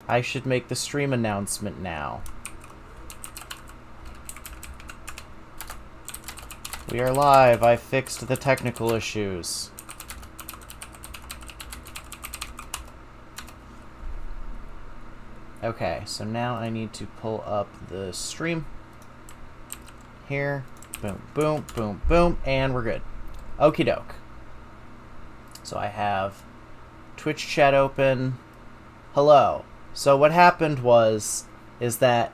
I should make the stream announcement now. We are live. I fixed the technical issues. Okay, so now I need to pull up the stream. Here. Boom, boom, boom, boom, and we're good. Okie doke. So I have Twitch chat open. Hello. So what happened is that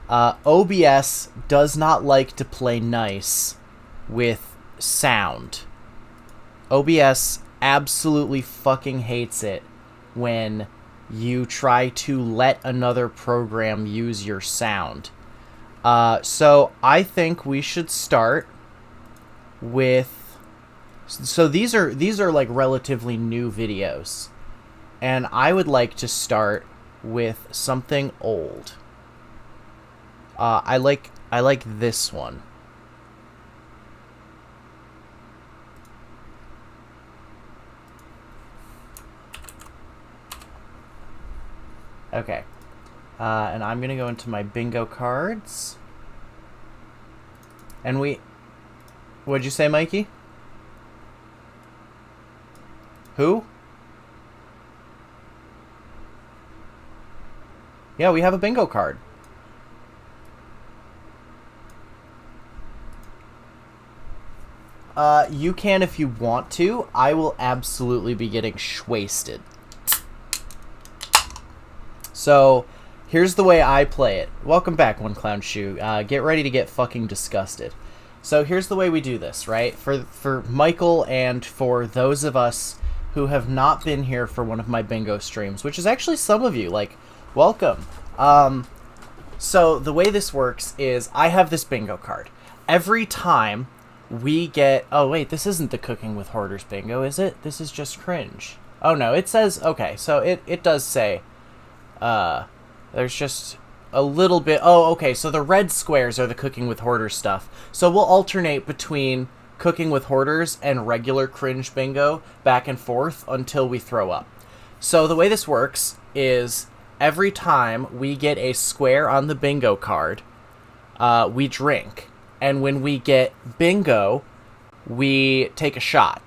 OBS does not like to play nice with sound. OBS absolutely fucking hates it when you try to let another program use your sound. So I think we should start with... So these are like relatively new videos. And I would like to start with something old. I like this one. Okay. And I'm gonna go into my bingo cards. And what'd you say, Mikey? Who? Yeah, we have a bingo card. You can if you want to. I will absolutely be getting shwasted. So, here's the way I play it. Welcome back, One Clown Shoe. Get ready to get fucking disgusted. So here's the way we do this, right? For Michael and for those of us who have not been here for one of my bingo streams, which is actually some of you, like, welcome. So the way this works is I have this bingo card. Every time we get... Oh, wait, this isn't the Cooking with Hoarders bingo, is it? This is just cringe. Oh, no, it says... Okay, so it does say... There's just a little bit... Oh, okay, so the red squares are the Cooking with Hoarders stuff. So we'll alternate between Cooking with Hoarders and regular cringe bingo back and forth until we throw up. So the way this works is every time we get a square on the bingo card, we drink. And when we get bingo, we take a shot.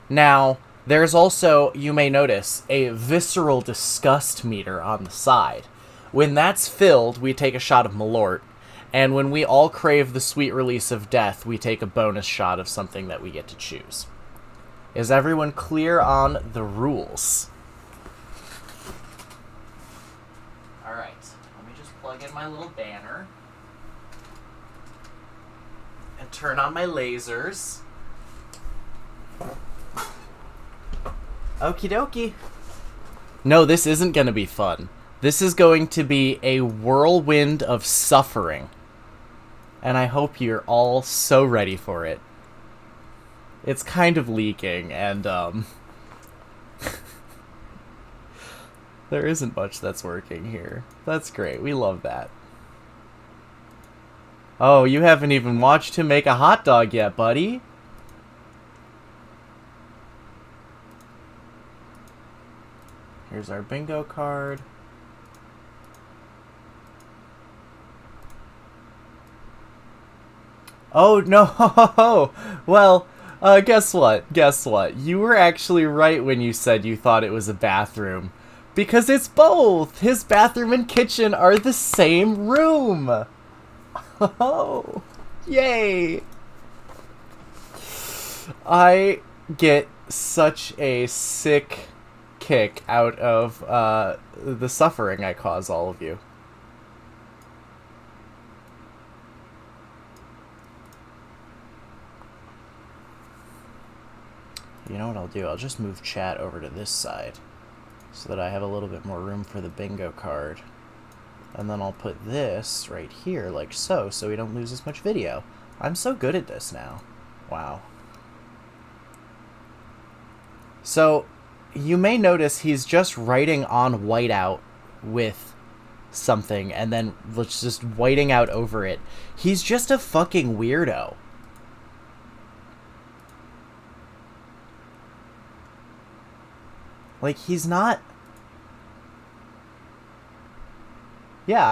Now... There's also, you may notice, a visceral disgust meter on the side. When that's filled, we take a shot of Malort, and when we all crave the sweet release of death, we take a bonus shot of something that we get to choose. Is everyone clear on the rules? Alright, let me just plug in my little banner. And turn on my lasers. Okie dokie. No, this isn't going to be fun. This is going to be a whirlwind of suffering. And I hope you're all so ready for it. It's kind of leaking, and, there isn't much that's working here. That's great. We love that. Oh, you haven't even watched him make a hot dog yet, buddy. Here's our bingo card. Oh, no! Well, guess what? Guess what? You were actually right when you said you thought it was a bathroom. Because it's both! His bathroom and kitchen are the same room! Oh! Yay! I get such a sick... kick out of the suffering I cause all of you. You know what I'll do? I'll just move chat over to this side so that I have a little bit more room for the bingo card. And then I'll put this right here like so we don't lose as much video. I'm so good at this now. Wow. So you may notice he's just writing on whiteout with something and then just whiting out over it. He's just a fucking weirdo. Like, he's not... Yeah,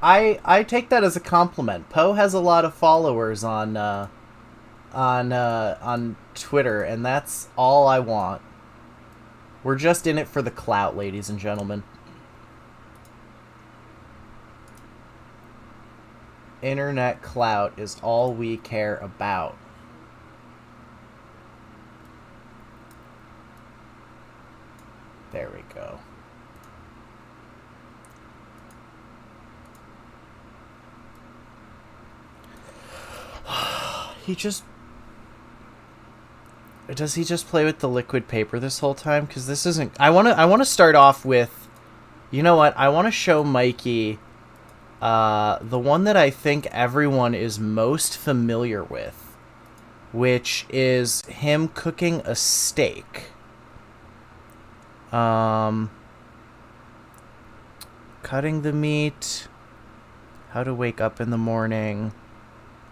I take that as a compliment. Poe has a lot of followers on Twitter, and that's all I want. We're just in it for the clout, ladies and gentlemen. Internet clout is all we care about. There we go. He just... Does he just play with the liquid paper this whole time? Because this isn't... I want to start off with... You know what? I want to show Mikey the one that I think everyone is most familiar with, which is him cooking a steak. Cutting the meat. How to wake up in the morning.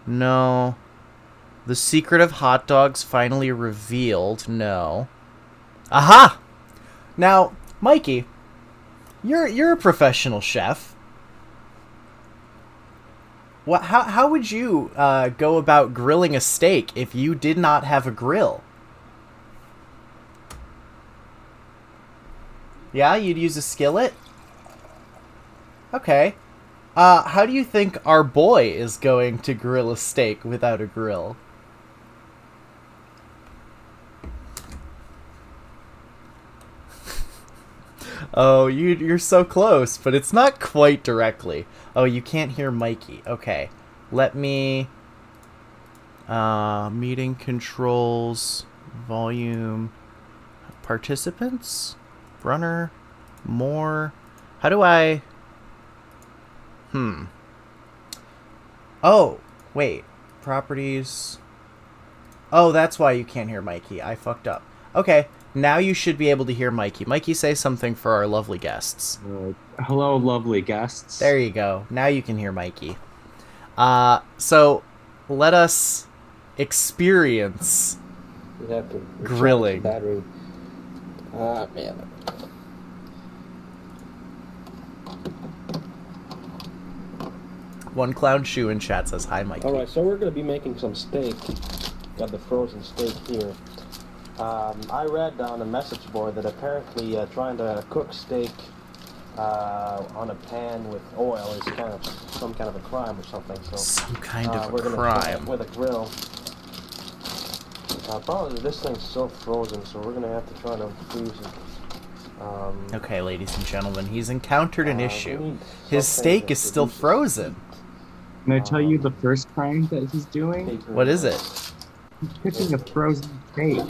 No. The secret of hot dogs finally revealed. No. Aha! Now, Mikey, you're a professional chef. What? How would you go about grilling a steak if you did not have a grill? Yeah, you'd use a skillet? Okay. How do you think our boy is going to grill a steak without a grill? Oh, you're so close, but it's not quite directly. Oh, you can't hear Mikey. Okay. Let me... meeting controls, volume, participants, runner, more. How do I... Oh, wait. Properties. Oh, that's why you can't hear Mikey. I fucked up. Okay. Now you should be able to hear Mikey. Mikey, say something for our lovely guests. Hello, lovely guests. There you go. Now you can hear Mikey. So let us experience grilling. Battery. Ah, man. One Clown Shoe in chat says, hi, Mikey. Alright, so we're going to be making some steak. Got the frozen steak here. I read on a message board that apparently trying to cook steak on a pan with oil is kind of some kind of a crime or something. So some kind of we're a gonna crime. with a grill. Probably this thing's still frozen, so we're gonna have to try to freeze it. Okay, ladies and gentlemen, he's encountered an we issue. need His something steak that is still reduces frozen. Can I tell you the first crime that he's doing? paper. What is it? He's cooking a frozen steak.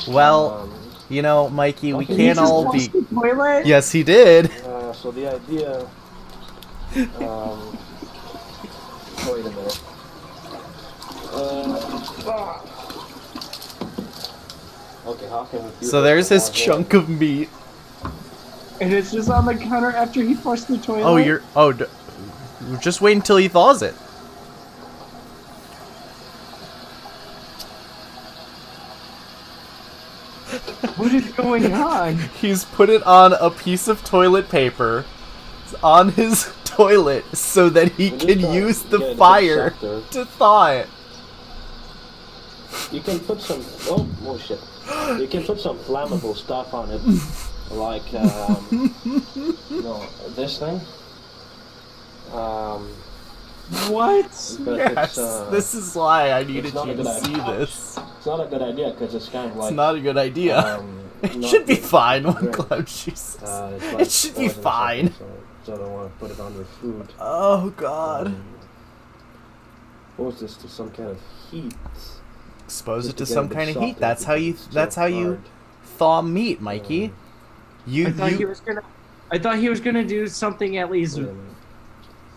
Well, you know, Mikey, we okay. can't He just all flushed be... the toilet? Yes, he did. So the idea... wait a minute. Okay, how can we do So this there's his without chunk of meat. And it's just on the counter after he flushed the toilet? Oh, you're... Oh, just wait until he thaws it. What is going on? He's put it on a piece of toilet paper on his toilet so that he We're can just trying use to the get it fire softer. to thaw it. You can put some... Oh shit. You can put some flammable stuff on it. Like, this thing. What? But Yes, this is why I needed not you a to good see idea. this. It's not a good idea because it's kind of like... It's not a good idea. It not should be good fine, One drink. Cloud Jesus. It's It should be poison or fine. something, so I don't want to put it on your food. Oh, God. Expose this to some kind of heat. Expose it Just to get a some bit kind of softer heat. That's how you... because it's That's so how you hard. thaw meat, Mikey. I thought he was gonna do something at least Wait a minute.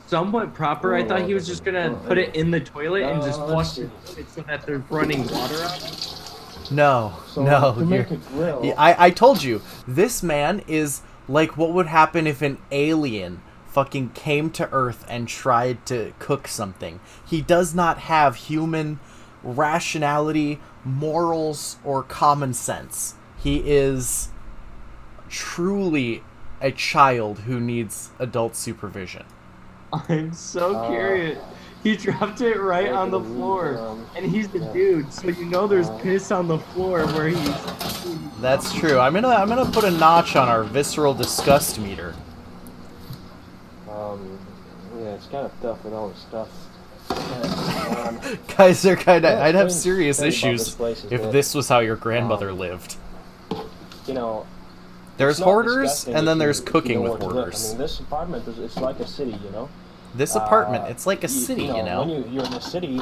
somewhat proper. I thought he was just gonna put it in the toilet and just let's flush it so that there's running water out. No, So no. to make a grill, Yeah, I told you, this man is like what would happen if an alien fucking came to Earth and tried to cook something. He does not have human rationality, morals, or common sense. He is truly a child who needs adult supervision. I'm so curious. He dropped it right on the floor, and he's the yeah. dude, so you know there's piss on the floor where he's. That's true. I'm gonna put a notch on our visceral disgust meter. Yeah, it's kind of tough with all this stuff. Guys are kind of. Yeah, I'd have strange serious thing about issues this place is if that, this was how your grandmother lived. You know, There's it's not hoarders, disgusting and if then you- there's if you cooking know with where to live. hoarders. I mean, this apartment it's like a city, you know. This apartment, it's like a city, you know. When you're in a city,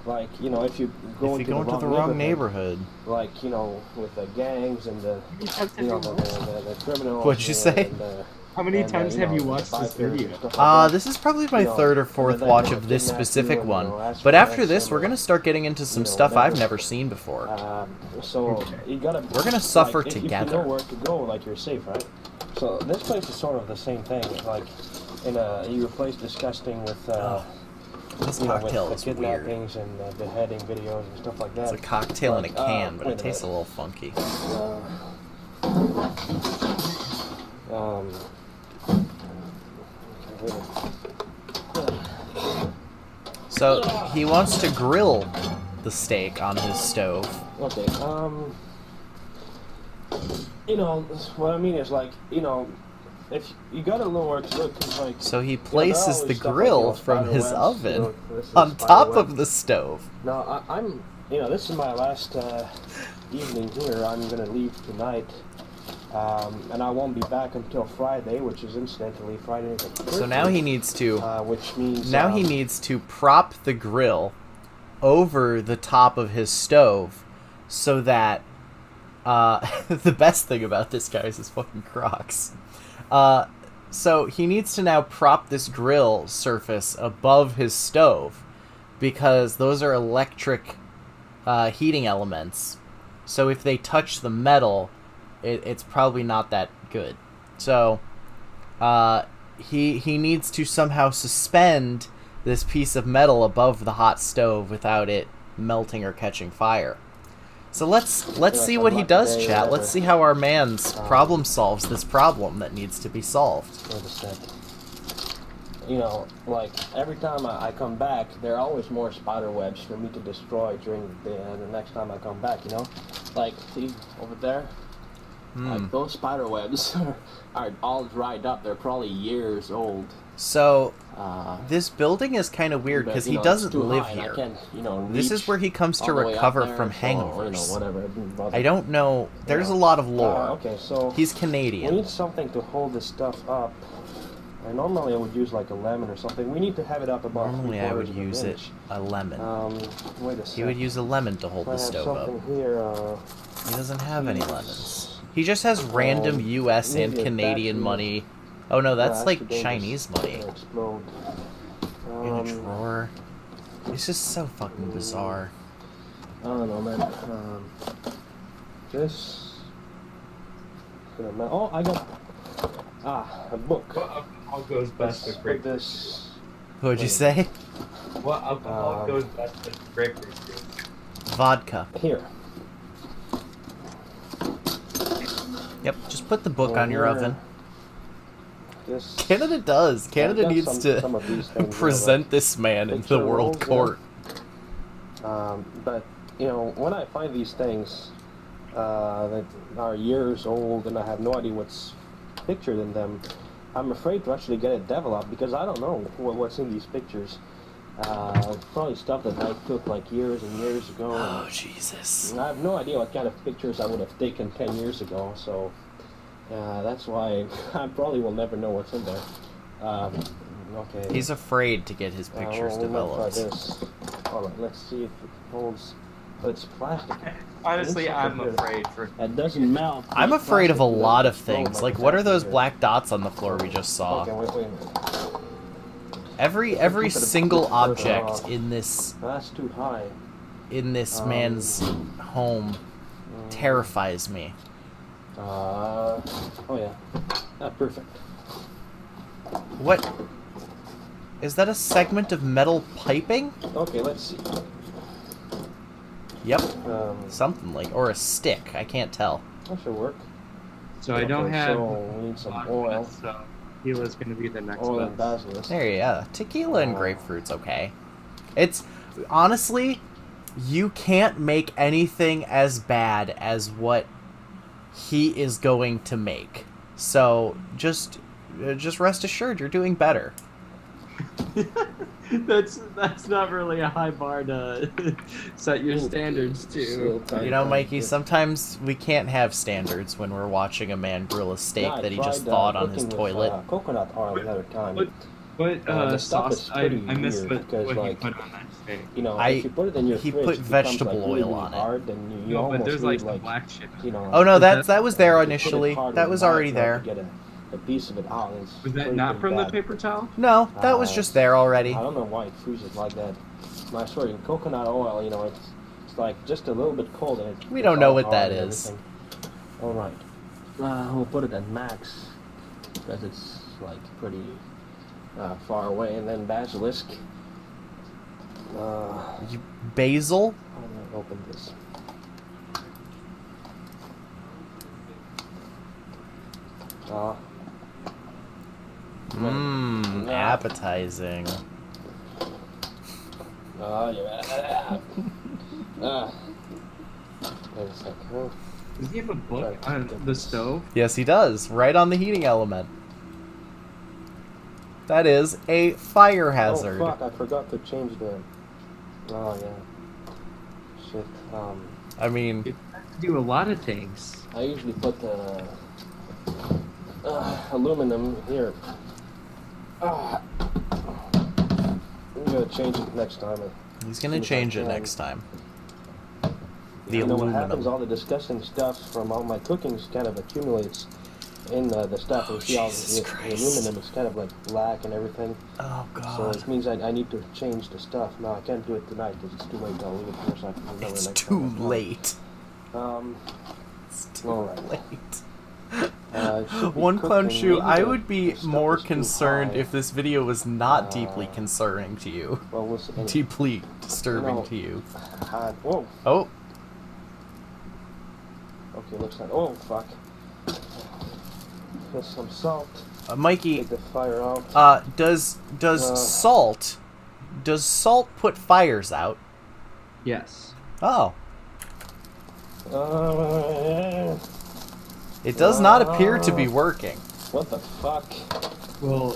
like if you go If you into go the into the wrong wrong neighborhood. like with the gangs and the the criminals. What'd you say? And, How many and, times you have know, you the watched this bikers and video? stuff like that. This is probably my You know, third or and fourth then watch they'll of this kidnap you specific and, one. ask But for after ransom this, we're or, gonna start getting into some know, stuff I've whatever. never seen before. So you gotta. We're gonna suffer like, if you together. know where to go, like you're safe, right? So this place is sort of the same thing. Like, you replace disgusting with. This You know, cocktail with is the weird. kidnappings and beheading videos and stuff like that. It's a cocktail in a Like, can, but wait it a tastes a minute. little funky. Wait a minute. So he wants to grill the steak on his stove. Okay. What I mean is like, if you gotta lower it, look, like. So he there are places always the stuff like, grill from spider his webs, oven this is on spider top web. of the stove. No, I'm. This is my last evening here. I'm gonna leave tonight, and I won't be back until Friday, which is incidentally Friday the 13th. So now he needs to which means he needs to prop the grill over the top of his stove so that the best thing about this guy is his fucking Crocs. So he needs to now prop this grill surface above his stove because those are electric heating elements. So if they touch the metal, it's probably not that good. So he needs to somehow suspend this piece of metal above the hot stove without it melting or catching fire. So let's see what he does, chat. Let's see how our man's problem solves this problem that needs to be solved. Wait a sec. Like every time I come back, there are always more spider webs for me to destroy during the next time I come back. Like see over there, like those spider webs are all dried up. They're probably years old. So this building is kind of weird because he doesn't live here. This is where he comes to recover from hangovers. I don't know. There's a lot of lore. Okay, so He's we Canadian. need something to hold this stuff up. And normally I would use like a lemon or something. We need to have it up about Normally I would 3/4 of an use it inch. a lemon. Wait a sec. He would use a lemon to hold I the have stove up. something here. He doesn't have any lemons. He just has random U.S. and maybe a Canadian battery. money. Oh no, that's like accidentally Chinese money. gonna explode. In a drawer. It's just so fucking bizarre. I don't know, man. This. Oh, I got. A book. What alcohol goes best Let's with put grapefruit? this. What'd you say? What alcohol goes best with grapefruit juice? Vodka. Here. Yep, just put the book on your Here. oven. This. Canada does. Canada got needs some of these things, present this man in the picture world rolls, court. But when I find these things that are years old and I have no idea what's pictured in them, I'm afraid to actually get it developed because I don't know what's in these pictures. Probably stuff that I took like years and years ago. Oh, Jesus. And I have no idea what kind of pictures I would have taken 10 years ago, so that's why I probably will never know what's in there. Okay. He's afraid to get his pictures we'll try developed. this. Alright, let's see if it holds. But it's plastic. Honestly, It's I'm something afraid for. It doesn't melt. I'm It's afraid of a plastic, lot it of doesn't explode things. Like, what are those exactly black dots on the floor we just saw? here. Okay, wait a minute. Every Keep it single further object off. in this That's too high. man's home terrifies me. Oh yeah. Perfect. What? Is that a segment of metal piping? Okay, let's see. Yep. Um, Something like, or a stick. I can't tell. that should work. So I don't Okay, have. So we need some oil. So tequila is going to be the next Oil and best. basilisk. There you go. Tequila and grapefruit's okay. It's honestly, you can't make anything as bad as what he is going to make. So just rest assured, you're doing better. That's not really a high bar to set your standards to. You know, Mikey, sometimes we can't have standards when we're watching a man grill a steak Yeah, I that he just tried, thawed on his cooking toilet. with, coconut oil the other time. What the stuff sauce? is I pretty missed weird because, what he like, put on that steak. You know, I- if you put it in your he fridge, put it becomes, vegetable like, really, oil really on it. hard, and you No, almost but there's need, like the black shit. you know. Oh no, Was that was there you put it initially. hard That with was knife already to there. Get a piece of it out. It's Was that pretty not from the bad. paper towel? No, that was just there already. I don't know why it freezes like that. I swear, in coconut oil, you know, it's like just a little bit cold. And We it's don't know all what hard that and is. everything. All right, we'll put it at max because it's like pretty far away, and then basilisk. Basil? How do I open this? Mmm, Yeah. appetizing. Yeah. Wait a sec. Huh? Does he have a book Right. on the stove? Yes, he does. Right on the heating element. That is a fire hazard. Oh fuck! I forgot to change the. Oh yeah. Shit. I mean, You have to do a lot of things. I usually put aluminum here. I'm gonna change it next time. he's gonna As soon as I change it can. next time. The You know what happens? aluminum. All the disgusting stuff from all my cookings kind of accumulates in the stuff. You see all Jesus the Christ. aluminum is kind of like black and everything. Oh So god. it means I need to change the stuff. No, I can't do it tonight because it's too late. I'll leave it here so I can remember It's next too time I come. late. It's too Alright. late. It should be One clown cooking. shoe, Maybe I the- would be the stuff more is too concerned high. if this video was not deeply Uh, concerning to you. Well, we'll see. Deeply disturbing No. to you. Whoa. Oh, Okay, looks like. Oh, fuck. There's some salt. Mikey, Take the fire out. does Uh. salt put fires out? Yes. Oh, Uh, it does not appear to be working. what the fuck? Well,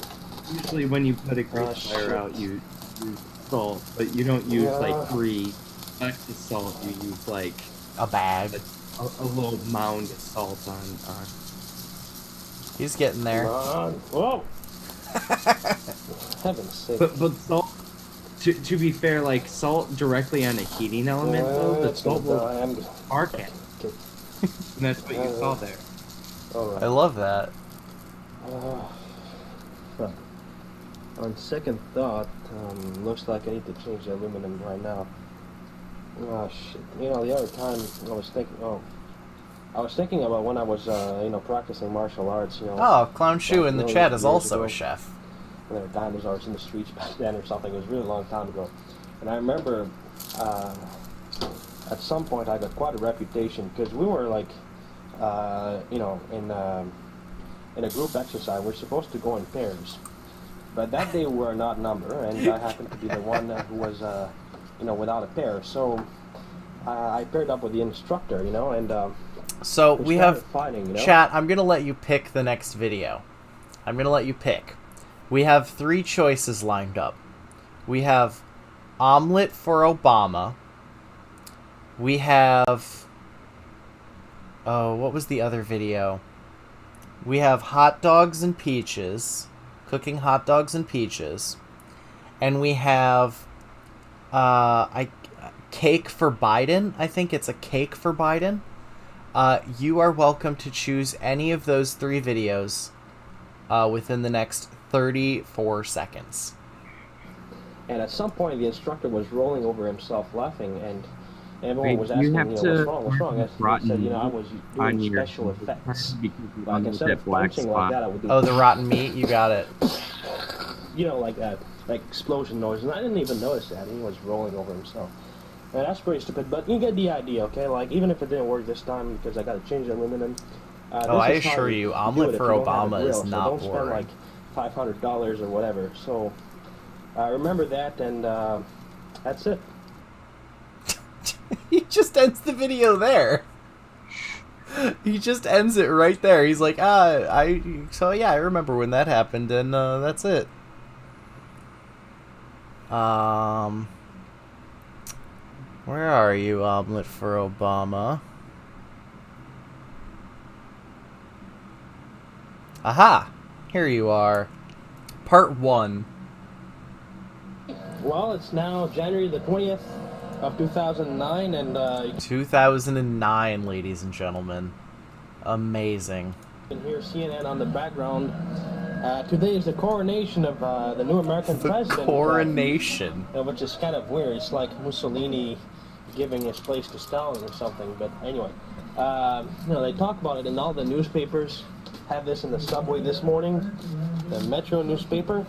usually when you put a grease Oh, fire shit. out, you use salt, but you don't use Yeah. like 3 buckets of salt. You use like A bag. a little mound of salt on. He's getting there. Come on. Whoa! Heaven's sake. But salt. To be fair, like salt directly on a heating element, though, the It's gonna salt will die. I'm spark it, okay. and that's what you saw there. Alright. I love that. Fuck. On second thought, looks like I need to change the aluminum right now. Oh shit! You know, the other time I was thinking about when I was, practicing martial arts. You know, Oh, Clown Shoe in the millions chat of is years also ago. a chef. when there were dinosaurs in the streets back then or something. It was a really long time ago. And I remember at some point I got quite a reputation because we were like, in a group exercise. We're supposed to go in pairs. But that day we were not number, and I happened to be the one who was, without a pair. So I paired up with the instructor, and So we have started fighting, chat. I'm gonna let you pick the next video. I'm gonna let you pick. We have 3 choices lined up. We have omelet for Obama. We have what was the other video? We have hot dogs and peaches, cooking hot dogs and peaches, and we have cake for Biden. I think it's a cake for Biden. You are welcome to choose any of those 3 videos within the next 34 seconds. And at some point, the instructor was rolling over himself laughing, and everyone Wait, was you asking, have what's to wrong, what's wrong? rotten He said, I was on doing your special effects. because you Like, wanted instead that of black punching like spot. that, I would do, Oh, the rotten meat, you got it. like that, like explosion noise. And I didn't even notice that. He was rolling over himself. And that's pretty stupid, but you get the idea, okay? Like, even if it didn't work this time because I got to change the aluminum. Oh, I this is how assure you, do omelet it if for you don't have a Obama grill, is so not don't spend boring. like $500 or whatever. So remember that, and that's it. He just ends the video there. He just ends it right there. He's like, I remember when that happened, and that's it. Where are you, Omelet for Obama? Aha! Here you are. Part 1. Well, it's now January the 20th of 2009, and 2009, ladies and gentlemen. Amazing. you can hear CNN on the background. Today is the coronation of the new American president. Coronation. Which is kind of weird. It's like Mussolini giving his place to Stalin or something. But anyway, they talk about it in all the newspapers. Have this in the subway this morning, the Metro newspaper.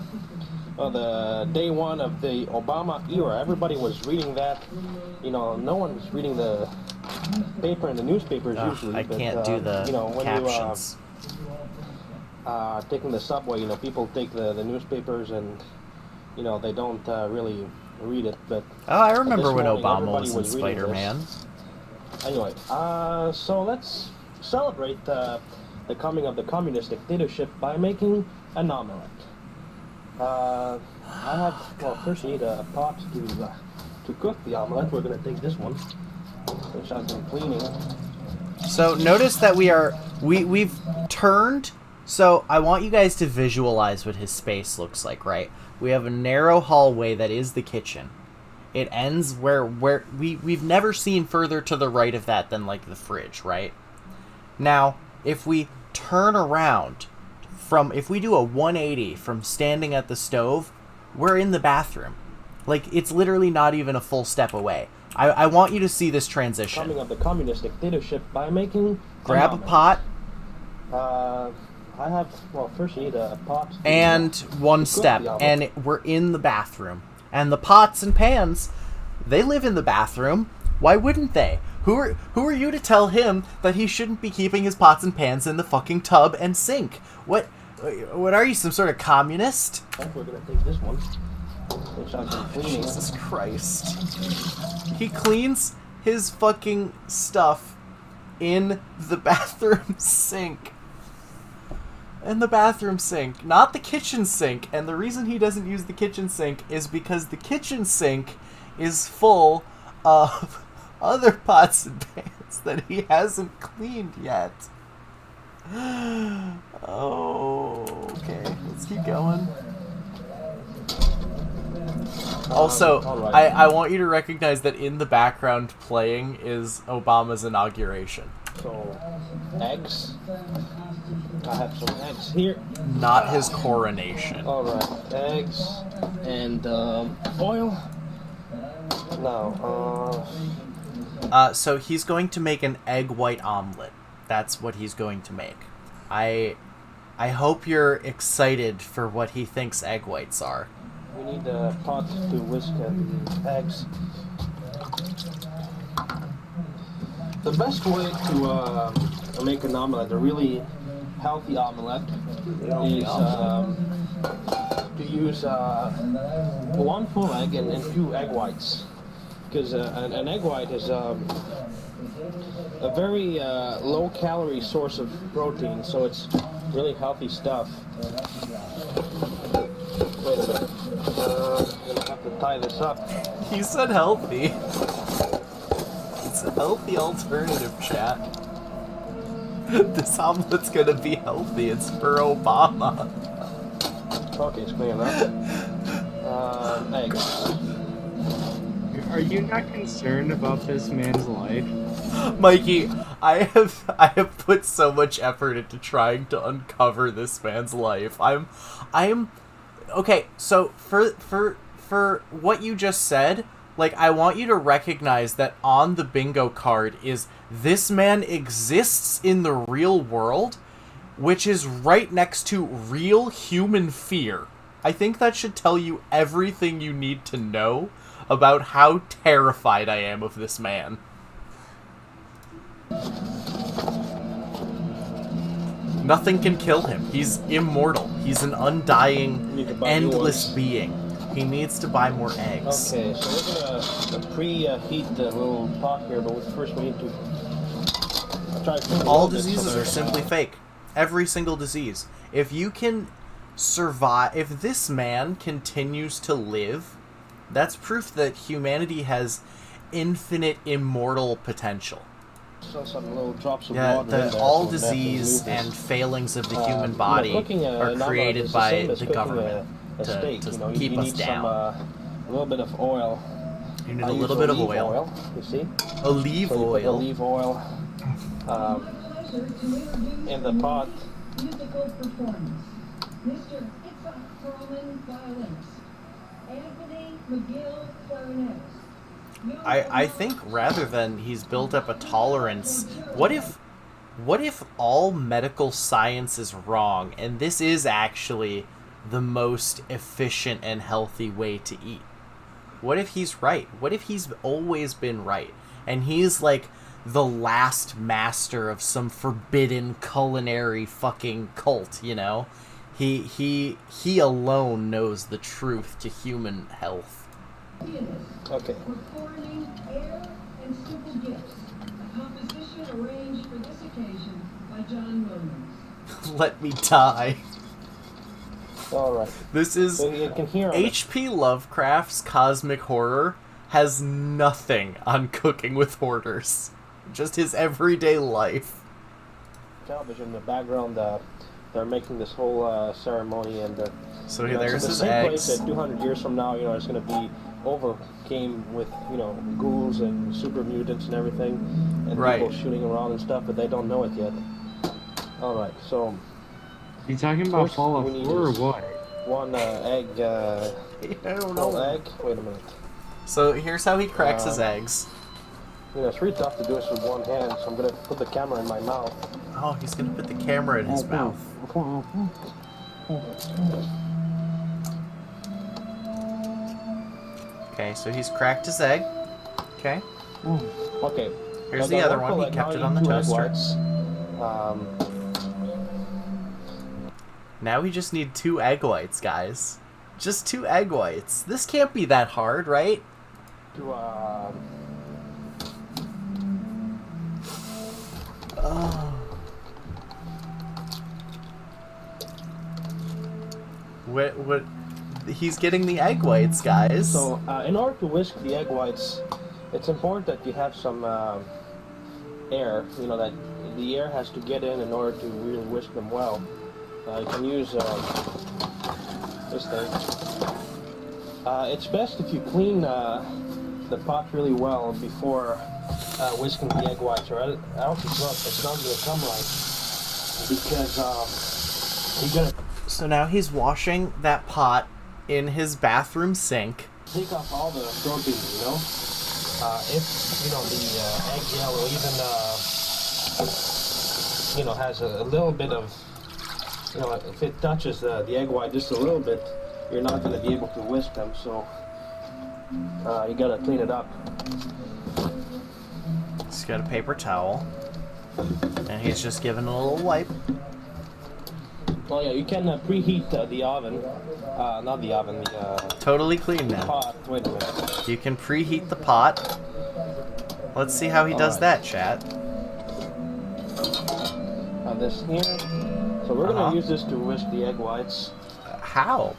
The day one of the Obama era. Everybody was reading that. No one's reading the paper in the newspapers usually. I can't do the captions. Taking the subway, people take the newspapers and, they don't really read it. But I remember when morning, Obama was in Spider-Man. Anyway, so let's celebrate the coming of the communist dictatorship by making an omelet. First you need a pot to cook the omelet. We're going to take this one, which I've been cleaning. So notice that we've turned. So I want you guys to visualize what his space looks like, right? We have a narrow hallway that is the kitchen. It ends where we've never seen further to the right of that than like the fridge, right? Now, if we turn around if we do a 180 from standing at the stove, we're in the bathroom. Like, it's literally not even a full step away. I want you to see this transition. Coming of the communist dictatorship by making... Grab a pot. First you need a pot. And one step, and we're in the bathroom. And the pots and pans, they live in the bathroom. Why wouldn't they? Who are you to tell him that he shouldn't be keeping his pots and pans in the fucking tub and sink? What are you, some sort of communist? We're gonna take this one, which I've been cleaning. Jesus Christ. He cleans his fucking stuff in the bathroom sink. In the bathroom sink, not the kitchen sink. And the reason he doesn't use the kitchen sink is because the kitchen sink is full of other pots and pans that he hasn't cleaned yet. Oh, okay. Let's keep going. Also, right. I want you to recognize that in the background playing is Obama's inauguration. So, eggs. I have some eggs here. Not his coronation. Alright, eggs and oil. Now, so he's going to make an egg white omelet. That's what he's going to make. I hope you're excited for what he thinks egg whites are. we need a pot to whisk the eggs. The best way to make an omelet, a really healthy omelet, is to use one full egg and 2 egg whites. Because an egg white is a very low-calorie source of protein, so it's really healthy stuff. Wait a minute. I'm gonna have to tie this up. He said healthy. It's a healthy alternative, chat. This omelet's gonna be healthy. It's for Obama. Okay, it's clean enough. Eggs. Are you not concerned about this man's life? Mikey, I have put so much effort into trying to uncover this man's life. I am okay, so for what you just said, like, I want you to recognize that on the bingo card is this man exists in the real world, which is right next to real human fear. I think that should tell you everything you need to know about how terrified I am of this man. Nothing can kill him. He's immortal. He's an undying, endless being. He needs to buy more eggs. Okay, so we're gonna preheat the little pot here, but first we need to try to clean All diseases are simply fake. Every single disease. If you can survive, if this man continues to live, that's proof that humanity has infinite immortal potential. So some little drops of Yeah, water in there, all so disease that and failings of the human you body know, cooking are an omelet created is by same as the cooking government a to steak. You know, keep you us need down. some a little bit of oil. You need I a use little bit of olive oil. You see? Olive So you put oil. olive oil in the pot. Musical performance. Mr. Hickok Perlman, violinist. Anthony McGill, clarinetist. I think rather than he's built up a tolerance, what if all medical science is wrong and this is actually the most efficient and healthy way to eat? What if he's right? What if he's always been right and he's like the last master of some forbidden culinary fucking cult, you know? He alone knows the truth to human health. Okay. Performing Air and Simple Gifts, a composition arranged for this occasion by John Williams. Let me die. All right. This is So you can hear H.P. Lovecraft's cosmic horror has nothing on cooking with hoarders. Just his everyday life. television in the background. They're making this whole ceremony, and so you know, there's so the his same eggs. place that 200 years from now, you know, it's going to be overcame with, you know, ghouls and super mutants and everything, and Right. people shooting around and stuff, but they don't know it yet. All right, so You talking about First, Fall of we need War or is- what? one egg. I don't Whole know. egg. Wait a minute. So here's how he cracks his eggs. You know, it's really tough to do this with one hand, so I'm going to put the camera in my mouth. Oh, he's gonna put the camera in his mouth. Okay, so he's cracked his egg. Okay. Okay. Here's So the I other work one. for, He kept now it on the two egg toaster. whites. Now we just need 2 egg whites, guys. Just 2 egg whites. This can't be that hard, right? To Oh. What? He's getting the egg whites, guys. So, in order to whisk the egg whites, it's important that you have some air. You know, that the air has to get in order to really whisk them well. You can use this thing. It's best if you clean the pot really well before whisking the egg whites, or else it's not going to come right. Because you're going to So now he's washing that pot in his bathroom sink. take off all the proteins, you know? If, you know, the egg yellow even, you know, has a little bit of, you know, if it touches the egg white just a little bit, you're not going to be able to whisk them, so you got to clean it up. He's got a paper towel. And he's just giving a little wipe. Oh yeah, you can preheat the oven, not the oven, the Totally clean now. pot. Wait a minute. You can preheat the pot. Let's see how he does that, chat. This here. So we're Uh-huh. going to use this to whisk the egg whites. How?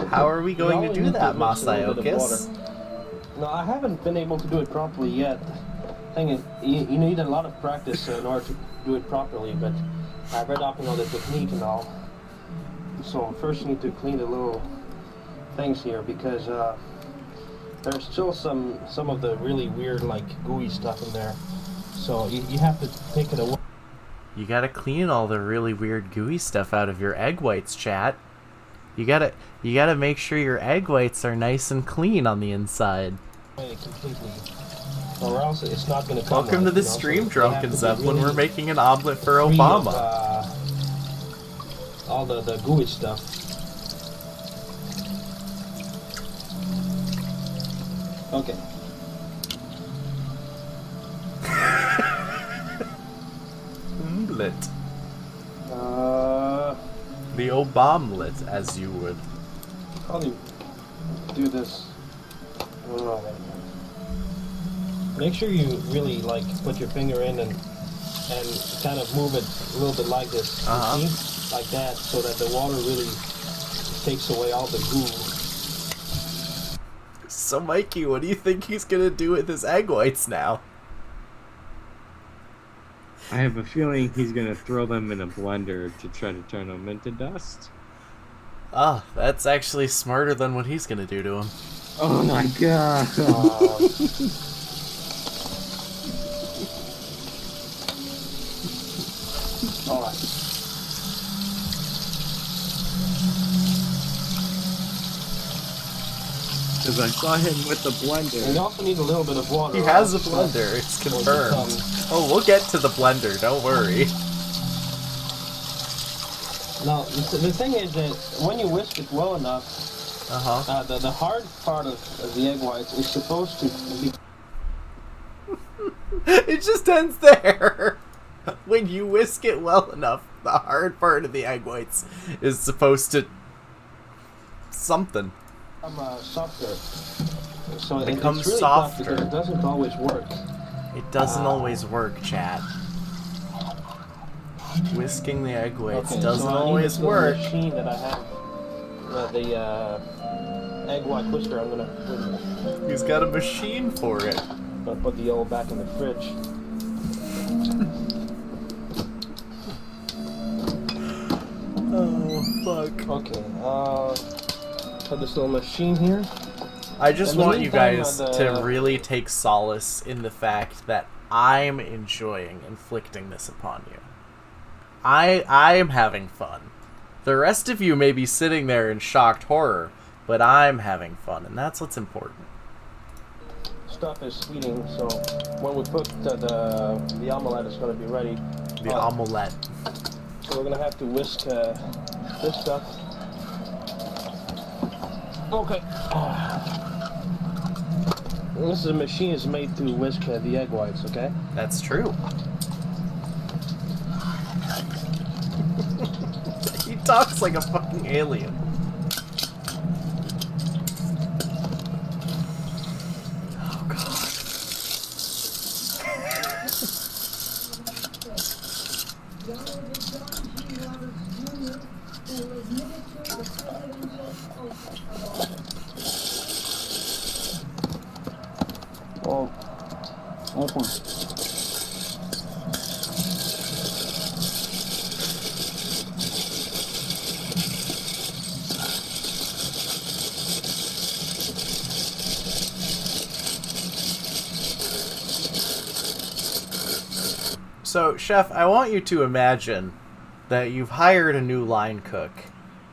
How are we going to You do only that, need to mix a little bit of Masayokis? water. No, I haven't been able to do it properly yet. Thing is, you need a lot of practice in order to do it properly, but I've read up, you know, the technique and all. So first you need to clean the little things here, because there's still some of the really weird, like, gooey stuff in there. So you have to take it away. You gotta clean all the really weird gooey stuff out of your egg whites, chat. You gotta make sure your egg whites are nice and clean on the inside. Completely, or else it's not going to come. Welcome right, to the you know, so stream, they Drunk have and to be Zev, when really we're making an omelet for free of, Obama. all the gooey stuff. Okay. Omelet. bomblet, as you would. Probably do this. Oh, make sure you really like put your finger in and kind of move it a little bit like this. Uh-huh. You see? Like that, so that the water really takes away all the goo. So, Mikey, what do you think he's gonna do with his egg whites now? I have a feeling he's gonna throw them in a blender to try to turn them into dust. Oh, that's actually smarter than what he's gonna do to him. Oh my god! All right. Because I saw him with the And blender. you also need a little bit of water. He has a blender, it's confirmed. Oh, we'll get to the blender, don't worry. Now, the thing is that when you whisk it well enough, Uh-huh. the hard part of the egg whites is supposed to be. It just ends there. When you whisk it well enough, the hard part of the egg whites is supposed to... something. Softer. So It it's becomes really softer. tough because it doesn't always work. It doesn't always work, chat. Whisking the egg whites Okay, doesn't so I need always this little work. machine that I have, the egg white whisker. I'm gonna He's got a machine for it. put the yellow back in the fridge. Oh, fuck. Okay. Put this little machine here. I just In the want you meantime, guys the- to really take solace in the fact that I'm enjoying inflicting this upon you. I am having fun. The rest of you may be sitting there in shocked horror, but I'm having fun, and that's what's important. Stuff is heating, so when we put the omelette, is going to be ready. The omelette. So we're going to have to whisk this stuff. Okay. This is a machine is made to whisk the egg whites, okay? That's true. He talks like a fucking alien. Oh, God. Oh, open. So, Chef, I want you to imagine that you've hired a new line cook,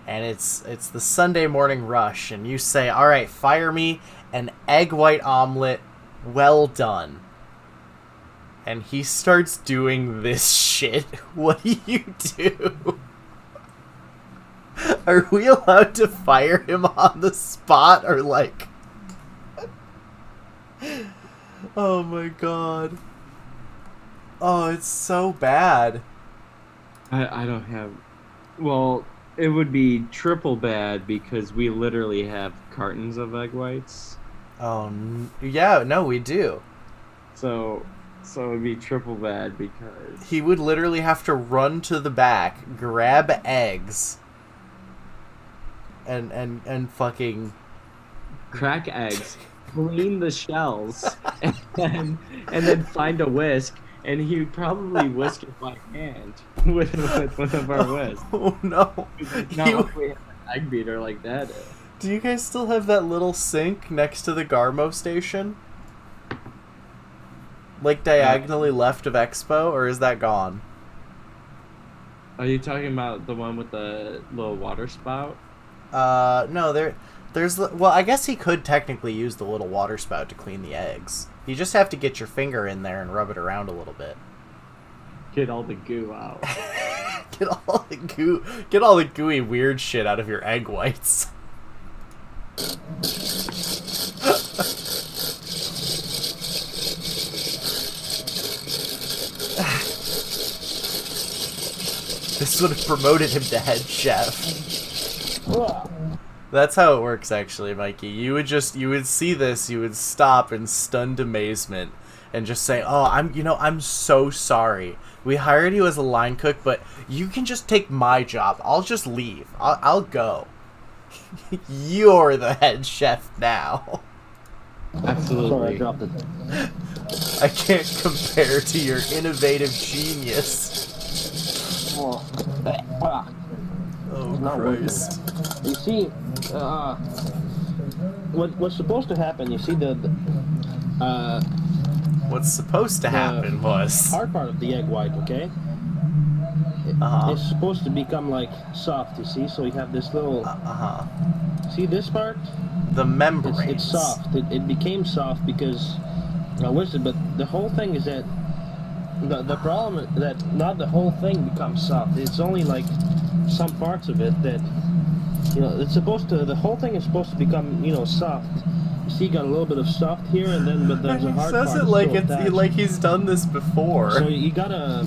and it's the Sunday morning rush, and you say, "All right, fire me an egg white omelet, well done." And he starts doing this shit. What do you do? Are we allowed to fire him on the spot, or like... Oh my god. Oh, it's so bad. I don't have... Well, it would be triple bad because we literally have cartons of egg whites. Oh, yeah, no, we do. So it would be triple bad because... He would literally have to run to the back, grab eggs, and fucking... Crack eggs, clean the shells, and then find a whisk, and he would probably whisk it by hand with one of our whisks. Oh, no. Not He like we have an egg beater like that. Do you guys still have that little sink next to the Garmo station? Like diagonally left of Expo, or is that gone? Are you talking about the one with the little water spout? No, there's... Well, I guess he could technically use the little water spout to clean the eggs. You just have to get your finger in there and rub it around a little bit. Get all the goo out. Get all the gooey weird shit out of your egg whites. This this would have promoted him to head chef. Ugh. That's how it works, actually, Mikey. You would see this, you would stop in stunned amazement and just say, "Oh, I'm so sorry. We hired you as a line cook, but you can just take my job. I'll just leave. I'll go. You're the head chef now." Absolutely. Sorry, I dropped it. I can't compare to your innovative genius. Oh, ah. Oh, Not working. Christ. You see, what's supposed to happen? You see What's supposed to happen was... hard part of the egg white, okay? Uh-huh. It's supposed to become like soft. You see, so you have this little. Uh-huh. See this part? The membranes. It's soft. It became soft because I wish it, but the whole thing is that the problem is that not the whole thing becomes soft. It's only like some parts of it that it's supposed to. The whole thing is supposed to become soft. You see, you got a little bit of soft here, and then but there's a hard part. He says it like still attached. like he's done this before. So you gotta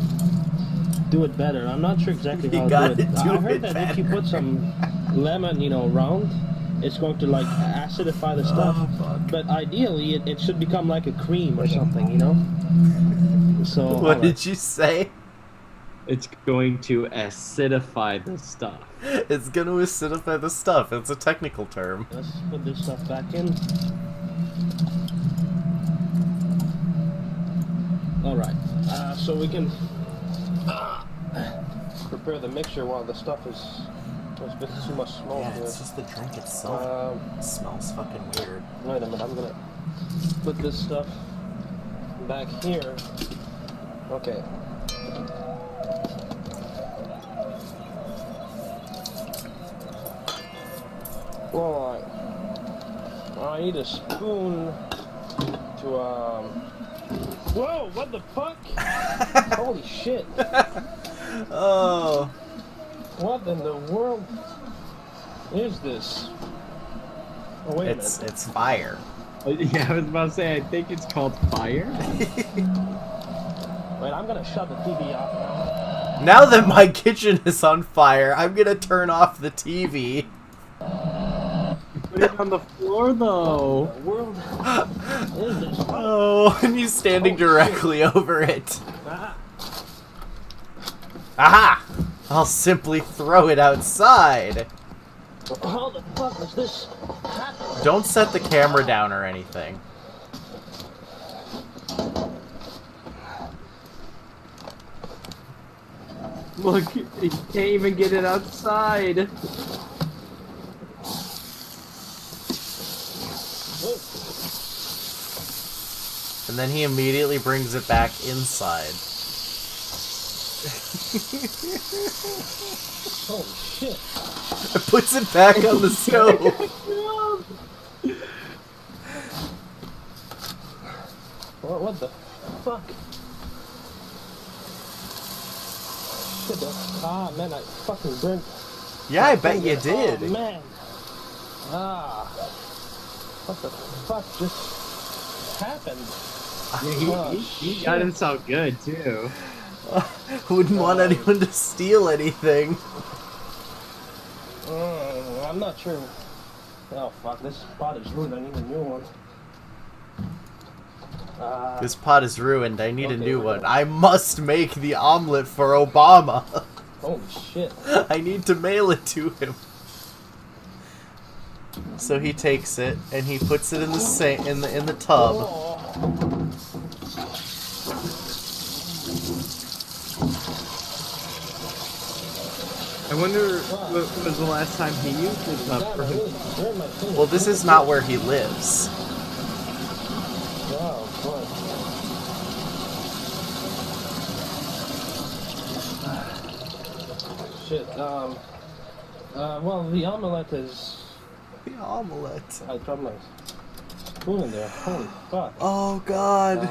do it better. I'm not sure exactly You how gotta to do it. do I heard it that if you better. put some lemon, round, it's going to like acidify the stuff. Oh, fuck. But ideally, it should become like a cream or something, So What alright. did you say? It's going to acidify the stuff. It's gonna acidify the stuff. It's a technical term. Let's put this stuff back in. Alright, so we can prepare the mixture while the stuff is. There's a bit too much smoke Yeah, here. it's just the drink itself. It smells fucking weird. Wait a minute, I'm gonna put this stuff back here. Okay. Alright. I need a spoon to, Whoa, what the fuck? Holy shit. Oh. What in the world is this? Oh, wait a minute. It's fire. Yeah, I was about to say, I think it's called fire. Wait, I'm gonna shut the TV off now. Now that my kitchen is on fire, I'm gonna turn off the TV. Put it on the floor, though. What the world is this? Oh, and he's standing Oh, directly over it. Ah. Aha! I'll simply throw it outside. How the fuck is this happening? Don't set the camera down or anything. Look, you can't even get it outside. And then he immediately brings it back inside. Holy shit. Puts it back on the stove. What the fuck? Shit, man, I fucking burnt. Yeah, I bet you Oh, did. man. What the fuck just happened? He got himself good, too. Wouldn't want anyone to steal anything. I'm not sure. Oh fuck, this pot is ruined. I need a new one. This pot is ruined. I need a Okay, new we're one. done. I must make the omelet for Obama. Holy shit. I need to mail it to him. So he takes it and he puts it in the in the tub. Oh. I wonder what was the last time he used this God, up for I him. really burned my fingers. Well, this is not where he lives. Oh, boy. Shit, well, the omelette is... The omelet. I dropped my spoon in there. Holy fuck. Oh God.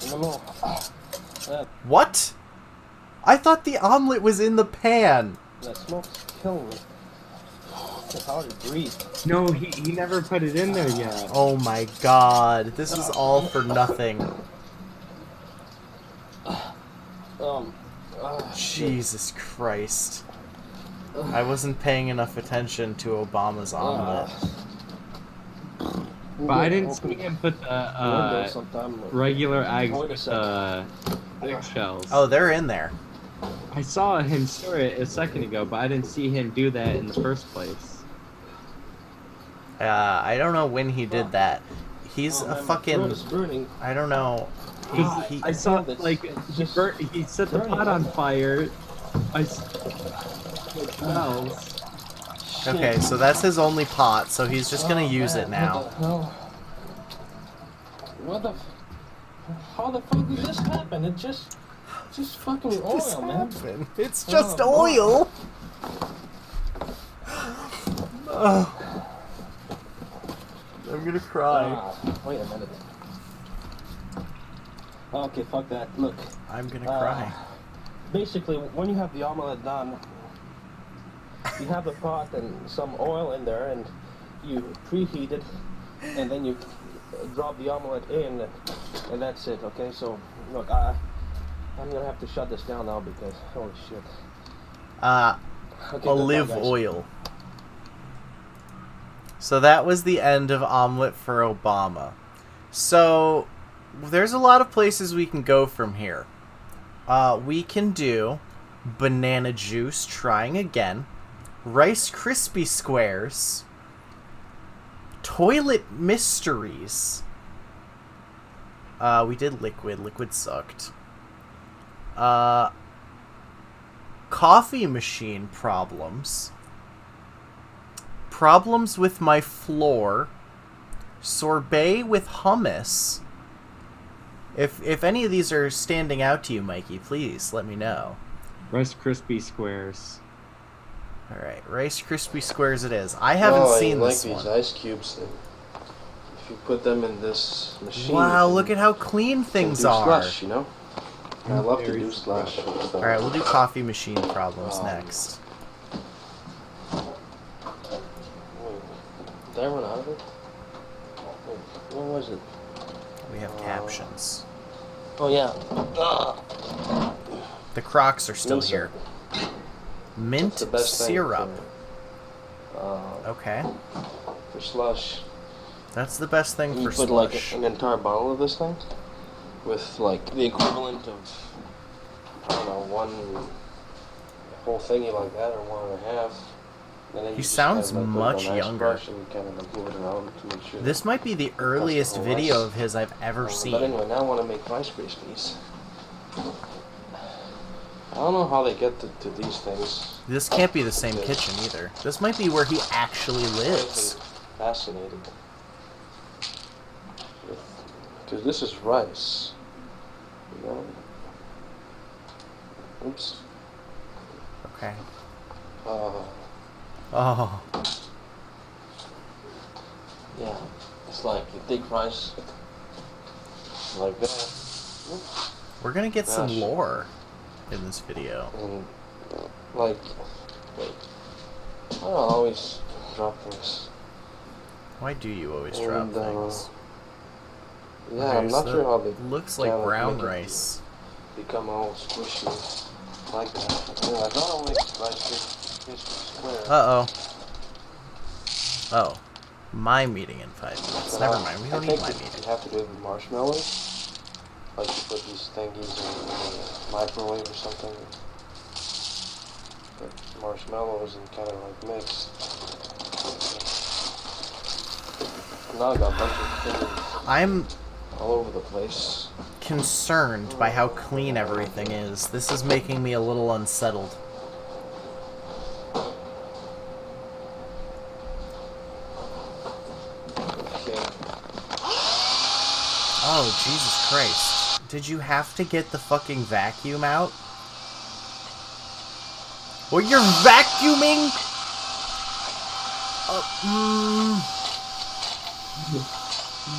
No. What? I thought the omelet was in the pan. That smoke's killing me. It's hard to breathe. No, he never put it in there yet. Oh my God. This is all for nothing. Jesus Christ. I wasn't paying enough attention to Obama's omelet. But I didn't see him put the regular eggs with the eggshells. Oh, they're in there. I saw him stir it a second ago, but I didn't see him do that in the first place. I don't know when he did that. He's a fucking... I don't know. I saw, like, he set the pot on fire. It smells. Okay, so that's his only pot, so he's just gonna use it now. How the fuck did this happen? It's just fucking oil, man. It's just oil! I'm gonna cry. Wait a minute. Okay, fuck that. Look. I'm gonna cry. Basically, when you have the omelet done, you have the pot and some oil in there, and you preheat it, and then you drop the omelet in, and that's it, okay? So, look, I'm gonna have to shut this down now because, holy shit. Okay, olive oil. So that was the end of Omelet for Obama. So, there's a lot of places we can go from here. We can do banana juice, trying again. Rice Krispie Squares. Toilet Mysteries. We did liquid. Liquid sucked. Coffee machine problems. Problems with my floor. Sorbet with hummus. If any of these are standing out to you, Mikey, please let me know. Rice Krispie Squares. Alright, Rice Krispie Squares it is. I haven't seen this one. I like these ice cubes. If you put them in this machine... Wow, look at how clean things are. Slush, you know? I love to do slush. Alright, we'll do coffee machine problems next. Did I run out of it? Where was it? We have captions. Oh, yeah. The Crocs are still Mint here. Mint the best syrup. Thing Okay. for slush. That's the best thing You for put slush. like an entire bottle of this thing with like the equivalent of, I don't know, one whole thingy like that or one and a half. And then He you just sounds kind of, like, much put it on ice younger. brush and kind of like move it around to make sure. This might be the earliest whole video rice. of his I've ever But seen. anyway, now I want to make Rice Krispies. I don't know how they get to these things. This can't be the same kitchen either. This might be where he actually lives. I'm fascinated. Because this is rice. You know? Oops. Okay. Uh, Oh. yeah. It's like you take rice like that. We're gonna get some Gosh. lore in this video. And like, wait. I don't always drop things. Why do you always drop And, things? Yeah, Okay, I'm not so sure how they looks like kinda brown make it rice. become all squishy like that. Yeah, I thought I'll make Rice Krispie Square. Uh-oh. Oh. My meeting in 5 minutes. Never mind, we don't need my I think meeting. you have to do it with marshmallows. Like you put these thingies in the microwave or something. Put marshmallows and kind of like mix. Now I got a bunch of things I'm all over the place. concerned by how clean everything is. This is making me a little unsettled. Okay. Oh, Jesus Christ. Did you have to get the fucking vacuum out? Well, you're vacuuming?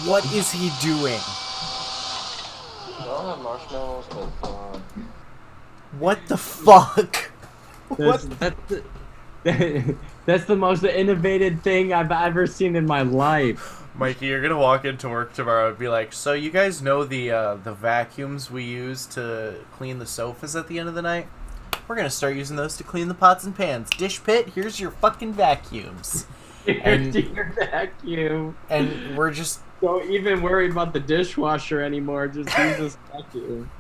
What is he doing? I don't have marshmallows, but What the fuck? That's, What? that's the most innovative thing I've ever seen in my life. Mikey, you're gonna walk into work tomorrow and be like, so you guys know the vacuums we use to clean the sofas at the end of the night? We're gonna start using those to clean the pots and pans. Dish pit, here's your fucking vacuums. Here's your vacuum. And we're just... Don't even worry about the dishwasher anymore. Just use this vacuum.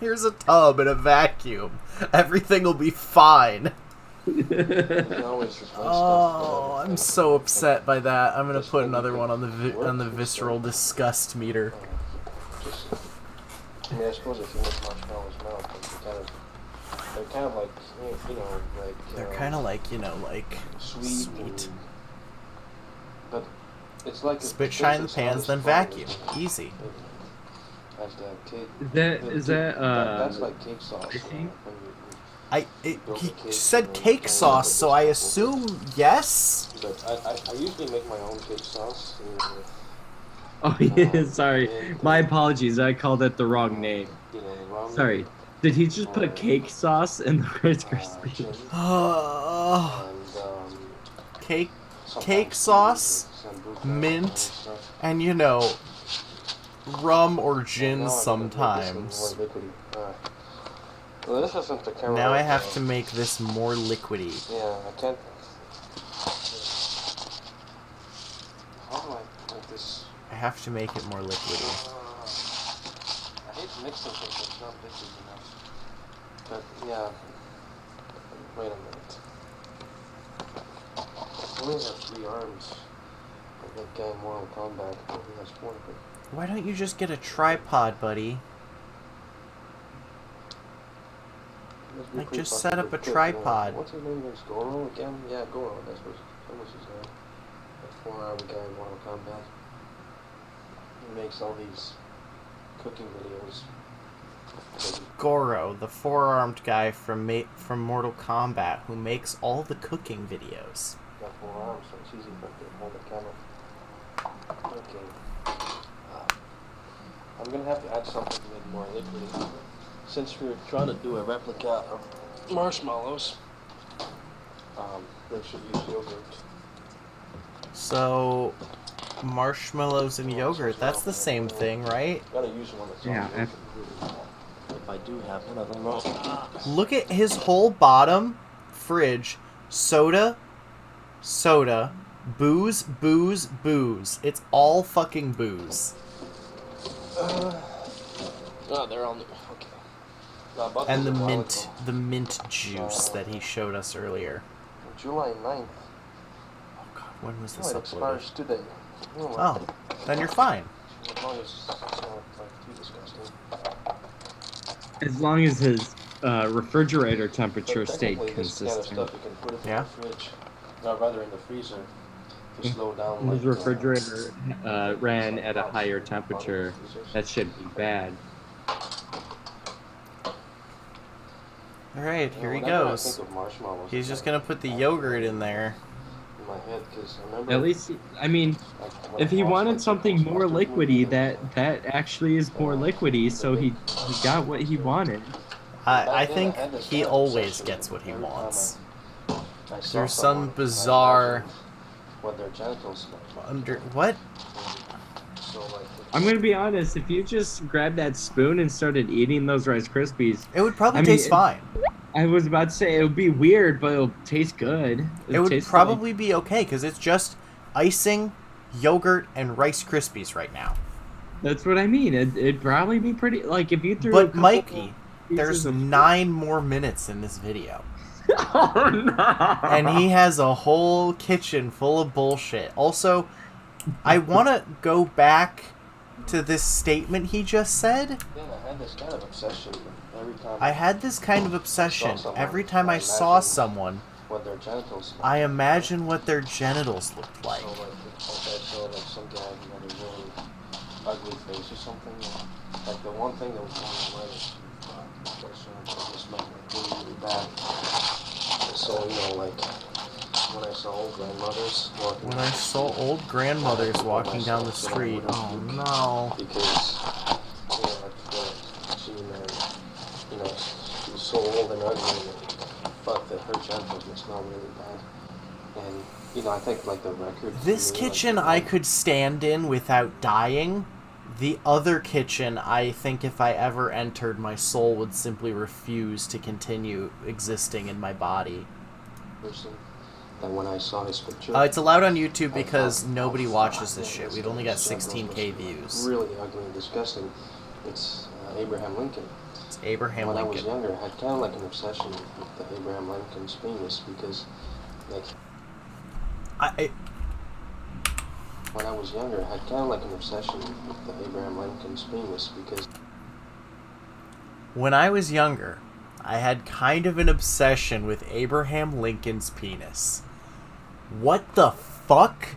Here's a tub and a vacuum. Everything will be fine. Oh, I'm so upset by that. I'm gonna put another one on the visceral disgust meter. I mean, I suppose if you make marshmallows melt, they're kind of like, you know, like... They're kind of like, you know, like... Sweet. But it's like... Spit, shine the pans, then vacuum. Easy. As the cake... Is that that's like cake sauce. He said cake sauce, so I assume yes? But I usually make my own cake sauce. Oh, yeah, sorry. My apologies. I called it the wrong name. Sorry. Did he just put cake sauce in the Rice Krispies? Cake sauce, mint, and you know, rum or gin sometimes. Well, this isn't the camera. Now I have to make this more liquidy. Yeah, I can't. How do I make this? I have to make it more liquidy. I hate mixing things, it's not liquid enough. But yeah. Wait a minute. I only have 3 arms. Like that guy in Mortal Kombat, but he has 4 of them. Why don't you just get a tripod, buddy? Like, just set up a tripod. What's his name? Is Goro again? Yeah, Goro. That was his name. That 4-armed guy in Mortal Kombat. He makes all these cooking videos. Goro, the 4-armed guy from Mortal Kombat, who makes all the cooking videos. Got 4 arms, so it's easy for him to hold the camera. Okay. I'm gonna have to add something to make more liquid. Since we're trying to do a replica of marshmallows, they should use yogurt. So, marshmallows and yogurt, that's the same thing, right? Gotta use one that's Yeah. If I do have one of them. Look at his whole bottom fridge. Soda, booze, booze, booze. It's all fucking booze. They're on the... Okay. And the mint juice that he showed us earlier. July 9th. Oh god, when was this It uploaded? expires today. Oh, then you're fine. As long as it's not like too disgusting. As long as his refrigerator temperature But stayed technically, this kind of consistent. stuff you can put it in Yeah. the fridge, or rather in the freezer, to slow down. His like, refrigerator ran at a higher temperature. That should be bad. Alright, here he whenever I goes. think of marshmallows, He's it's just like gonna put the yogurt in there. in my head, 'cause I remember, At least, I mean, like, when if he I watched, wanted like, something the more Ghostbusters liquidy, movie, that actually is more liquidy, so he got what he wanted. I think he always gets what he wants. There's some bizarre what their genitals look like. what? So, like, I'm gonna be honest, if you just grabbed that spoon and started eating those Rice Krispies, It would probably I mean, taste fine. I was about to say it would be weird, but it'll taste good. It would taste probably be okay because it's just icing, yogurt, and Rice Krispies right now. That's what I mean. It'd probably be pretty. Like if you threw. a But couple Mikey, pieces there's of- 9 more minutes in this video. Oh no! And he has a whole kitchen full of bullshit. Also, I want to go back to this statement he just said. yeah, I had this kind of obsession every time. I had this kind of obsession. Every time I saw someone, what their genitals look I imagine what their genitals looked like. So, like, if I saw like some guy who had a really ugly face or something, like the one thing that was on my mind is, this might be really bad. So, you know, like, when I saw old grandmothers walking When I saw old grandmothers walking down the street, oh no. because, you know, like, she, you know, she was so old and ugly, and fuck that her genitals must smell really bad. And, you know, I think, like, the record... This for me, kitchen like, I could stand in without dying. The other kitchen, I think if I ever entered, my soul would simply refuse to continue existing in my body. Person. And when I saw his picture, It's allowed on YouTube because I nobody thought, watches this "Man, shit. this We've guy only got was just 16K views. really ugly and disgusting. It's Abraham Lincoln. It's Abraham when Lincoln. I was younger, I had kind of like an obsession with the Abraham Lincoln's penis because, like, when I was younger, I had kind of like an obsession with the Abraham Lincoln's penis because. When I was younger, I had kind of an obsession with Abraham Lincoln's penis. What the fuck?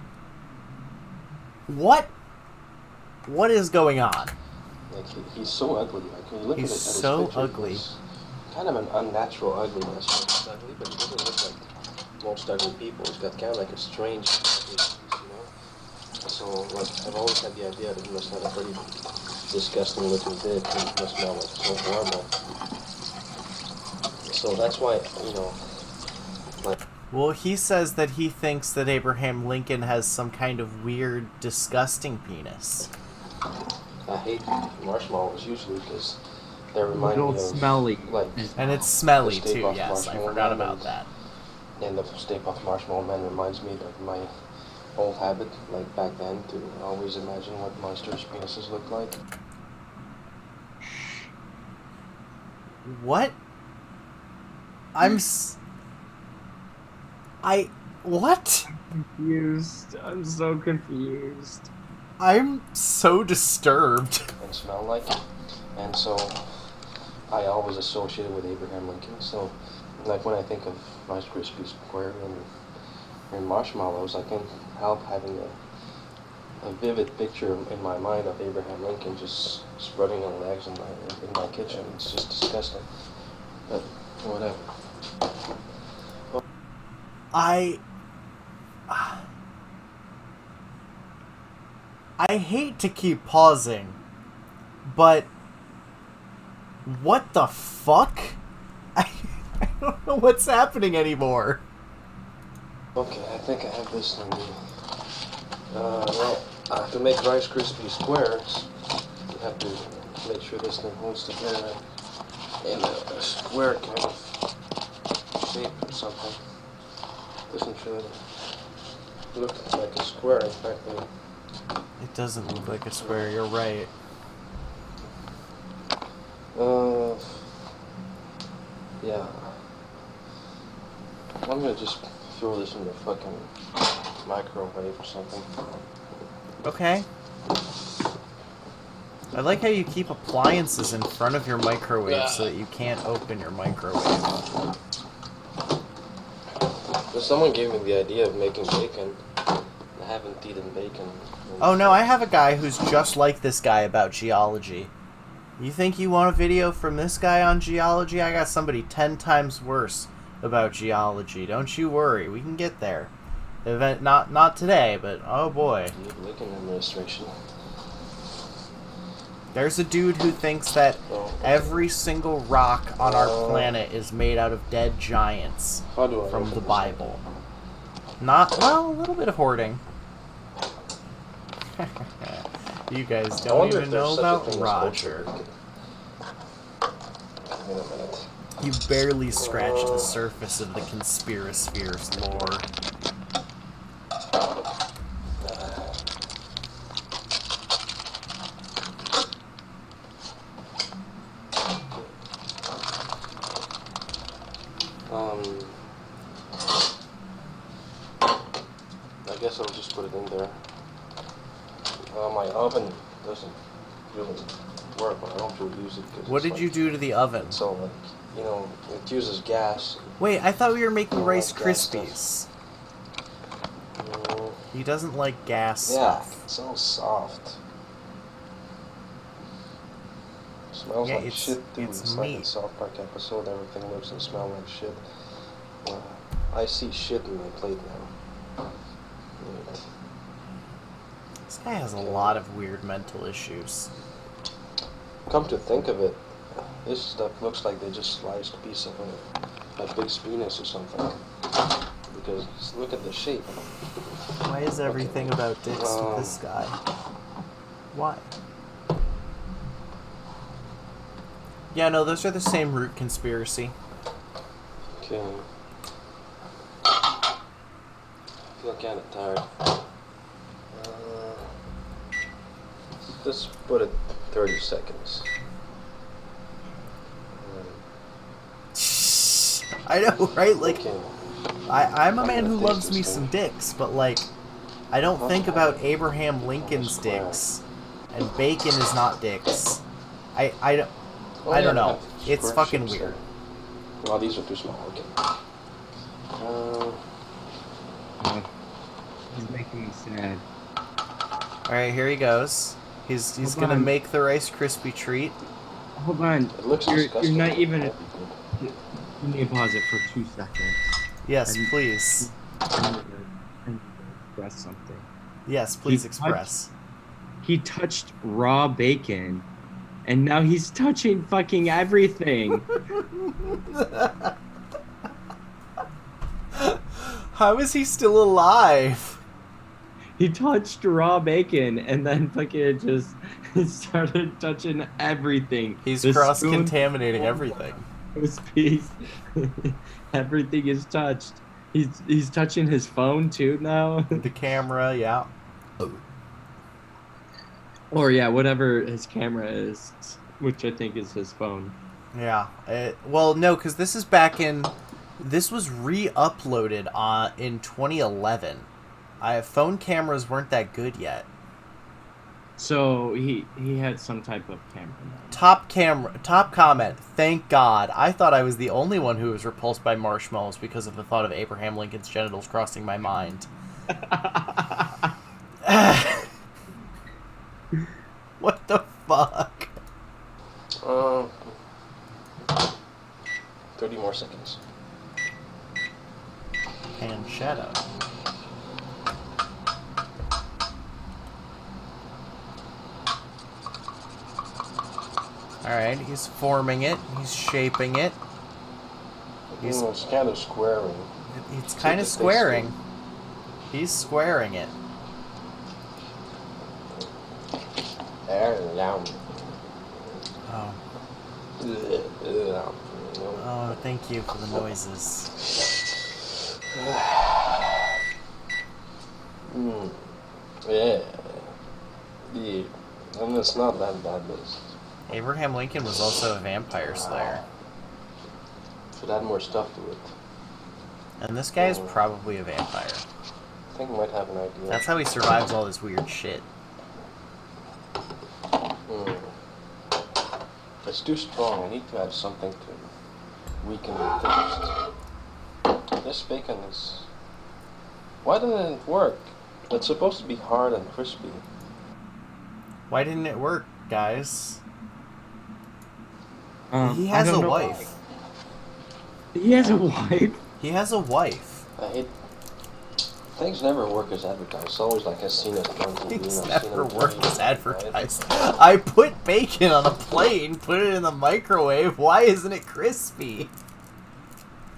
What is going on? Like, he's so ugly. Like, when you look He's at his so picture, ugly. He's kind of an unnatural ugliness. He's ugly, but he doesn't look like most ugly people. He's got kind of like a strange ugliness, you know? So, like, I've always had the idea that he must have a pretty disgusting looking dick and he must smell like so horrible. So that's why, you know, like... Well, he says that he thinks that Abraham Lincoln has some kind of weird, disgusting penis. I hate marshmallows usually because they remind me of... smelly. Like, And it's smelly, the Stay too, Puft yes. I Marshmallow forgot Man about that. And the Stay Puft Marshmallow Man reminds me of my old habit, like back then, to always imagine what monsters' penises look like. What? What? Confused. I'm so confused. I'm so disturbed. And smell like. And so I always associate it with Abraham Lincoln. So, like, when I think of Rice Krispies Square and marshmallows, I can't help having a vivid picture in my mind of Abraham Lincoln just spreading on legs in my kitchen. It's just disgusting. But whatever. I hate to keep pausing, but what the fuck? I don't know what's happening anymore. Okay, I think I have this thing. Well, to make Rice Krispies squares, you have to make sure this thing holds together in a square kind of shape or something. Doesn't really look like a square, in fact. It doesn't look like a square, you're right. Yeah. I'm gonna just throw this in the fucking microwave or something. Okay. I like how you keep appliances in front of your microwave so that you can't open your microwave. But someone gave me the idea of making bacon. I haven't eaten bacon. Oh no, I have a guy who's just like this guy about geology. You think you want a video from this guy on geology? I got somebody 10 times worse about geology. Don't you worry, we can get there. Event not today, but oh boy. Lincoln administration. There's a dude who thinks that every single rock on our planet is made out of dead giants How do I from open the this Bible. Well, a little bit of hoarding. You guys I don't wonder even if there's know such a about thing as Roger. culture. Wait a minute. You barely scratched the surface of the conspirasphere's lore. I guess I'll just put it in there. My oven doesn't really work, but I don't really use it. What did you do to the oven? So, like, you know, it uses gas. Wait, I thought we were making Rice like gas Krispies. Mm, He doesn't like gas yeah, stuff. it's so soft. Smells Yeah, like shit, too. it's It's like meat. in South Park episode, everything looks and smells like shit. I see shit in my plate now. Right. This guy has a lot of weird mental issues. Come to think of it, this stuff looks like they just sliced a piece of a big penis or something. Because look at the shape. Why is everything about dicks with Um, this guy? Why? Yeah, no, those are the same root conspiracy. Okay. I feel kind of tired. Let's put it 30 seconds. I know, right? Like, Okay. I'm a man who loves me some dicks, but like, I don't think about Abraham Lincoln's dicks, and bacon is not dicks. I don't know. It's fucking weird. Well, these are too small. Okay. He's making me sad. All right, here he goes. He's Hold gonna on. make the Rice Krispie treat. Hold on. It looks You're disgusting. not even. You need to pause it for 2 seconds. Yes, I'm- please. I need to express something. Yes, please He express. He touched raw bacon, and now he's touching fucking everything. How is he still alive? He touched raw bacon, and then fucking just started touching everything. He's The cross-contaminating everything. spoon, his piece, everything is touched. He's touching his phone too now. The camera, yeah. Or yeah, whatever his camera is, which I think is his phone. Yeah. Well, no, because this is back in... This was re-uploaded in 2011. Phone cameras weren't that good yet. So he had some type of camera. Top comment. Thank God. I thought I was the only one who was repulsed by marshmallows because of the thought of Abraham Lincoln's genitals crossing my mind. What the fuck? 30 more seconds. And shadow. Alright, he's forming it. He's shaping it. It's kind of squaring. It's kind of squaring. He's squaring it. Oh. Oh, thank you for the noises. Yeah. Yeah. And it's not that bad, but Abraham Lincoln was also a vampire slayer. should add more stuff to it. And this guy is probably a vampire. I think I might have an idea. That's how he survives all this weird shit. It's too strong. I need to add something to weaken the taste. This bacon is... Why didn't it work? It's supposed to be hard and crispy. Why didn't it work, guys? He I has don't a know wife. why. He has a wife. He has a wife. I hate... Things never work as advertised. It's always like I've seen it on TV. Things and I've seen it never on work TV, as right? advertised. I put bacon on a plate and put it in the microwave. Why isn't it crispy?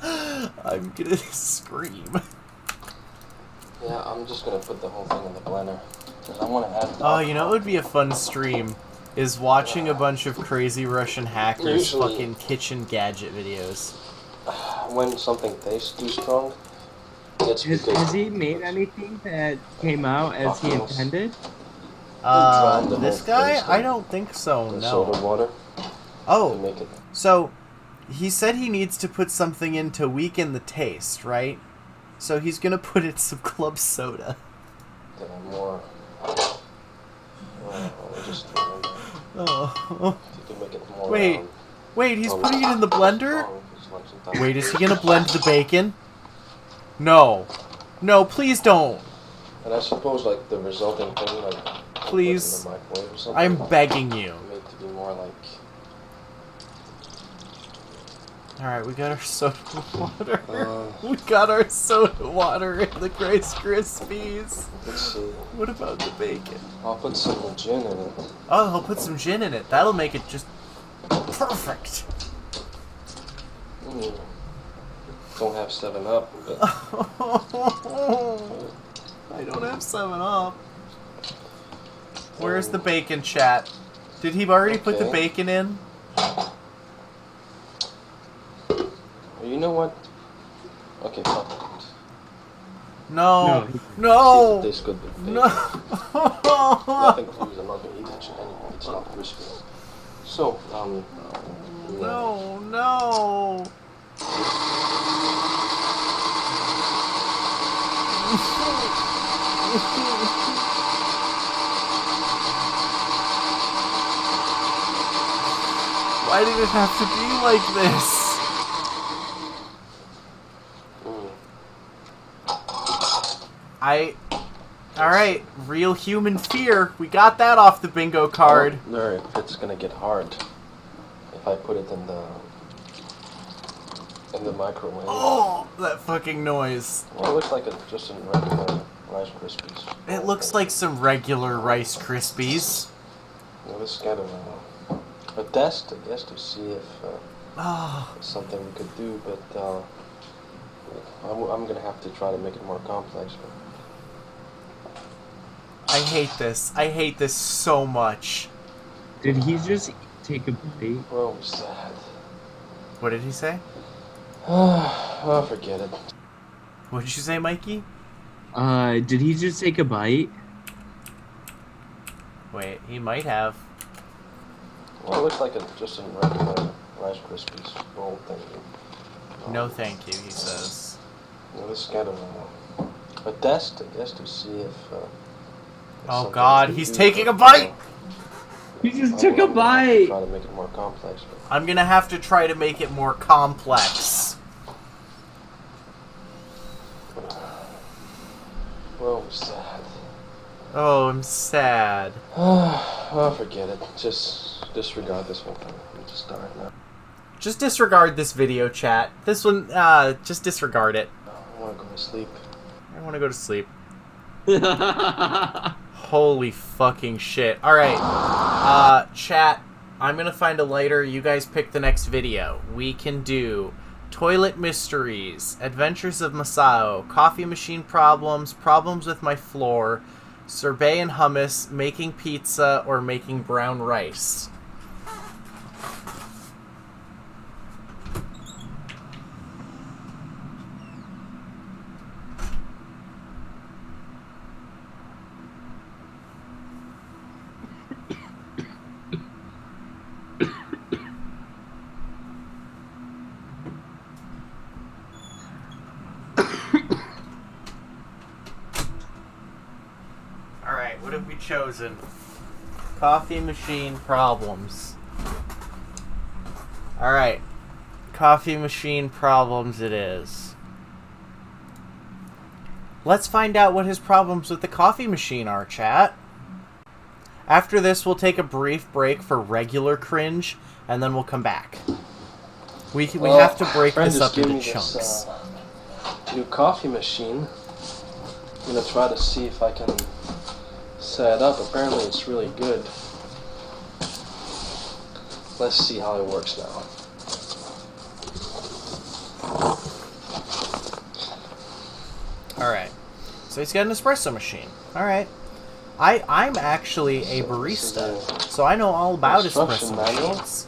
I'm gonna scream. Yeah, I'm just gonna put the whole thing in the blender. Because I want to add... Oh, you know what would be a fun stream? Is watching a bunch of crazy Russian hackers Usually- fucking kitchen gadget videos. When something tastes too strong, it's Has because... he made anything that came out as he Fuckers. intended? drowned the This whole guy? thing, I don't think so, in soda no. water to Oh, make it... so he said he needs to put something in to weaken the taste, right? So he's gonna put in some club soda. more... just Oh. to make it more... Wait, wait, he's oh, putting it in the blender? strong, it's like sometimes- Wait, is he gonna blend the bacon? No. No, please don't. And I suppose like the resulting thing, like... Please. In the microwave or something, I'm begging you. made to be more like... Alright, we got our soda water. We got our soda water in the Rice Krispies. Let's see. What about the bacon? I'll put some gin in it. Oh, he'll put some gin in it. That'll make it just perfect. Don't have 7-Up, but... I don't have 7-Up. Where's the bacon, chat? Did he already put the Okay. bacon in? You know what? Okay, fuck it. No. No. No. This could be fake. No. Nothing to use. I'm not gonna eat it anymore. It's not crispy. So, No. No. Why did it have to be like this? Alright, real human fear. We got that off the bingo card. I wonder if it's gonna get hard if I put it in the microwave. Oh, that fucking noise. Well, it looks like it's just some regular Rice Krispies. It looks like some regular Rice Krispies. Well, this is kind of a test, I guess, to see if Oh, it's something we could do, but I'm gonna have to try to make it more complex. But I hate this. I hate this so much. Did he just take a bait? well, was that? What did he say? Oh, forget it. What did you say, Mikey? Did he just take a bite? Wait, he might have. Well, it looks like it's just some regular Rice Krispies roll thing. No thank you, he says. Well, this is kind of a test, I guess, to see if. Oh something god, we he's could do, taking a but, bite! He just I'm took a gonna have to bite! Try to make it more complex. But I'm gonna have to try to make it more complex. well, was that? Oh, I'm sad. Oh, forget it. Just disregard this whole thing. We just start now. Just disregard this video chat. This one, just disregard it. I want to go to sleep. I want to go to sleep. Holy fucking shit. Alright. Chat, I'm gonna find a lighter. You guys pick the next video. We can do Toilet Mysteries, Adventures of Masao, Coffee Machine Problems, Problems with My Floor, Sorbet and Hummus, Making Pizza, or Making Brown Rice. Alright, what have we chosen? Coffee machine problems. Alright. Coffee machine problems it is. Let's find out what his problems with the coffee machine are, chat. After this, we'll take a brief break for regular cringe, and then we'll come back. We have to break friend this just up gave into me chunks. This, new coffee machine. I'm gonna try to see if I can set it up. Apparently, it's really good. Let's see how it works now. Alright. So he's got an espresso machine. Alright. I'm actually a barista, so I know all about Instruction espresso manual? machines.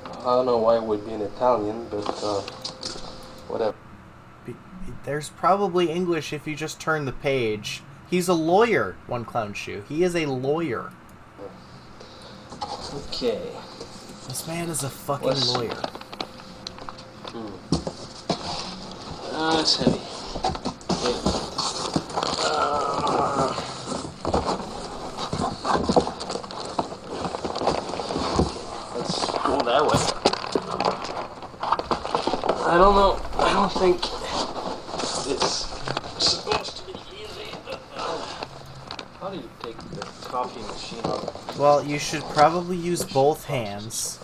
I don't know why it would be in Italian, but whatever. There's probably English if you just turn the page. He's a lawyer, One Clown Shoe. He is a lawyer. Okay. This man is a fucking Let's see. lawyer. It's heavy. Wait. Let's go that way. I don't know. I don't think it's supposed to be easy. How do you take the coffee machine off? Well, you should probably use both hands.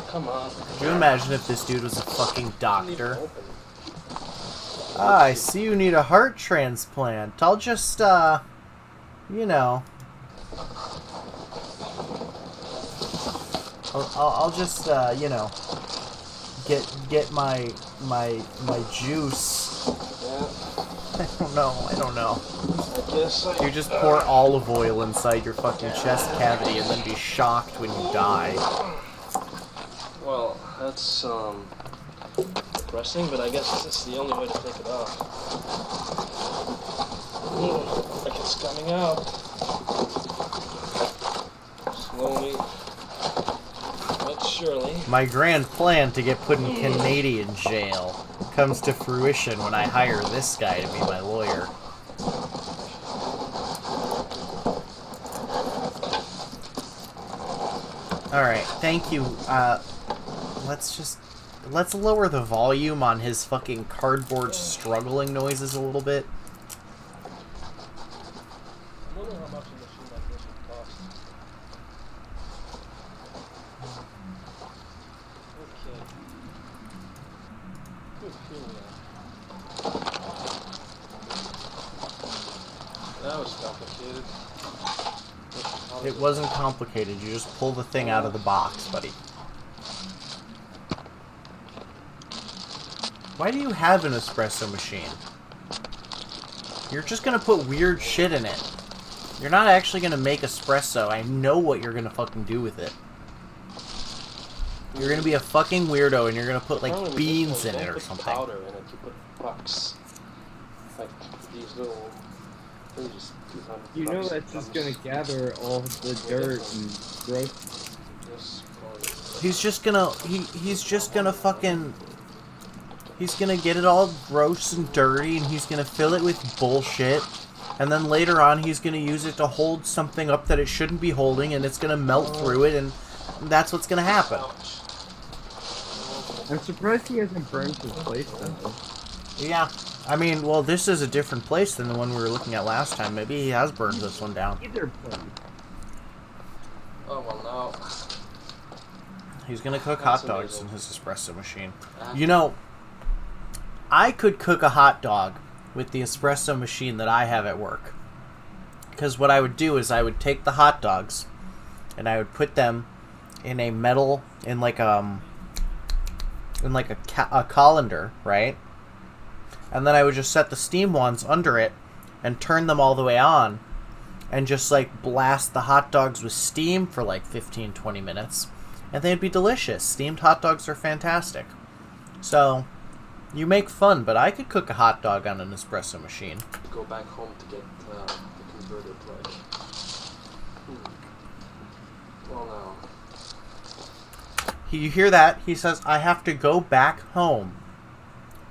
Come on. Could you imagine if this dude was a fucking doctor? Ah, I see you need a heart transplant. I'll just, you know. I'll just, you know, get my juice. Yeah. I don't know. I guess I... You just pour olive oil inside your fucking chest cavity and then be shocked when you die. Well, that's, depressing, but I guess this is the only way to take it off. Like it's coming out. Slowly, but surely. My grand plan to get put in Canadian jail comes to fruition when I hire this guy to be my lawyer. Alright, thank you. Let's lower the volume on his fucking cardboard struggling noises a little bit. I wonder how much a machine like this would cost. Okay. Good feeling. That was complicated. It wasn't complicated, you just pull the thing out of the box, buddy. Why do you have an espresso machine? You're just gonna put weird shit in it. You're not actually gonna make espresso. I know what you're gonna fucking do with it. You're gonna be a fucking weirdo and you're gonna put, like, beans in it or something. Powder in it, you put bucks. Like these little... They're just 200 You know bucks. that's just gonna gather all the dirt and gross. Yes, He's just gonna... He's just gonna fucking... He's gonna get it all gross and dirty, and he's gonna fill it with bullshit. And then later on, he's gonna use it to hold something up that it shouldn't be holding, and it's gonna melt through it, and that's what's gonna happen. I'm surprised he hasn't burned his place though. Yeah. I mean, well, this is a different place than the one we were looking at last time. Maybe he has burned this one down. Either place. Oh, well, now... He's gonna cook That's hot dogs amazing. in his espresso machine. You know, I could cook a hot dog with the espresso machine that I have at work. Because what I would do is I would take the hot dogs and I would put them in a metal, in like a colander, right? And then I would just set the steam ones under it and turn them all the way on and just like blast the hot dogs with steam for like 15-20 minutes. And they'd be delicious. Steamed hot dogs are fantastic. So, you make fun, but I could cook a hot dog on an espresso machine. Go back home to get the converter plug. Well, now... You hear that? He says, I have to go back home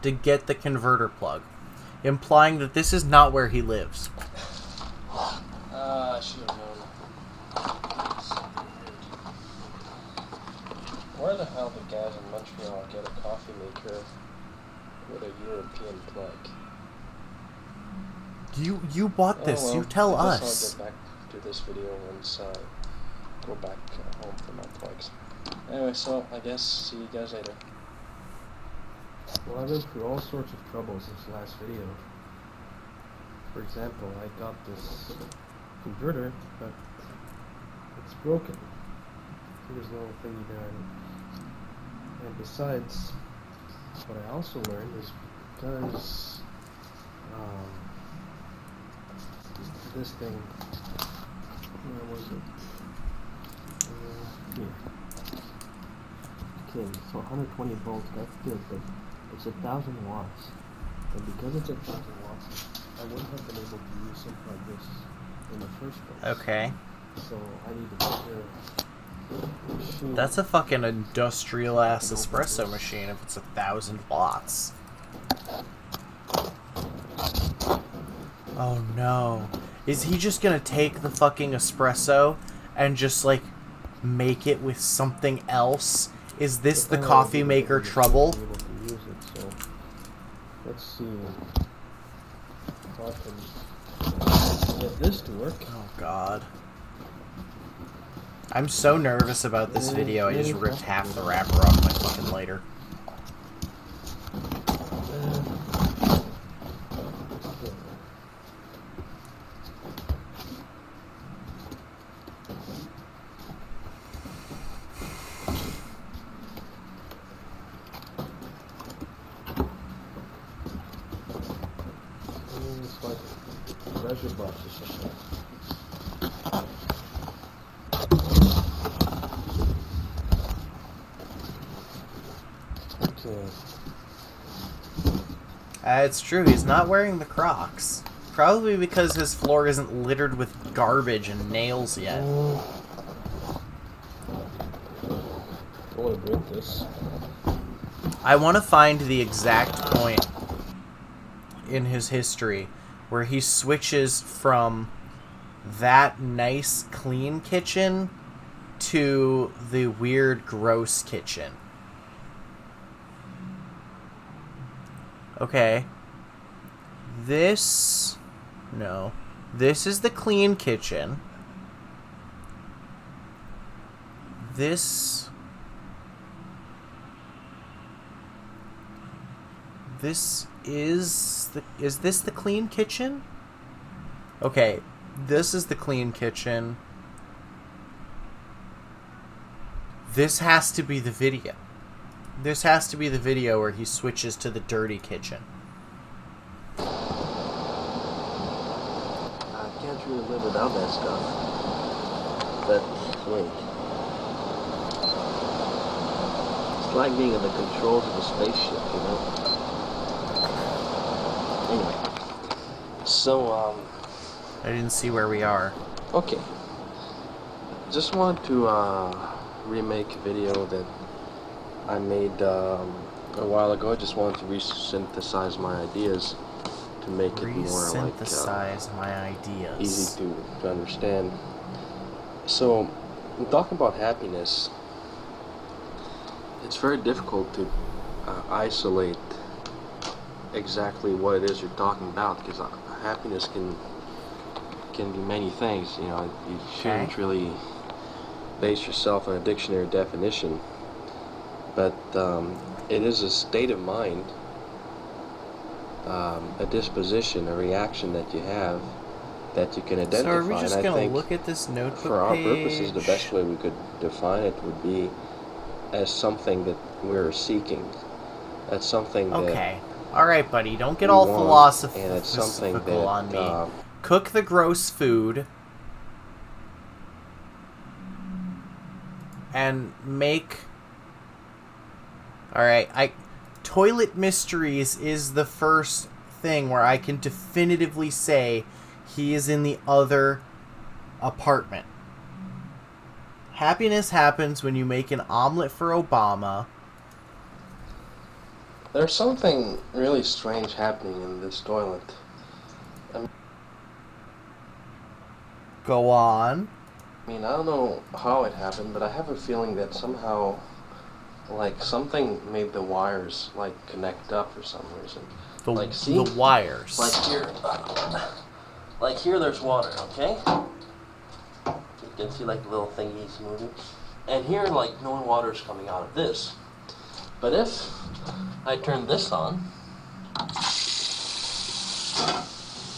to get the converter plug. Implying that this is not where he lives. I should have known. Where the hell did guys in Montreal get a coffee maker with a European plug? You bought this. Oh, well, You tell I guess us. I'll get back to this video once I go back home for my plugs. Anyway, so I guess see you guys later. Well, I've been through all sorts of trouble since the last video. For example, I got this converter, but it's broken. There's no thingy there. And besides, what I also learned is because this thing, where was it? Here. Okay, so 120 volts, that's good, but it's 1,000 watts. And because it's 1,000 watts, I wouldn't have been able to use something like this in the first place. Okay. So I need to get here. Machine. That's a fucking industrial ass espresso machine if it's 1,000 watts. Oh no. Is he just gonna take the fucking espresso and just like make it with something else? Is this the coffee maker trouble? Able to use it, so let's see if I can get this to work. Oh god. I'm so nervous about this video, I just ripped half the wrapper off my fucking lighter. It's like a treasure box. It's true, he's not wearing the Crocs. Probably because his floor isn't littered with garbage and nails yet. I want to break this. I want to find the exact point in his history where he switches from that nice, clean kitchen to the weird, gross kitchen. Okay. This... No. This is the clean kitchen. This is the... Is this the clean kitchen? Okay. This is the clean kitchen. This has to be the video. This has to be the video where he switches to the dirty kitchen. I can't really live without that stuff. But wait. It's like being in the controls of a spaceship, you know? Anyway. So, I didn't see where we are. okay. Just wanted to, remake a video that I made, a while ago. I just wanted to resynthesize my ideas to make it more like, Resynthesize my ideas. easy to understand. So, in talking about happiness, it's very difficult to isolate exactly what it is you're talking about, because happiness can be many things. You know, you shouldn't really base yourself on a dictionary definition, but it is a state of mind, a disposition, a reaction that you have that you can identify. So are we just and I going to think look at this notebook for our page? purposes, the best way we could define it would be as something that we're seeking. That's something that Okay. Alright, buddy. Don't get we all want, philosophical and it's something that on me. Cook the gross food. And make... Alright, Toilet Mysteries is the first thing where I can definitively say he is in the other apartment. Happiness happens when you make an omelet for Obama. There's something really strange happening in this toilet. Go on. I mean, I don't know how it happened, but I have a feeling that somehow, like, something made the wires, like, connect up for some reason. Like, see? The wires. Like here there's water, okay? You can see, like, the little thingies moving. And here, like, no water's coming out of this. But if I turn this on,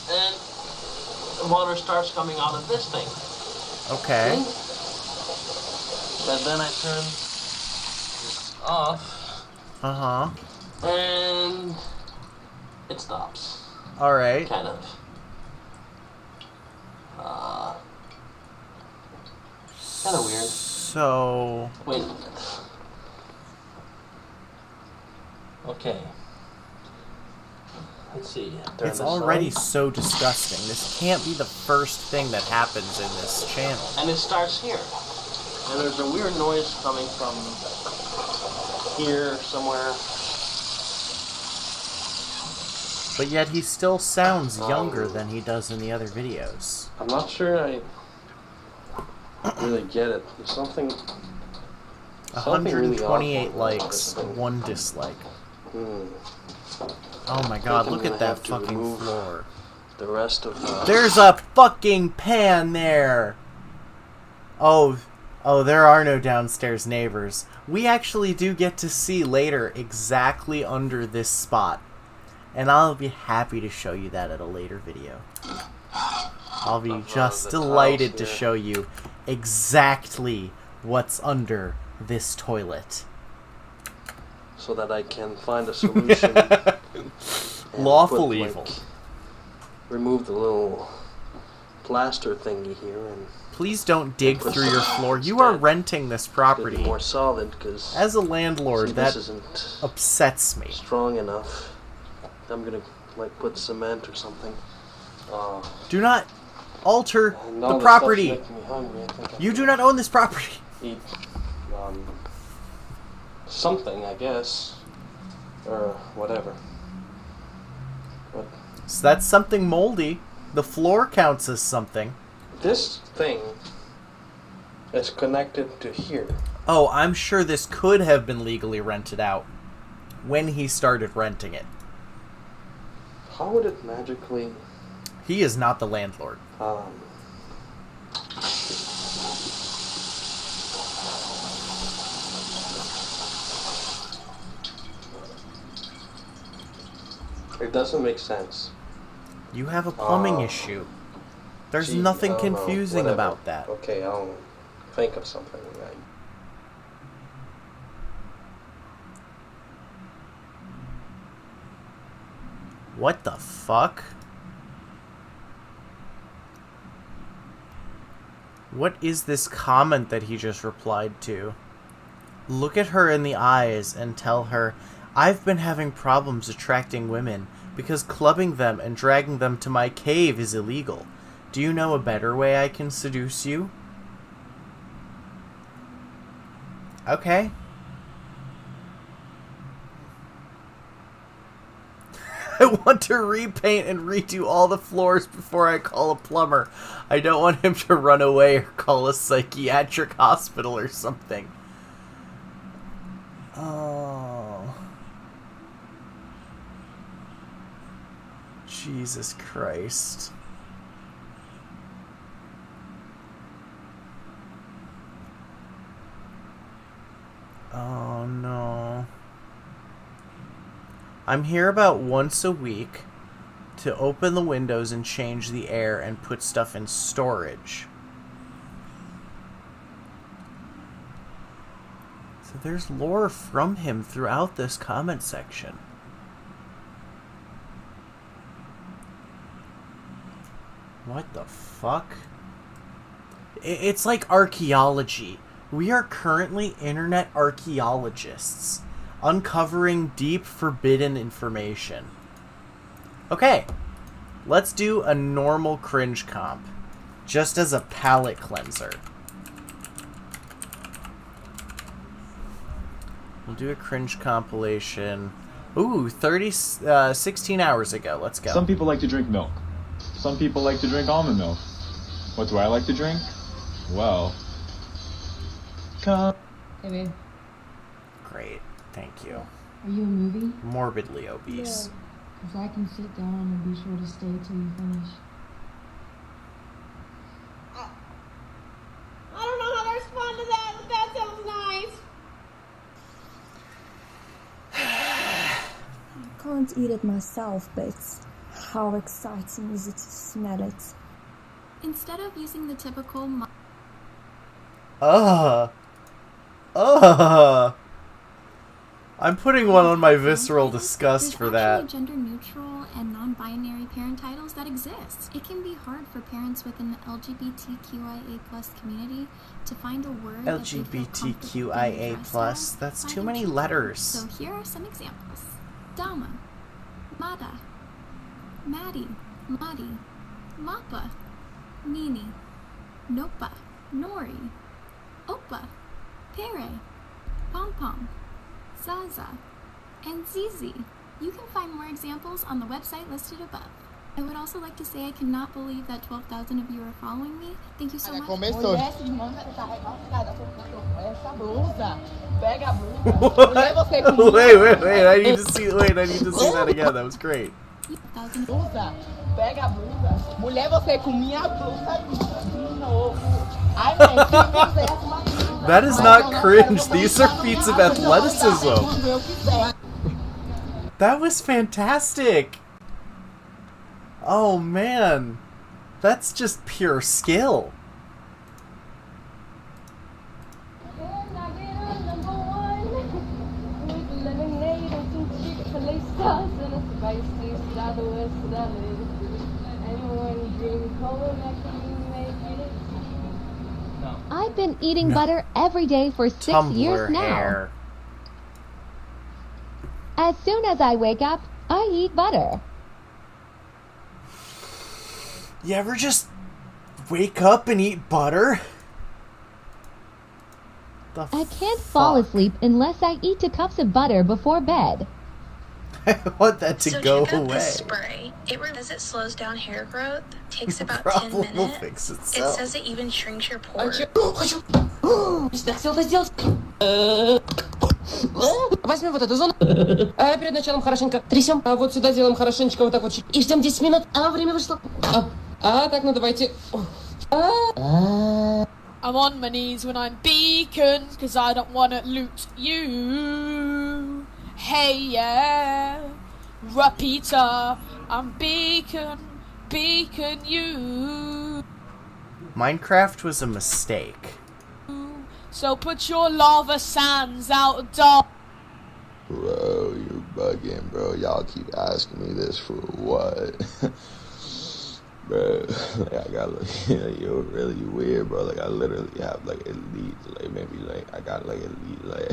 and the water starts coming out of this thing. Okay. And then I turn this off, Uh-huh. and it stops. Alright. Kind of. Kind of weird. So... Wait a minute. Okay. Let's see. Turn It's this already on. so disgusting. This can't be the first thing that happens in this channel. And it starts here. And there's a weird noise coming from here somewhere. But yet he still sounds younger than he does in the other videos. I'm not sure I really get it. There's something. 128 really likes, awful about this thing. 1 dislike. Hmm. Oh my god, I'm look gonna at that have to fucking remove floor. The rest of. There's a fucking pan there! Oh, there are no downstairs neighbors. We actually do get to see later exactly under this spot. And I'll be happy to show you that at a later video. I'll be just the delighted tiles to here. show you exactly what's under this toilet. So that I can find a solution. and Lawful put, evil. Remove the little plaster thingy here and Please don't dig put through your some floor. You are instead. renting this It's property. more solid because As a landlord, this that isn't upsets me. strong enough. I'm gonna like put cement or something. Do not alter And the all this property. stuff's making me hungry. I think I You can do not own this property. eat something, I guess, or whatever. But So that's something moldy. The floor counts as something. this thing is connected to here. Oh, I'm sure this could have been legally rented out when he started renting it. How would it magically? He is not the landlord. It doesn't make sense. You have a plumbing Oh. issue. There's Gee, nothing I don't know, confusing whatever. about that. Okay, I'll think of something. What the fuck? What is this comment that he just replied to? Look at her in the eyes and tell her, I've been having problems attracting women because clubbing them and dragging them to my cave is illegal. Do you know a better way I can seduce you? Okay. I want to repaint and redo all the floors before I call a plumber. I don't want him to run away or call a psychiatric hospital or something. Oh. Jesus Christ. Oh no. I'm here about once a week to open the windows and change the air and put stuff in storage. So there's lore from him throughout this comment section. What the fuck? It's like archaeology. We are currently internet archaeologists, uncovering deep, forbidden information. Okay, let's do a normal cringe comp, just as a palate cleanser. We'll do a cringe compilation. Ooh, 16 hours ago. Let's go. Some people like to drink milk. Some people like to drink almond milk. What do I like to drink? Well, Hey babe, Great, thank you. are you a movie? Morbidly obese. Because I can sit down and be sure to stay till you finish. I don't know how to respond to that, but that sounds nice. I can't eat it myself, but how exciting is it to smell it? Instead of using the typical I'm putting one on my visceral disgust for there's that. actually gender-neutral and non-binary parent titles that exist. It can be hard for parents within the LGBTQIA+ community to find a word that they feel comfortable being LGBTQIA+, addressed as that's by too their many children. letters. So here are some examples. Dama, Mada, Maddie, Madi, Mappa, Nini, Nopa, Nori, Opa, Pere, Pom Pom, Zaza, and Zizi. You can find more examples on the website listed above. I would also like to say I cannot believe that 12,000 of you are following me. Thank you so much. Mulher, esses mãos você carregar os caras com essa blusa. Pega a blusa. Mulher, você com Wait, I need to see that again. That was great. 12,000 blusa. Pega a blusa. Mulher, você com minha blusa de novo. Ai, mãe, que fizesse uma blusa. That is not cringe. These are feats of athleticism. Quando eu quiser. That was fantastic. Oh man, that's just pure skill. Anyone dream color been eating butter every day for 6 years Tumblr now. hair. As soon as I wake up, I eat butter. You ever just wake up and eat butter? I can't fall asleep unless I eat 2 cups of butter before bed. I want that to so go check out away. this spray. It says it slows down hair growth. Takes about 10 Problem will minutes. fix It itself. says it even shrinks your pores. Возьмем вот эту зону. Перед началом хорошенько трясем. А вот сюда делаем хорошенечко вот так вот. И ждем 10 минут. А время вышло. Так, ну давайте. I'm on my knees when I'm beacon, cause I don't wanna loot you. Hey, yeah, Rapita, I'm beacon you. Minecraft was a mistake. So put your lava sands out, dog. Bro, you're bugging, bro. Y'all keep asking me this for what? Bro, like, I got, like, you're really weird, bro. Like, I literally have, like, elite, like, maybe, like, I got, like, elite, like...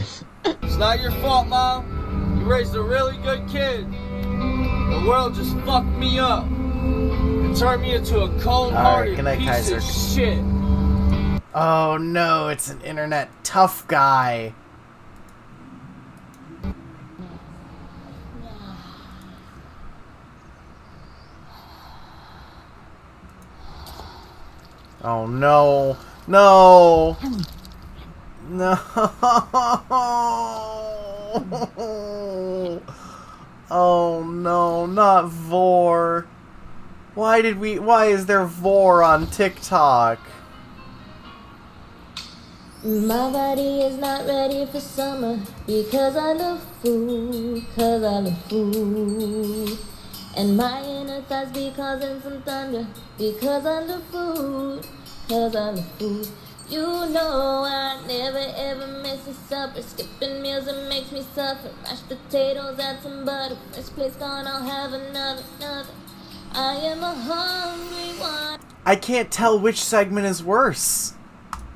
It's not your fault, Mom. You raised a really good kid. The world just fucked me up. It turned me into a cold-hearted good night, piece Kaiser. of shit. Oh no, it's an internet tough guy. Oh no, no, no. Oh no, not Vor. Why is there Vor on TikTok? My body is not ready for summer because I love food, And my inner thighs be causing some thunder because I love food, You know I never ever miss a supper. Skipping meals, it makes me suffer. Mashed potatoes, add some butter. First place gone, I'll have another. I am a hungry one. I can't tell which segment is worse.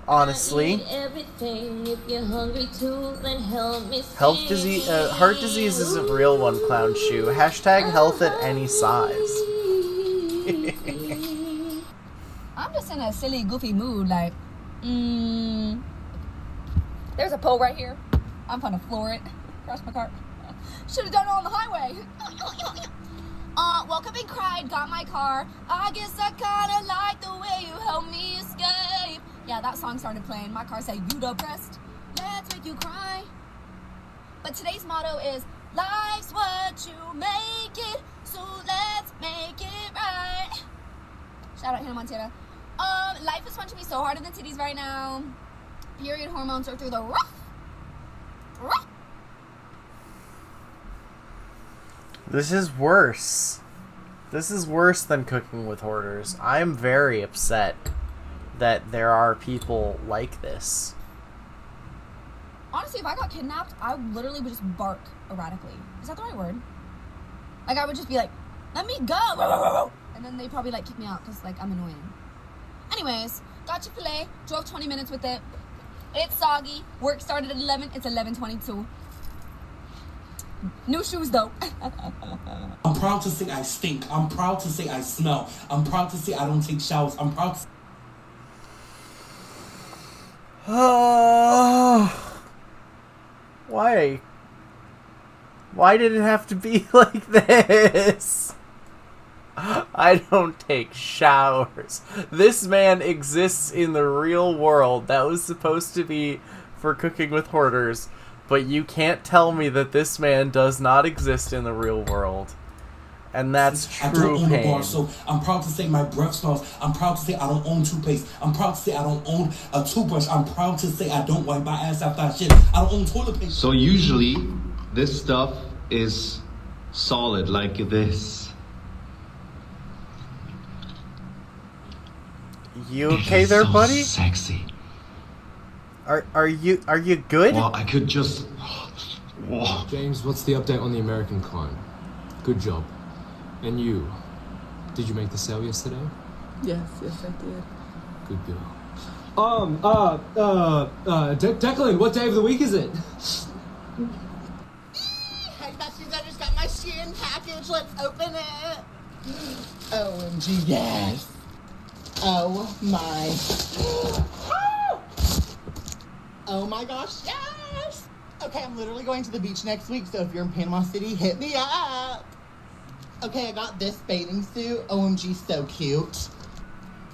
Honestly, Everything. If you're hungry too, then help me. heart disease isn't real. One clown shoe. Hashtag health at any size. I'm just in a silly, goofy mood. Like, there's a pole right here. I'm gonna floor it. Crash my car. Should have done it on the highway. Woke up and cried, got my car. I guess I kinda like the way you helped me escape. Yeah, that song started playing. My car said, "You depressed? Let's make you cry." But today's motto is, life's what you make it, so let's make it right. Shout out Hannah Montana. Life is punching me so hard in the titties right now. Period hormones are through the roof. This is worse. This is worse than cooking with hoarders. I'm very upset that there are people like this. Honestly, if I got kidnapped, I literally would just bark erratically. Is that the right word? Like, I would just be like, "Let me go!" And then they'd probably, like, kick me out because, like, I'm annoying. Anyways, got Chick-fil-A, drove 20 minutes with it. It's soggy. Work started at 11. It's 11:22. New shoes, though. I'm proud to say I stink. I'm proud to say I smell. I'm proud to say I don't take showers. I'm proud to... Why? Why did it have to be like this? I don't take showers. This man exists in the real world. That was supposed to be for cooking with hoarders, but you can't tell me that this man does not exist in the real world. And that's I true don't own a bar, pain. so I'm proud to say my breath smells. I'm proud to say I don't own toothpaste. I'm proud to say I don't own a toothbrush. I'm proud to say I don't wipe my ass after I shit. I don't own toilet paper. So usually, this stuff is solid like this. You okay there, so buddy? Sexy. Are you good? Well, I could just... James, what's the update on the American clone? Good job. And you? Did you make the sale yesterday? Yes, I did. Good girl. Declan, what day of the week is it? Hey, besties, I just got my Shein package. Let's open it. OMG, yes. Oh my. Oh my gosh, yes. Okay, I'm literally going to the beach next week, so if you're in Panama City, hit me up. Okay, I got this bathing suit. OMG, so cute.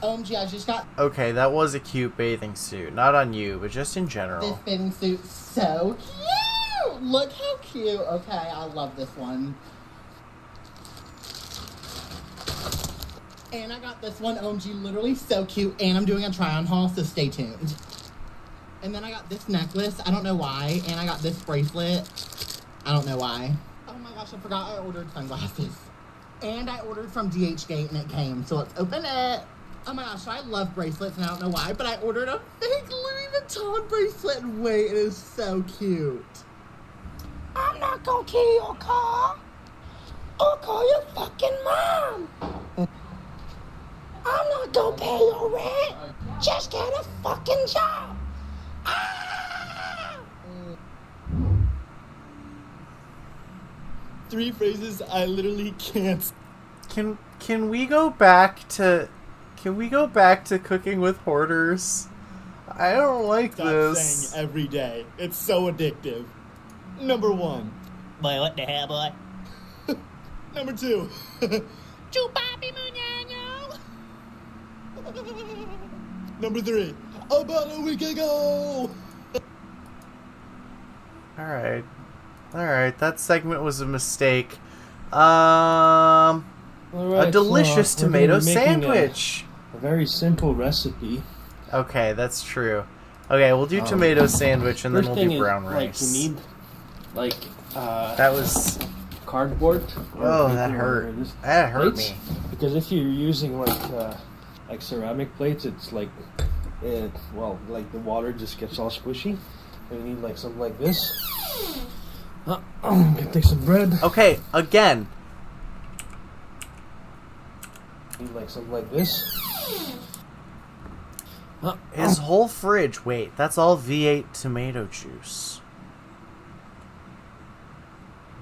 OMG, I just got Okay, that was a cute bathing suit. Not on you, but just in this general. bathing suit. So cute. Look how cute. Okay, I love this one. And I got this one. OMG, literally so cute. And I'm doing a try-on haul, so stay tuned. And then I got this necklace. I don't know why. And I got this bracelet. I don't know why. Oh my gosh, I forgot I ordered sunglasses. And I ordered from DHgate and it came. So let's open it. Oh my gosh, I love bracelets and I don't know why, but I ordered a fake Louis Vuitton bracelet. And wait, it is so cute. I'm not gonna kill your car. I'll call your fucking mom. I'm not gonna pay your rent. Just get a fucking job. Ah! 3 phrases I literally can't. Can we go back to cooking with hoarders? I don't like Stop this. saying every day. It's so addictive. Number 1. Boy, what the hell, boy? Number 2. Chupapi muñeño. Number 3. About a week ago. Alright, that segment was a mistake. Alright, a delicious so, we're tomato gonna be making sandwich. A very simple recipe. Okay, that's true. Okay, we'll do tomato sandwich and then we'll do brown rice. Like, you need, like, that was cardboard. Oh, that hurt. That hurt me. Because if you're using like ceramic plates, it's like, like the water just gets all squishy. And you need like something like this. Can take some bread. Okay, again. Need like something like this. His whole fridge. Wait, that's all V8 tomato juice.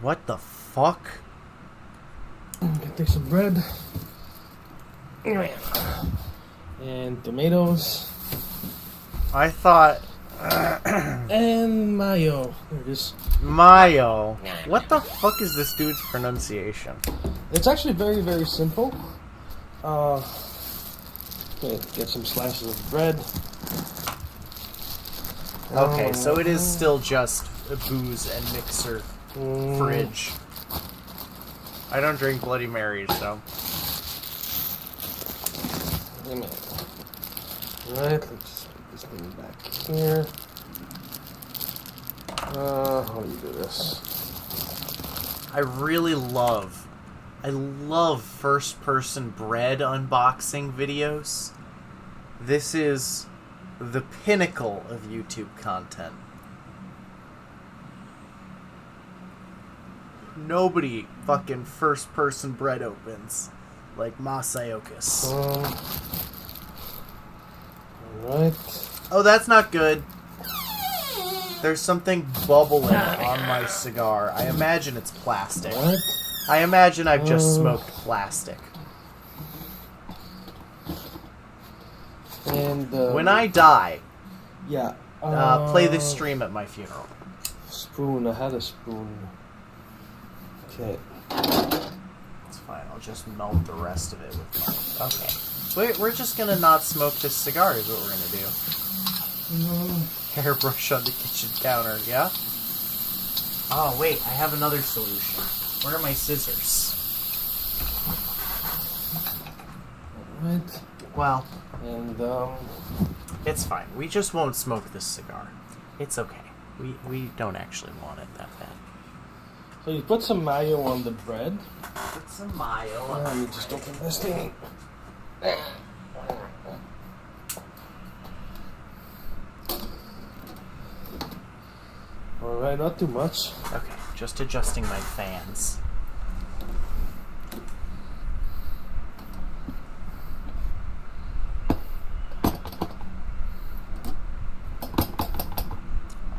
What the fuck? Can take some bread. And tomatoes. I thought. And mayo. There it is. Mayo. What the fuck is this dude's pronunciation? It's actually very, very simple. Okay, get some slices of bread. Okay, so it is still just a booze and mixer fridge. I don't drink Bloody Marys, so. Alright, let's just put this thing back here. How do you do this? I love first-person bread unboxing videos. This is the pinnacle of YouTube content. Nobody fucking first-person bread opens like Masayokas. Alright. Oh, that's not good. There's something bubbling on my cigar. I imagine it's plastic. What? I imagine I've just smoked plastic. And when I die, yeah, play this stream at my funeral. Spoon. I had a spoon. Okay. It's fine. I'll just melt the rest of it with my. Okay. We're just gonna not smoke this cigar. Is what we're gonna do. Hairbrush on the kitchen counter. Yeah. Oh wait, I have another solution. Where are my scissors? Alright. Well, and it's fine. We just won't smoke this cigar. It's okay. We don't actually want it that bad. So you put some mayo on the bread. Put some mayo on Let me just open this thing. Alright, not too much. Okay, just adjusting my fans.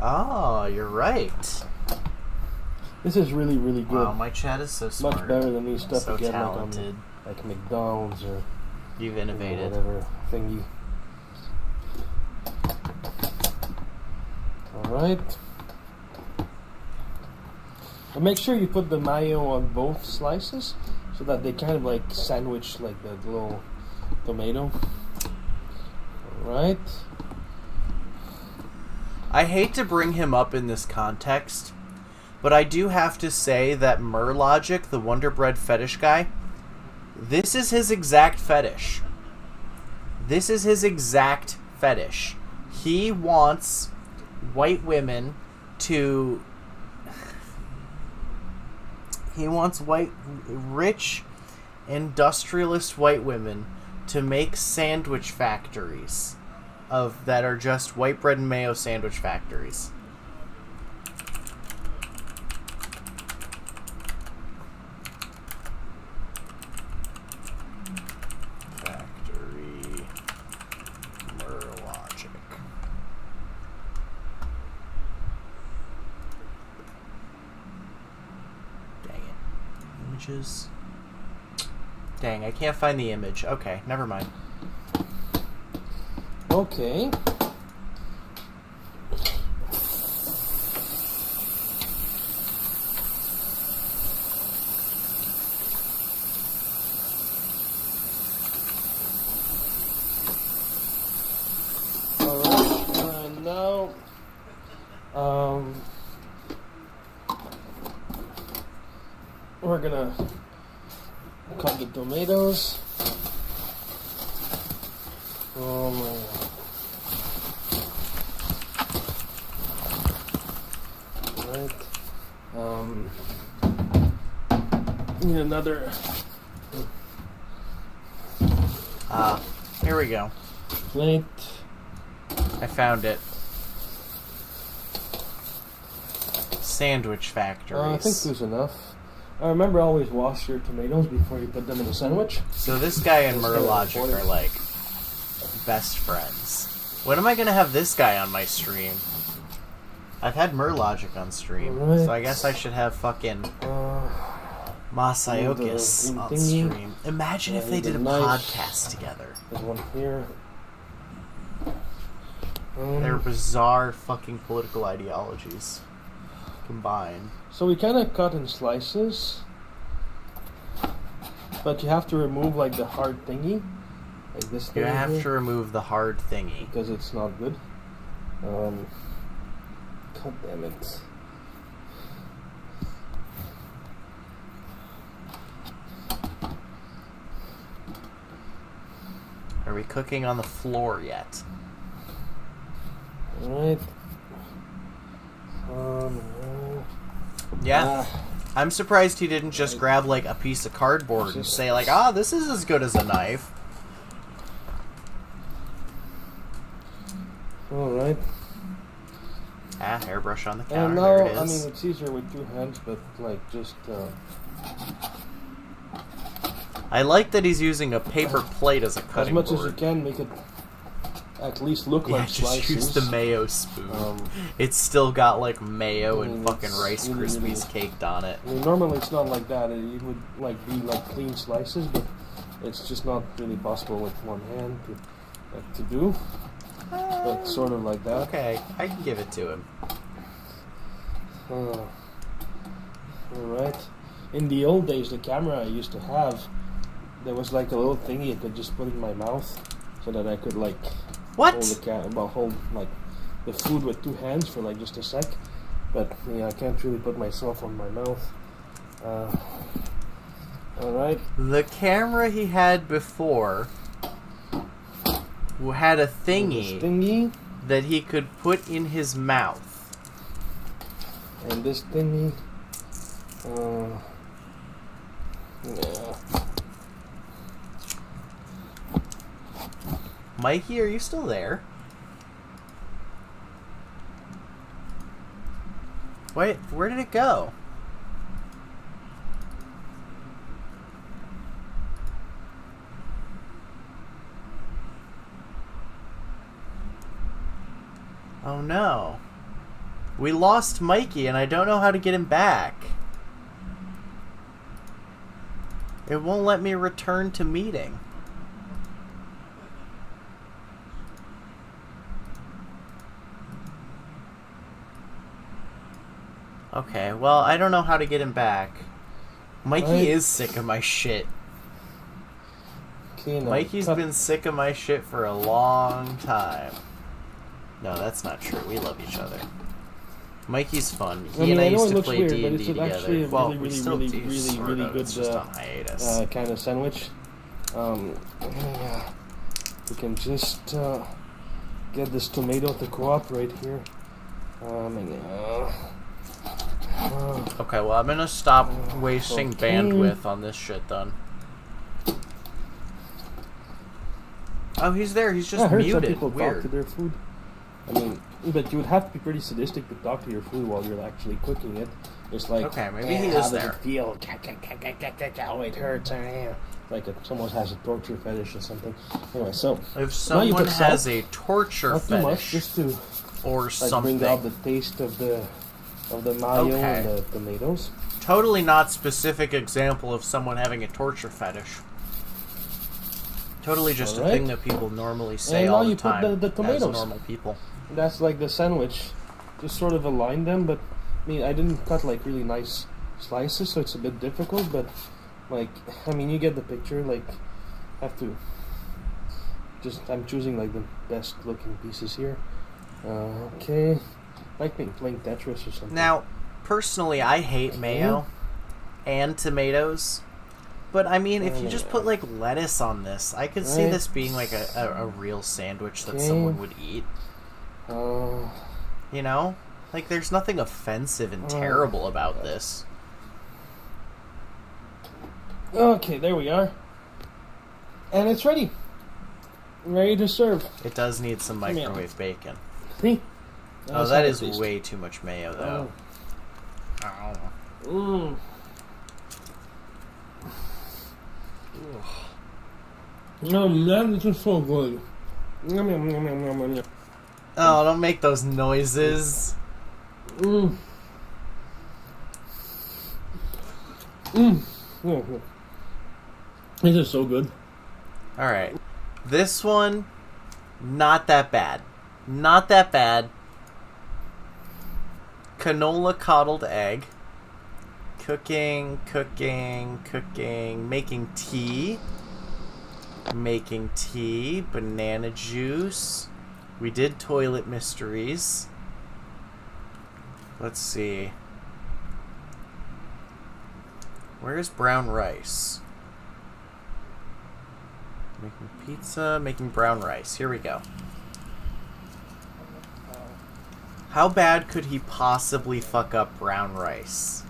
Oh, you're right. This is really, really good. Wow, my chat is so smart. Much better than these stuff So you get talented. like McDonald's or You've innovated. whatever thingy. Alright. And make sure you put the mayo on both slices so that they kind of like sandwich like that little tomato. Alright. I hate to bring him up in this context, but I do have to say that Merlogic, the Wonder Bread fetish guy, this is his exact fetish. This is his exact fetish. He wants white women to... He wants rich, industrialist white women to make sandwich factories that are just white bread and mayo sandwich factories. Factory Merlogic. Dang it. Images. Dang, I can't find the image. Okay, never mind. Okay. Alright, and now we're gonna cut the tomatoes. Oh my god. Right. Need another. Here we go. Plate. I found it. Sandwich factories. I think there's enough. I remember always wash your tomatoes before you put them in a sandwich. So this guy and Merlogic are like best friends. When am I gonna have this guy on my stream? I've had Merlogic on stream, so I guess I should have fucking Masayokis on stream. Imagine if they did a podcast together. There's one here. Their bizarre fucking political ideologies combined. So we kind of cut in slices, but you have to remove like the hard thingy, like this thing. You have to remove the hard thingy because it's not good. God damn it! Are we cooking on the floor yet? Alright. Yeah. I'm surprised he didn't just grab like a piece of cardboard and say like, this is as good as a knife. Alright. Hairbrush on the counter. And there now, it is. I mean, it's easier with two hands, but like just. I like that he's using a paper plate as a cutting board. As much as you can, make it at least look like slices. Just use the mayo spoon. It's still got like mayo and fucking Rice Krispies caked on it. I mean, normally it's not like that. It would like be like clean slices, but it's just not really possible with one hand to do. But sort of like that. Okay, I can give it to him. Alright. In the old days, the camera I used to have, there was like a little thingy I could just put in my mouth so that I could like hold like the food with two hands for like just a sec. But yeah, I can't really put myself on my mouth. Alright. The camera he had before had a thingy that he could put in his mouth. And this thingy, yeah. Mikey, are you still there? Wait, where did it go? Oh no. We lost Mikey, and I don't know how to get him back. It won't let me return to meeting. Okay, well, I don't know how to get him back. Mikey is sick of my shit. Okay, Mikey's been sick of my shit for a long time. No, that's not true. We love each other. Mikey's fun. He and I used to play D&D together. Actually a well, really, we still really, do, really, sort really of. good It's just on hiatus. kind of sandwich. Yeah, we can just get this tomato to cooperate here. Okay, well, I'm gonna stop wasting bandwidth on this shit then. Oh, he's there. He's just I heard muted. some people Weird. talk to their food. I mean, but you would have to be pretty sadistic to talk to your food while you're actually cooking it. It's like, okay, maybe he is how there. does it feel? Oh, it hurts. Like someone has a torture fetish or something. Anyway, so if someone has a torture not fetish, too much, just to or something, bring out the taste of the mayo and the tomatoes. Totally not specific example of someone having a torture fetish. Totally just a thing that people normally say all the time. Put the tomatoes. As normal people. That's like the sandwich. Just sort of align them, but I mean, I didn't cut like really nice slices, so it's a bit difficult. But like, I mean, you get the picture. Like, have to. I'm choosing like the best looking pieces here. Okay, like playing Tetris or something. Now, personally, I hate mayo and tomatoes. But, I mean, if you just put, like, lettuce on this, I could see this being, like, a real sandwich that someone would eat. You know? Like, there's nothing offensive and terrible about this. Okay, there we are. And it's ready. Ready to serve. It does need some microwave bacon. See? Oh, that is way too much mayo, though. Mmm. Man, this is so good. Oh, don't make those noises. This is so good. Alright. This one, not that bad. Not that bad. Canola coddled egg. Cooking. Making tea. Banana juice. We did toilet mysteries. Let's see. Where's brown rice? Making pizza, making brown rice. Here we go. How bad could he possibly fuck up brown rice?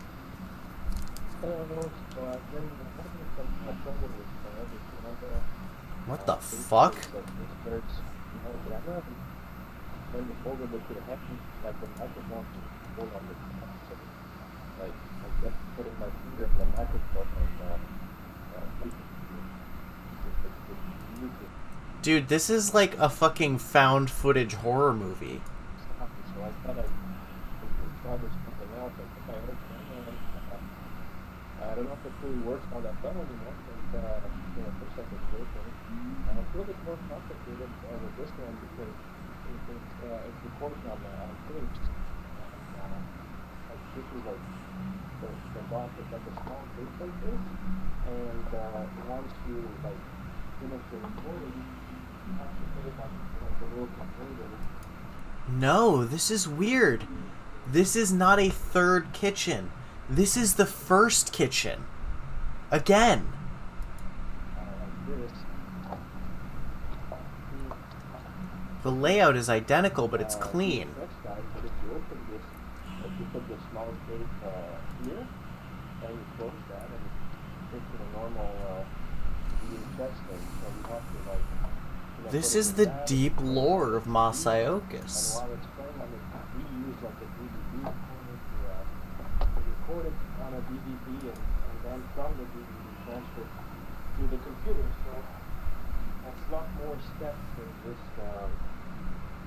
What the fuck? Dude, this is like a fucking found footage horror movie. I don't know if it really works on that phone anymore, but looks like it's working. It's a little bit more complicated with this one because it's recording on Twitch. This is like the box is like a small tape like this, and once you like finish the recording, you have to put it on like a little computer. No, this is weird. This is not a third kitchen. This is the first kitchen. Again. The layout is identical, but it's clean. If you open this, you put the small tape here, and you close that, and it's in a normal VHS thing. So you have to like. This is the deep lore of Masayokis. And while it's playing on the, we use like a DVD to record it on a DVD and then from the DVD transfer to the computer. So that's a lot more steps than just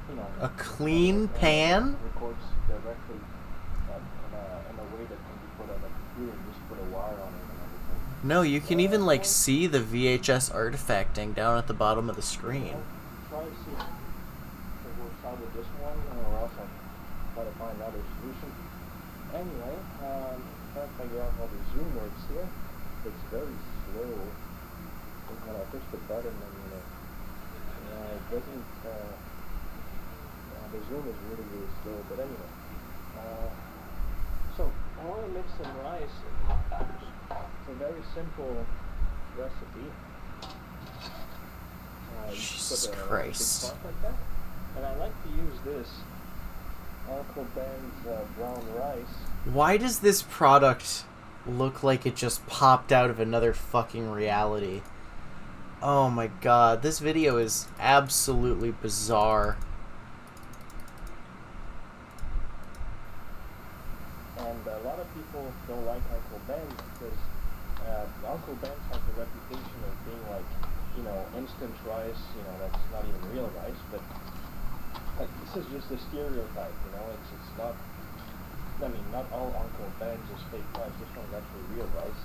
you know, A clean pan? records directly in a way that can be put on a computer and just put a wire on it and everything. No, you can even like see the VHS artifacting down at the bottom of the screen. Try to see if it works out with this one, or else I'll try to find another solution. Anyway, trying to figure out how the zoom works here. It's very slow. When I push the button, and it doesn't. The zoom is really, really slow. But anyway, so I want to make some rice. It's a very simple recipe. Jesus put a Christ. big pot like that. And I like to use this Uncle Ben's brown rice. Why does this product look like it just popped out of another fucking reality? Oh my god, this video is absolutely bizarre. And a lot of people don't like Uncle Ben's because Uncle Ben's has the reputation of being like, you know, instant rice, you know, that's not even real rice, but like, this is just a stereotype, you know, it's not, I mean, not all Uncle Ben's is fake rice, this one's actually real rice,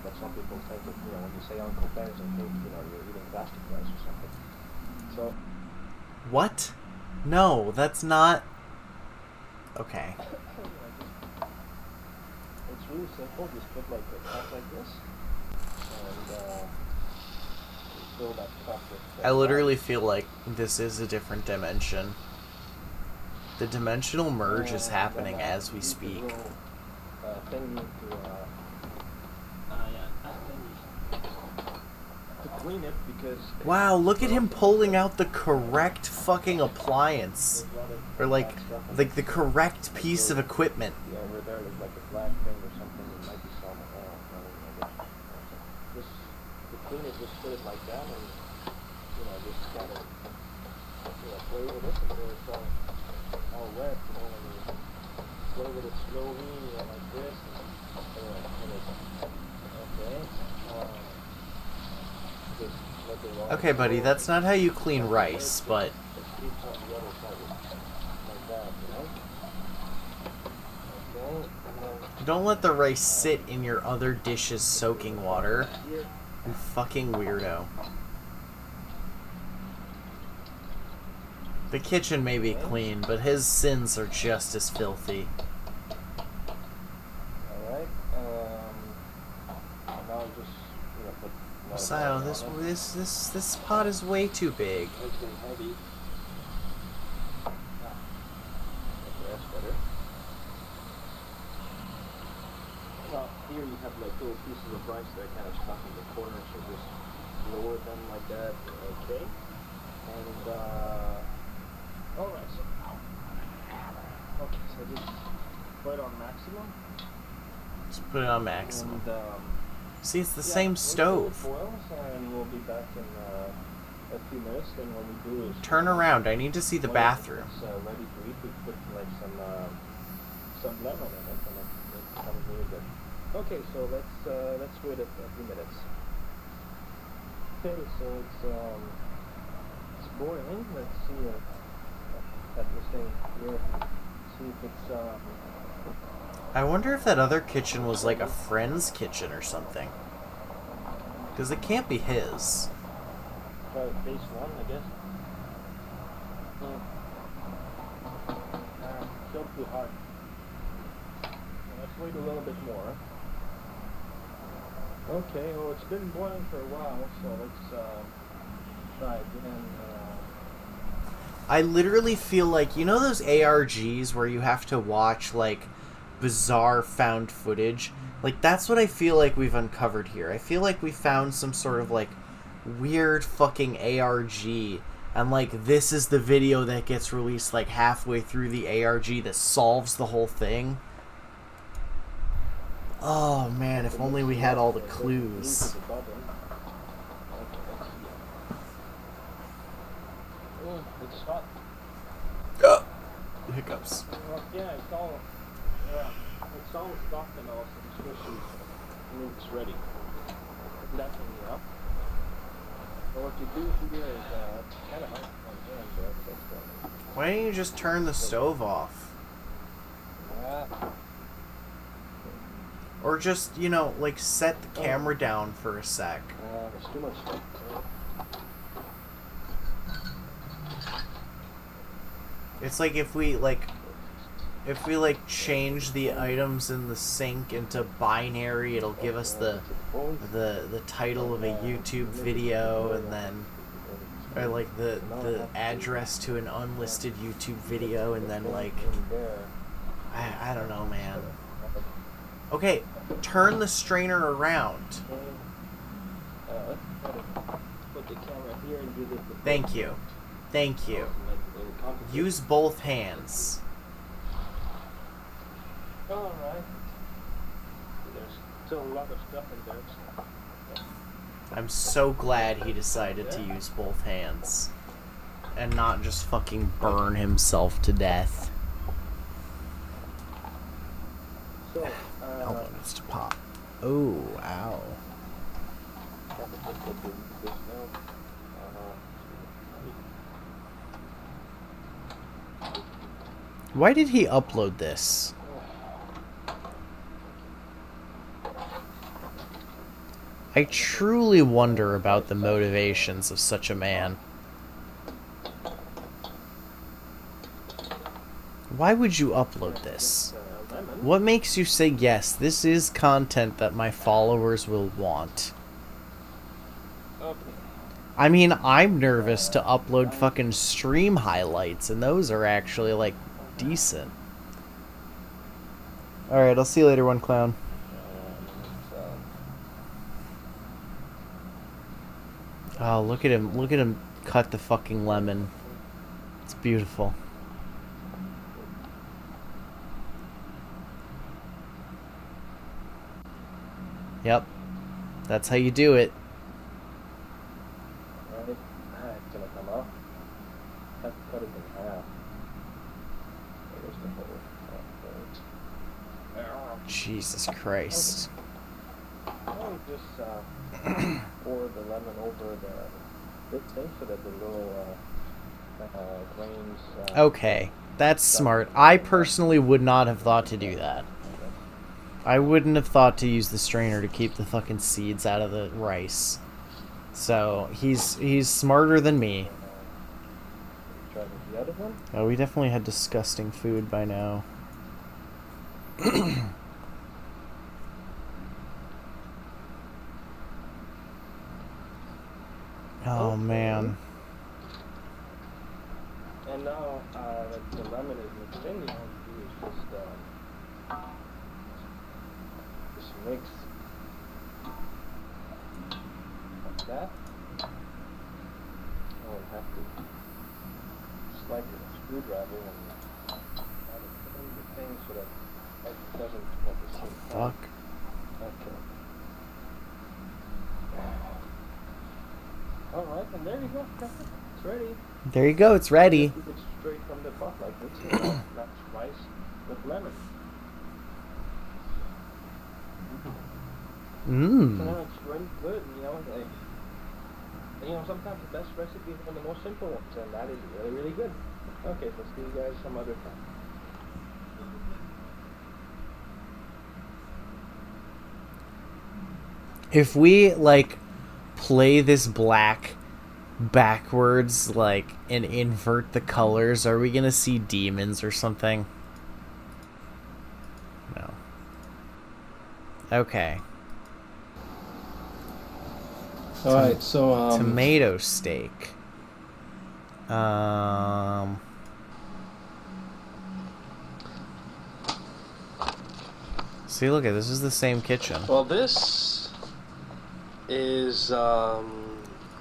but some people think that, you know, when you say Uncle Ben's and think, you know, you're eating plastic rice or something. So. What? No, that's not... Okay. It's really simple, just put like a cup like this, and fill that cup with... I literally feel like this is a different dimension. The dimensional merge is happening as we speak. To clean it because... Wow, look at him pulling out the correct fucking appliance. Or like the correct piece of equipment. Yeah, over there there's like a black thing or something that might be salmon. Just to clean it, just put it like that and, you know, just kind of, you know, play with it until it's all wet, you know, when you play with it slowly, you know, like this. Okay. Okay, buddy, that's not how you clean rice, but... Don't let the rice sit in your other dishes soaking water. You fucking weirdo. The kitchen may be clean, but his sins are just as filthy. Alright, now just, you know, put... Sio, this pot is way too big. Okay, heavy. That's better. Well, here you have like little pieces of rice that are kind of stuck in the corner, so just lower them like that, okay? And, alright, so now. Okay, so just put it on maximum. Just put it on maximum. And, see, it's the same stove. Boils, and we'll be back in a few minutes. Then what we do is Turn around. I need to see the bathroom. It's ready to eat. We put like some lemon in it, and it becomes really good. Okay, so let's wait a few minutes. Okay, so it's boiling. Let's see at this thing here. See if it's I wonder if that other kitchen was like a friend's kitchen or something. Because it can't be his. Try base one, I guess. Still too hot. Let's wait a little bit more. Okay, well it's been boiling for a while, so let's try again. I literally feel like, you know those ARGs where you have to watch like bizarre found footage? Like, that's what I feel like we've uncovered here. I feel like we found some sort of like weird fucking ARG, and like this is the video that gets released like halfway through the ARG that solves the whole thing. Oh man, if only we had all the clues. It's hot. Hiccups. Yeah, it's all stuffed and all some squishy meat's ready. Definitely up. So what you do here is it's kind of hard to understand, but Why don't you just turn the stove off? Or just, you know, like set the camera down for a sec. There's too much stuff. It's like if we change the items in the sink into binary, it'll give us the title of a YouTube video, and then or like the address to an unlisted YouTube video, and then like I don't know, man. Okay, turn the strainer around. Put the camera here and do this. Thank you. Thank you. Use both hands. Alright. There's still a lot of stuff in there. I'm so glad he decided to use both hands. And not just fucking burn himself to death. So, elbow needs to pop. Oh, ow. Why did he upload this? I truly wonder about the motivations of such a man. Why would you upload this? What makes you say, yes, this is content that my followers will want? I mean, I'm nervous to upload fucking stream highlights, and those are actually, like, decent. Alright, I'll see you later, One Clown. Oh, look at him cut the fucking lemon. It's beautiful. Yep. That's how you do it. Alright, it's gonna come off. I have to cut it in half. There's the whole Jesus Christ. I'll just pour the lemon over the thing so that the little grains. Okay, that's smart. I personally would not have thought to do that. I wouldn't have thought to use the strainer to keep the fucking seeds out of the rice. So he's smarter than me. Try the other one. Oh, we definitely had disgusting food by now. Oh man. And now the lemon is mixed in. You know, you just mix like that. I'll have to slice with a screwdriver and add it in the thing so that it doesn't at the same time. Fuck. Okay. Alright, and there you go. It's ready. There you go, it's ready. It's straight from the pot like this. That's rice with lemon. Mmm. So it's really good, you know. Sometimes the best recipes are the most simple ones, and that is really, really good. Okay, so see you guys some other time. If we, like, play this black backwards, like, and invert the colors, are we gonna see demons or something? No. Okay. Alright, so, tomato steak. See, look at this is the same kitchen. Well, this is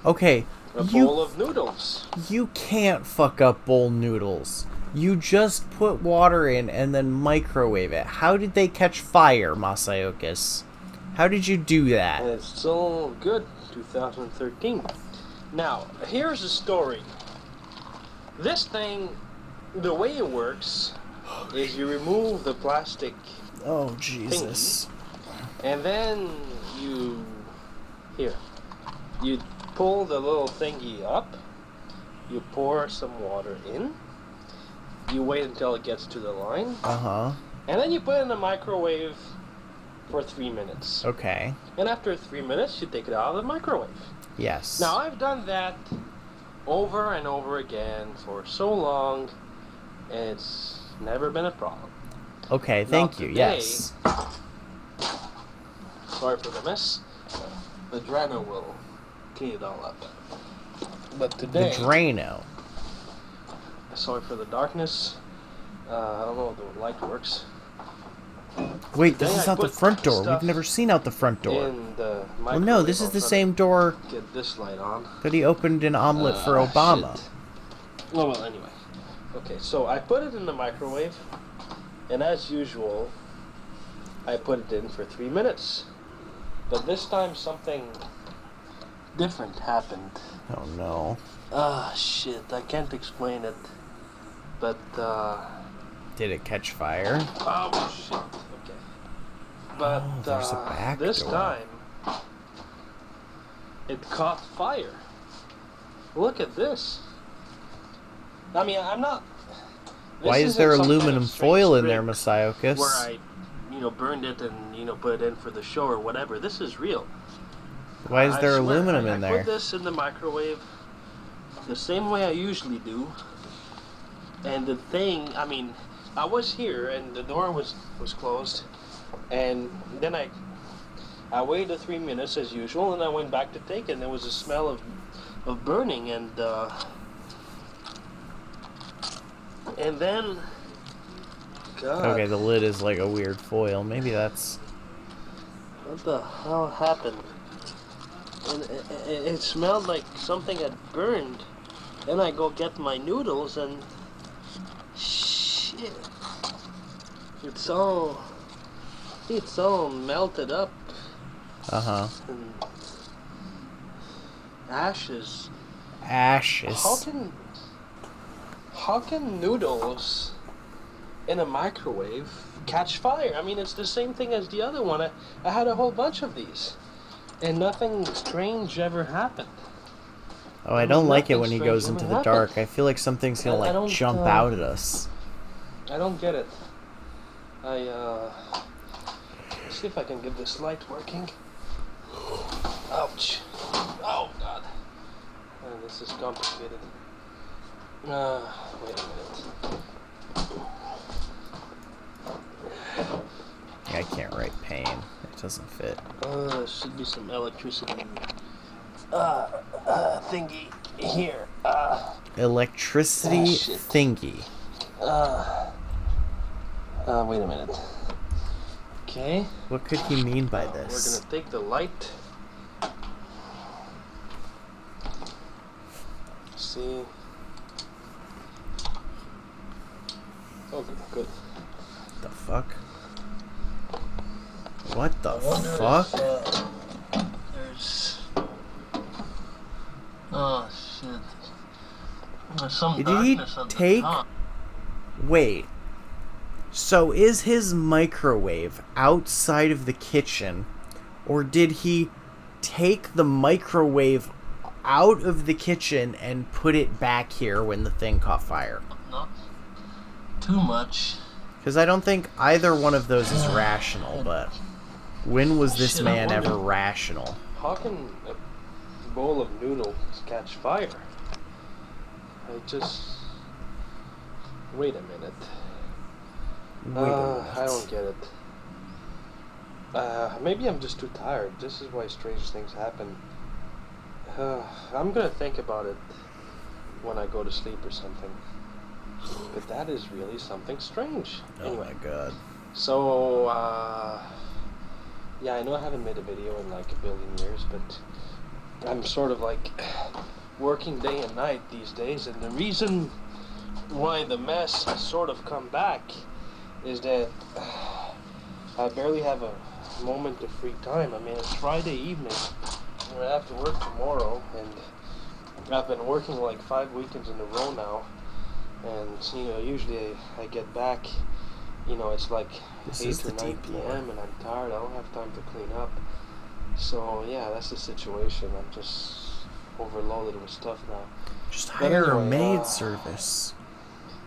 Okay, a bowl of noodles. You can't fuck up bowl noodles. You just put water in and then microwave it. How did they catch fire, Masayokis? How did you do that? And it's still good, 2013. Now, here's the story. This thing, the way it works is you remove the plastic Oh, Jesus. thingy, and then you pull the little thingy up, you pour some water in, you wait until it gets to the line, and then you put it in the microwave for 3 minutes. Okay. And after 3 minutes, you take it out of the microwave. Yes. Now, I've done that over and over again for so long, and it's never been a problem. Okay, thank you. Yes. Sorry for the mess. The Drano will clean it all up. But today... The Drano. Sorry for the darkness. I don't know if the light works. Wait, this is out the front door. We've never seen out the front door. In the Well, no, this is the same door get this light on. that he opened an omelet for Obama. Shit. Oh, well, anyway. Okay, so I put it in the microwave, and as usual, I put it in for 3 minutes. But this time something different happened. Oh, no. Shit, I can't explain it. But, Did it catch fire? oh, shit. Okay. But, there's a back this door. time, it caught fire. Look at this. I mean, I'm not... Why is isn't there some kind of aluminum strange foil in there, trick Messiocus? Where I, burned it and, put it in for the show or whatever. This is real. Why is there I swear, aluminum in I there? put this in the microwave the same way I usually do. And the thing, I mean, I was here and the door was closed. And then I waited 3 minutes as usual, and I went back to take it, and there was a smell of burning, and then, God. Okay, the lid is like a weird foil. Maybe that's... What the hell happened? And it smelled like something had burned. Then I go get my noodles, and shit, it's all melted up. And ashes. Ashes. How can noodles in a microwave catch fire? I mean, it's the same thing as the other one. I had a whole bunch of these, and nothing strange ever happened. Oh, I don't like it when he goes into the dark. I feel like something's gonna like jump out at us. I don't get it. Let's see if I can get this light working. Ouch. Oh, God. This is complicated. Wait a minute. Yeah, I can't write pain. It doesn't fit. There should be some electricity thingy here. Electricity thingy. Wait a minute. Okay. What could he mean by We're this? gonna take the light. See. Oh, good. The fuck? What the wonder fuck? if, there's... Oh, shit. There's some Did he darkness at the take... top. Wait. So is his microwave outside of the kitchen, or did he take the microwave out of the kitchen and put it back here when the thing caught fire? Not too much. Because I don't think either one of those is rational, but when was this Shit, I man wonder- ever rational? How can a bowl of noodles catch fire? Wait a minute. I don't get it. Maybe I'm just too tired. This is why strange things happen. I'm gonna think about it when I go to sleep or something. But that is really something strange. Anyway. Oh my god. So, yeah, I know I haven't made a video in like a billion years, but I'm sort of like working day and night these days, and the reason why the mess has sort of come back is that I barely have a moment of free time. I mean, it's Friday evening, and I have to work tomorrow, and I've been working like 5 weekends in a row now, and usually I get back, it's like This 8 is or the 9 deep p.m. and I'm tired. I don't have time to clean up. So yeah, that's the situation. I'm just overloaded with stuff now. Just But hire a anyway, maid service.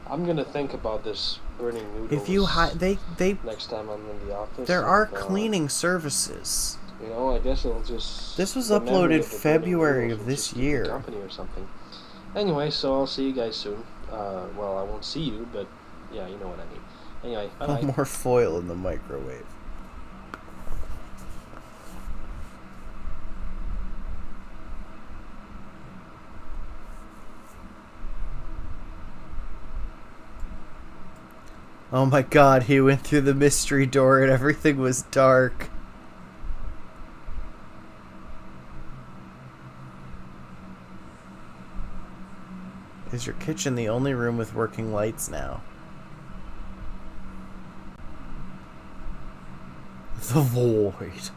I'm gonna think about this burning noodles. If you they next time I'm in the office. there are and, cleaning services. You know, I guess it'll just. This was the memory uploaded of the burning February noodles of will this just keep the year. company or something. Anyway, so I'll see you guys soon. Well, I won't see you, but yeah, you know what I mean. Anyway, bye. More foil in the microwave. Oh my god, he went through the mystery door and everything was dark. Is your kitchen the only room with working lights now? The void.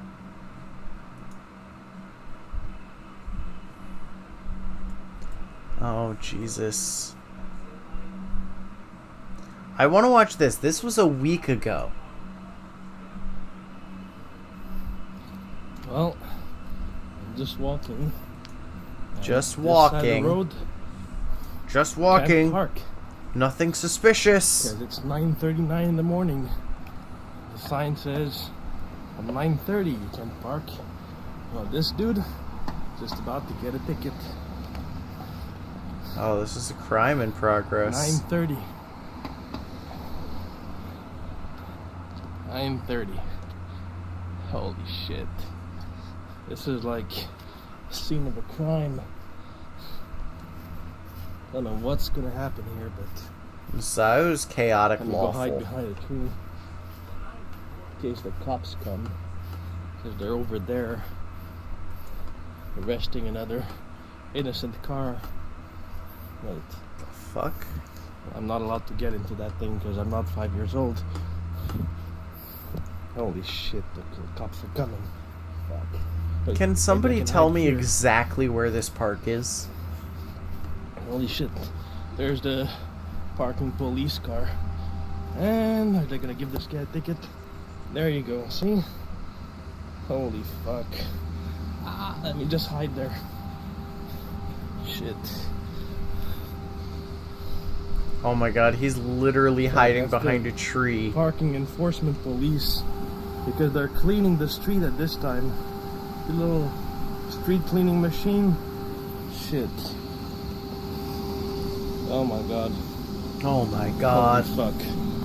Oh, Jesus. I want to watch this. This was a week ago. Well, I'm just walking. Just This walking. side of the road, Just can't walking. park. Nothing suspicious. Because it's 9:39 in the morning. The sign says at 9:30 you can park. Well, this dude just about to get a ticket. Oh, this is a crime in progress. 9:30. 9:30. Holy shit. This is like a scene of a crime. I don't know what's gonna happen here, but So it was chaotic I'm gonna go hide lawful. behind a tree in case the cops come, because they're over there arresting another innocent car. Wait. The fuck? I'm not allowed to get into that thing because I'm not 5 years old. Holy shit, the cops are coming. Fuck. Wait, Can maybe somebody I can tell hide me here. exactly where this park is? Holy shit. There's the parking police car. And are they gonna give this guy a ticket? There you go, see? Holy fuck. Let me just hide there. Shit. Oh my god, he's literally hiding That's behind the a tree. Parking enforcement police. Because they're cleaning the street at this time. The little street cleaning machine. Shit. Oh my god. Oh my god. Holy fuck.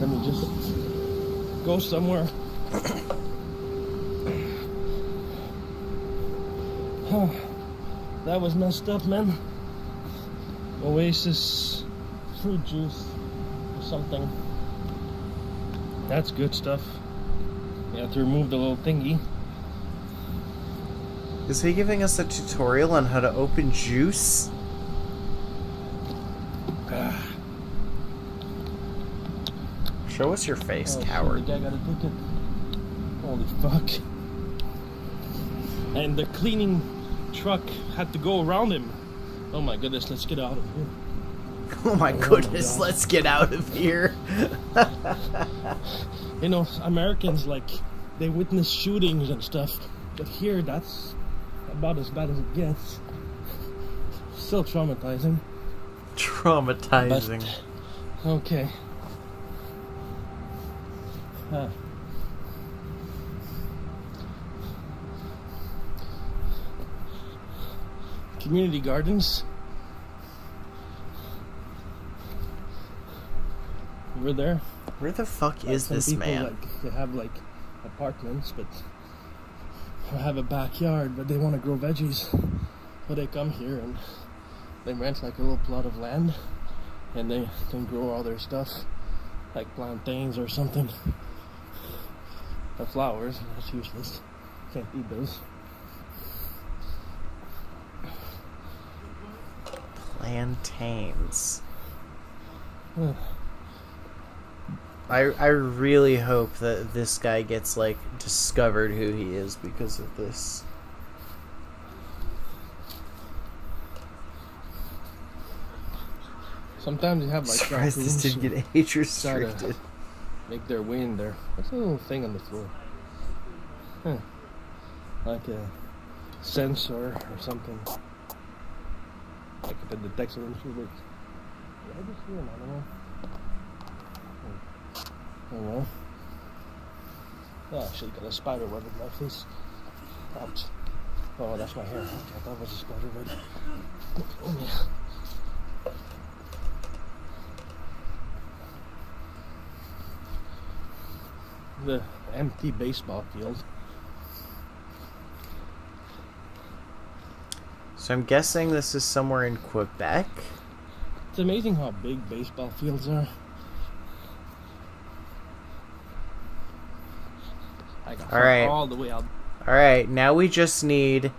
Let me just go somewhere. That was messed up, man. Oasis fruit juice or something. That's good stuff. You have to remove the little thingy. Is he giving us a tutorial on how to open juice? Show us your face, Oh, coward. shit, the guy got a ticket. Holy fuck. And the cleaning truck had to go around him. Oh my goodness, let's get out of here. Oh my goodness, God. let's get out of here. You know, Americans, like, they witness shootings and stuff. But here, that's about as bad as it gets. Still traumatizing. Traumatizing. But, okay. Community gardens. Over there. Where the fuck is Some this people, man? Like, they have like apartments, but or have a backyard, but they want to grow veggies. So they come here and they rent like a little plot of land, and they can grow all their stuff, like plantains or something. The flowers, that's useless. Can't eat those. Plantains. I really hope that this guy gets, like, discovered who he is because of this. Sometimes you have like Surprised this raccoons didn't who get age try to restricted. make their way in there. What's that little thing on the floor? Huh. Like a sensor or something. like if it detects an intruder. Did I just hear an animal? Oh well. Oh, I should got a spider web in my face. Ouch. Oh, that's my hair. Okay, I thought it was a spider web. Oh, yeah. The empty baseball field. So I'm guessing this is somewhere in Quebec. It's amazing how big baseball fields are. I got Alright. all the way out. Alright, now we just need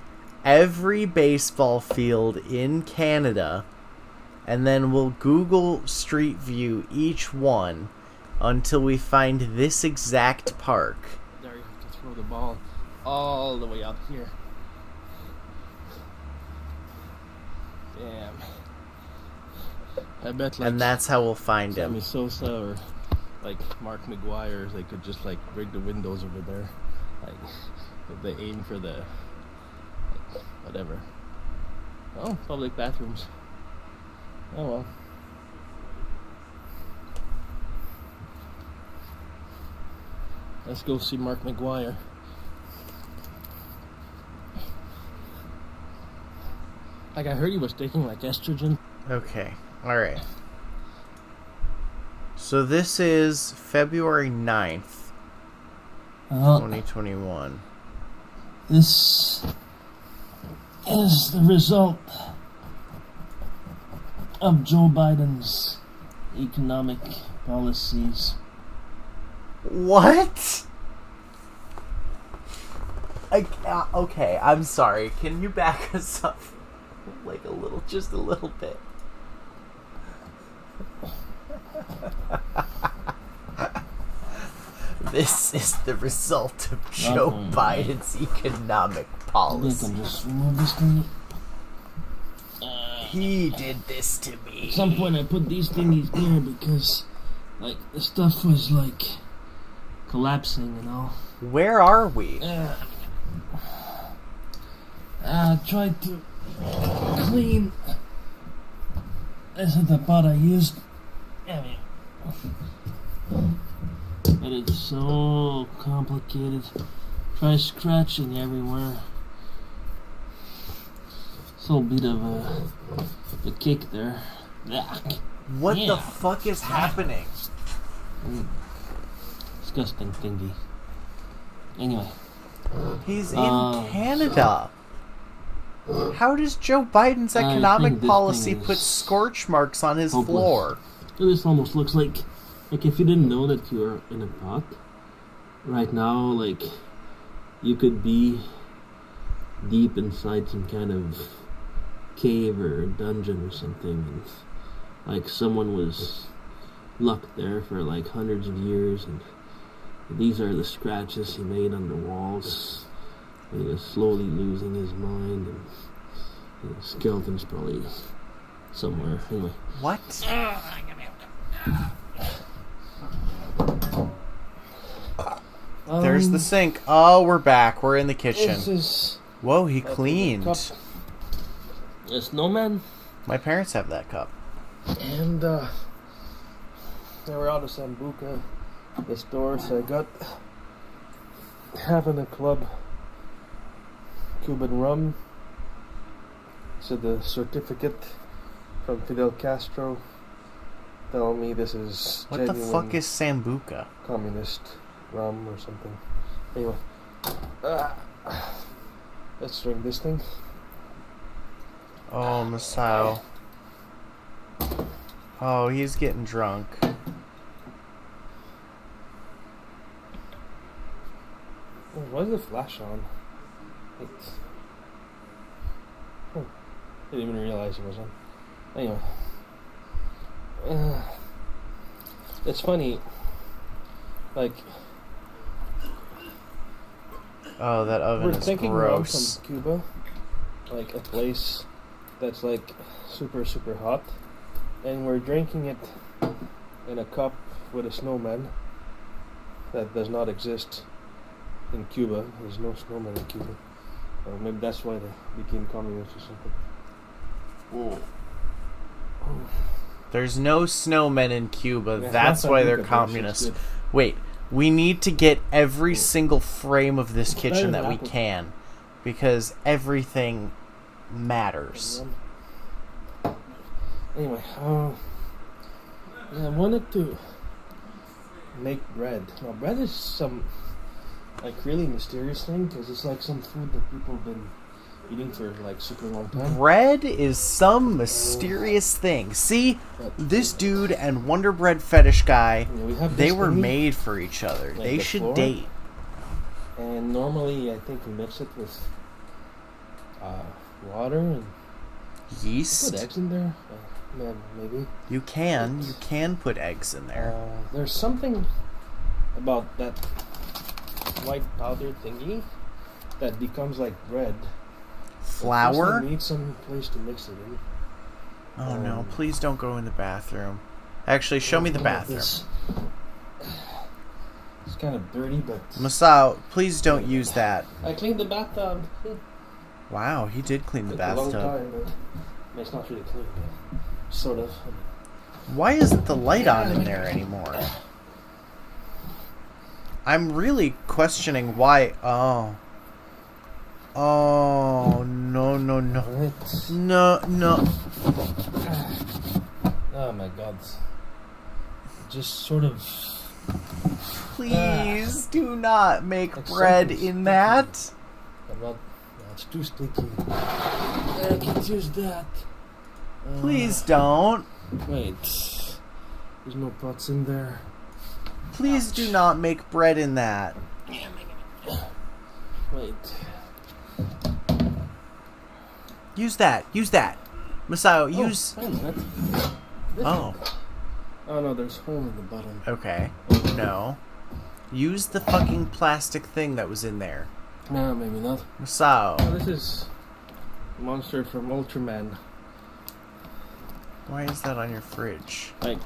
every baseball field in Canada, and then we'll Google Street View each one until we find this exact park. There you have to throw the ball all the way out here. Damn. I bet like And that's how we'll find Sammy him. Sosa or like Mark McGuire, they could just like rig the windows over there. Like if they aim for the like, whatever. Oh, public bathrooms. Oh well. Let's go see Mark McGuire. Like I heard he was taking like estrogen. Okay, alright. So this is February 9th, 2021. This is the result of Joe Biden's economic policies. What? Okay, I'm sorry. Can you back us up like a little, just a little bit? This is the result of Joe Biden's economic policy. I can just remove this thing. He did this to me. At some point I put these thingies there because like the stuff was like collapsing, you know. Where are we? I tried to clean. This is the pot I used. But it's so complicated. Try scratching everywhere. It's a little bit of a kick there. What the fuck is happening? Disgusting thingy. Anyway. He's in Canada. How does Joe Biden's economic policy put scorch marks on his floor? This almost looks like if you didn't know that you're in a pot right now, like you could be deep inside some kind of cave or dungeon or something, and like someone was locked there for like hundreds of years, and these are the scratches he made on the walls. And he was slowly losing his mind, and the skeleton's probably somewhere. Anyway. What? There's the sink. Oh, we're back. We're in the kitchen. Whoa, he cleaned. A snowman. My parents have that cup. And they were out of Sambuca, the store, so I got having a club Cuban rum. So the certificate from Fidel Castro tell me this is what the fuck is Sambuca? Communist rum or something. Anyway, let's drink this thing. Oh, Masao. Oh, he's getting drunk. Why is the flash on? I didn't even realize it was on. Anyway. It's funny. Like... Oh, that oven is gross. We're thinking rum from Cuba. Like a place that's like super, super hot. And we're drinking it in a cup with a snowman that does not exist in Cuba. There's no snowman in Cuba. Or maybe that's why they became communists or something. There's no snowmen in Cuba. Yeah, That's not why that they're good, communists. it's good. Wait, we need to get every single frame of this kitchen better that we than can. Because everything matters. Anyway, yeah, I wanted to make bread. Now, bread is some, like, really mysterious thing, because it's like some food that people have been eating for, like, super long time. Bread is some mysterious thing. See, this dude and Wonder Bread fetish guy, we have they this were thingy, made for each other. like They the should flour. date. And normally, I think we mix it with water and Yeast? put eggs in there. Maybe. You can put eggs in there. There's something about that white powder thingy that becomes like bread. Flour? We need some place to mix it in. Oh no, please don't go in the bathroom. Actually, show me the bathroom. It's kind of dirty, but... Masao, please don't use that. I cleaned the bathtub. Wow, he did clean the Took a long bathtub. time, but it's not really clean, but sort of. Why isn't the light on in there anymore? I'm really questioning why. Oh, no. No. Oh my god. Just sort of... Please do not make Like bread something in that. I'm not... It's too sticky. I can't use that. Please don't. Wait. There's no pots in there. Please do not make bread in that. Wait. Use that. Masao, use... Wait a minute. Oh. Oh no, there's a hole in the bottom. Okay. No. Use the fucking plastic thing that was in there. No, maybe not. Masao. Oh, this is monster from Ultraman. Why is that on your fridge? Like,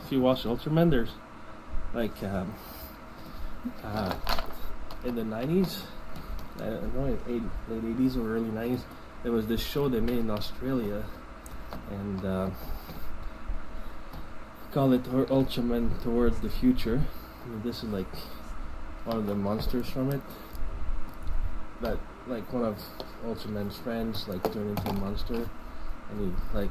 if you watch Ultraman, there's like in the 90s, I don't know, late 80s or early 90s, there was this show they made in Australia, and call it Ultraman Towards the Future. And this is like one of the monsters from it. That like one of Ultraman's friends like turned into a monster, and he like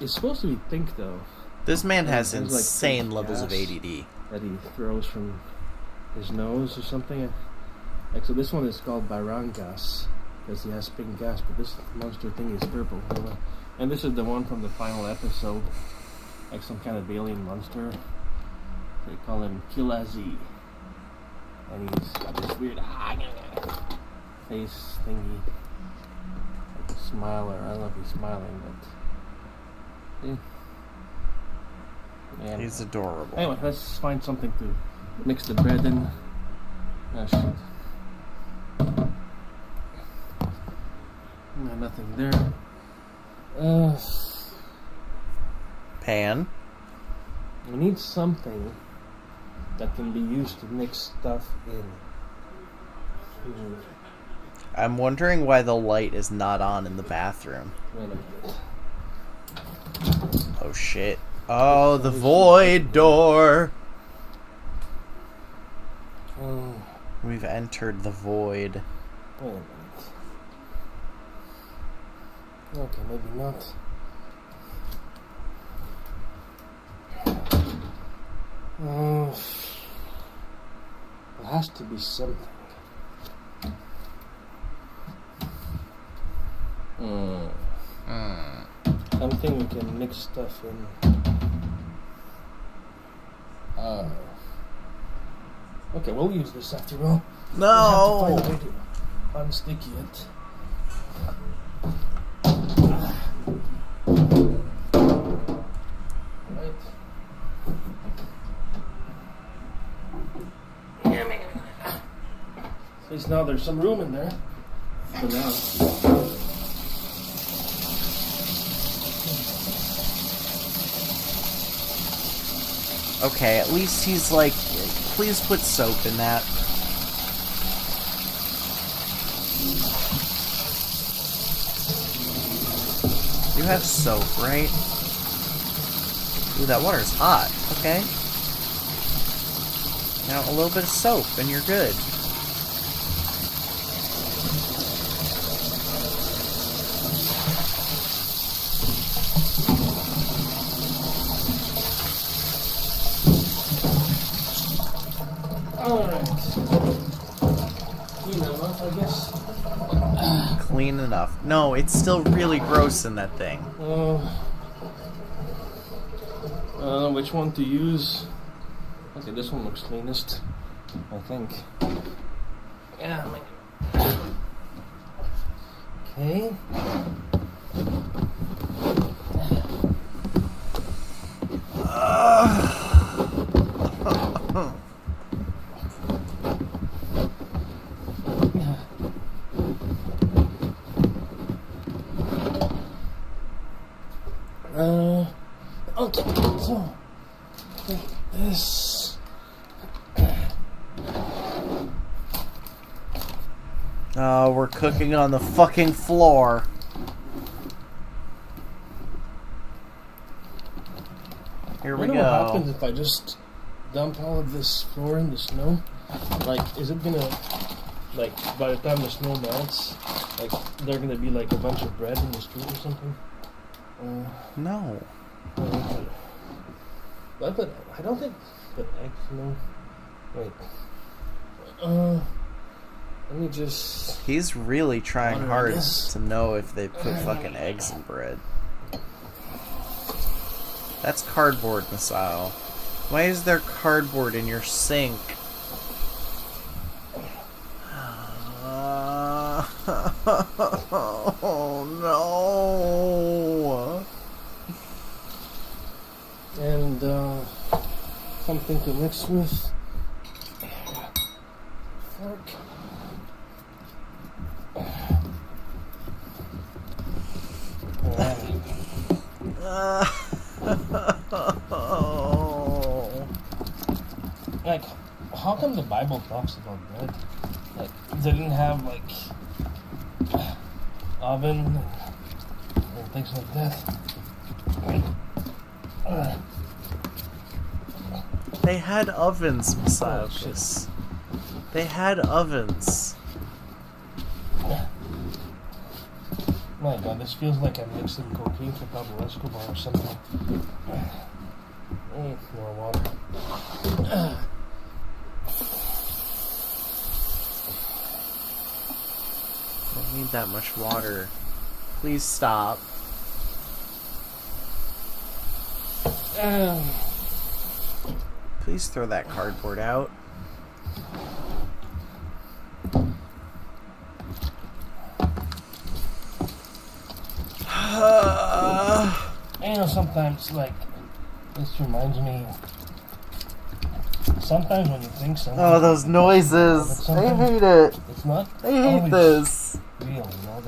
it's supposed to be pink though. This man And has there's, insane pink levels of gas ADD. that he throws from his nose or something. Like so, this one is called Barangas because he has pink gas, but this monster thing is purple. And this is the one from the final episode, like some kind of alien monster. They call him Kilazi. And he's got this weird face thingy. Like a smiler. I don't know if he's smiling, but... Yeah. He's adorable. Anyway, let's find something to mix the bread in. Ah, shit. No, nothing there. Pan. We need something that can be used to mix stuff in. I'm wondering why the light is not on in the bathroom. Wait a minute. Oh shit. Oh, the void door. Oh. We've entered the void. Wait a minute. Okay, maybe not. Oh, there has to be something. Something we can mix stuff in. Okay, we'll use this after all. No! We have to find a way to unsticky it. Right. At least now there's some room in there. For now. Okay, at least he's like, please put soap in that. You have soap, right? Ooh, that water's hot. Okay. Now a little bit of soap and you're good. Clean enough. No, it's still really gross in that thing. I don't know which one to use. Okay, this one looks cleanest, I think. Yeah, okay. Okay, so take this. Oh, we're cooking on the fucking floor. Here we go. What happens if I just dump all of this floor in the snow? Like, is it gonna, like, by the time the snow melts, like, there gonna be like a bunch of bread in the street or something? No. But I don't think the eggs, no. Wait. Let me just... He's really trying hard to know if they put fucking eggs in bread. That's cardboard, Missile. Why is there cardboard in your sink? Oh no! And something to mix with. Fork. Like, how come the Bible talks about bread? Like, they didn't have like oven and things like that. They had ovens, Messiahus. They had ovens. My God, this feels like I'm mixing cocaine for Pablo Escobar or something. More water. Don't need that much water. Please stop. Please throw that cardboard out. You know, sometimes, like, this reminds me. Sometimes when you think something. Oh, those noises! I hate it. It's not. I hate this. Real, you know.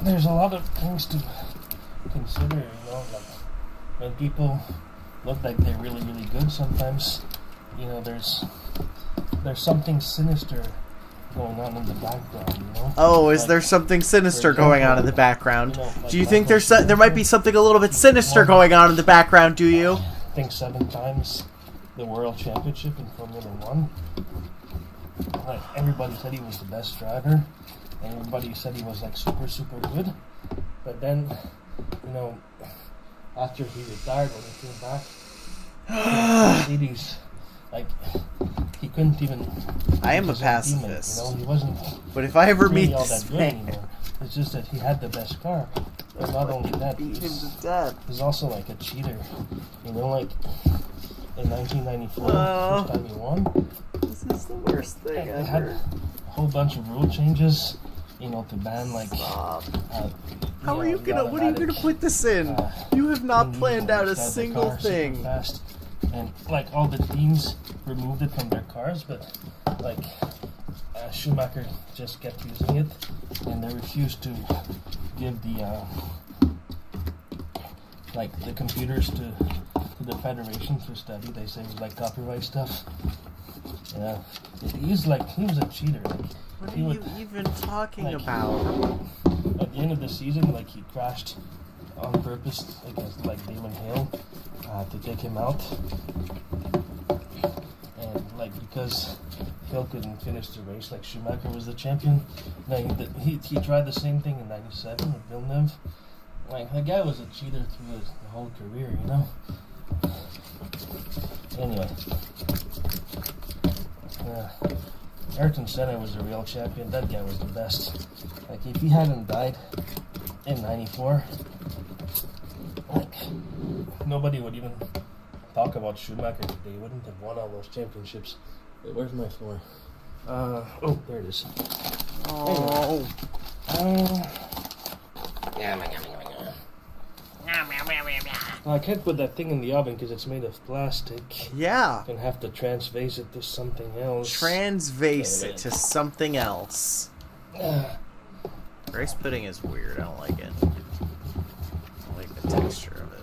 There's a lot of things to consider. You know, like when people look like they're really, really good. Sometimes, you know, there's something sinister going on in the background, you know? Oh, is there something sinister going on in the background? Do you think there might be something a little bit sinister going on in the background, do you? I think 7 times the world championship in Formula 1. Like, everybody said he was the best driver, and everybody said he was, like, super, super good. But then, you know, after he retired, when he came back, Mercedes, like, he couldn't even... I am a pacifist. You know, he wasn't... But if I ever really meet all this that good man... anymore. It's just that he had the best car. And not only that, he's also like a cheater. You know, like, in 1994, first time he won. This is the worst thing They ever. had a whole bunch of rule changes, you know, to ban, like... How are you gonna... What are you gonna put this in? You have not planned out a single thing. Fast. And, like, all the teams removed it from their cars, but, like, Schumacher just kept using it, and they refused to give the, like, the computers to the federation to study. They say it was, like, copyright stuff. Yeah. He was a cheater. Like, What are you even talking about? the end of the season, like he crashed on purpose against like Damon Hill to take him out, and like because Hill couldn't finish the race, like Schumacher was the champion. He tried the same thing in '97 with Villeneuve. Like that guy was a cheater through his whole career, you know. Anyway, Ayrton Senna was the real champion. That guy was the best. Like if he hadn't died in '94, like nobody would even talk about Schumacher today. He wouldn't have won all those championships. Wait, where's my floor? Oh, there it is. Oh. I can't put that thing in the oven because it's made of plastic. Yeah. And have to transvase it to something else. Transvase it to something else. Rice pudding is weird. I don't like it. I don't like the texture of it.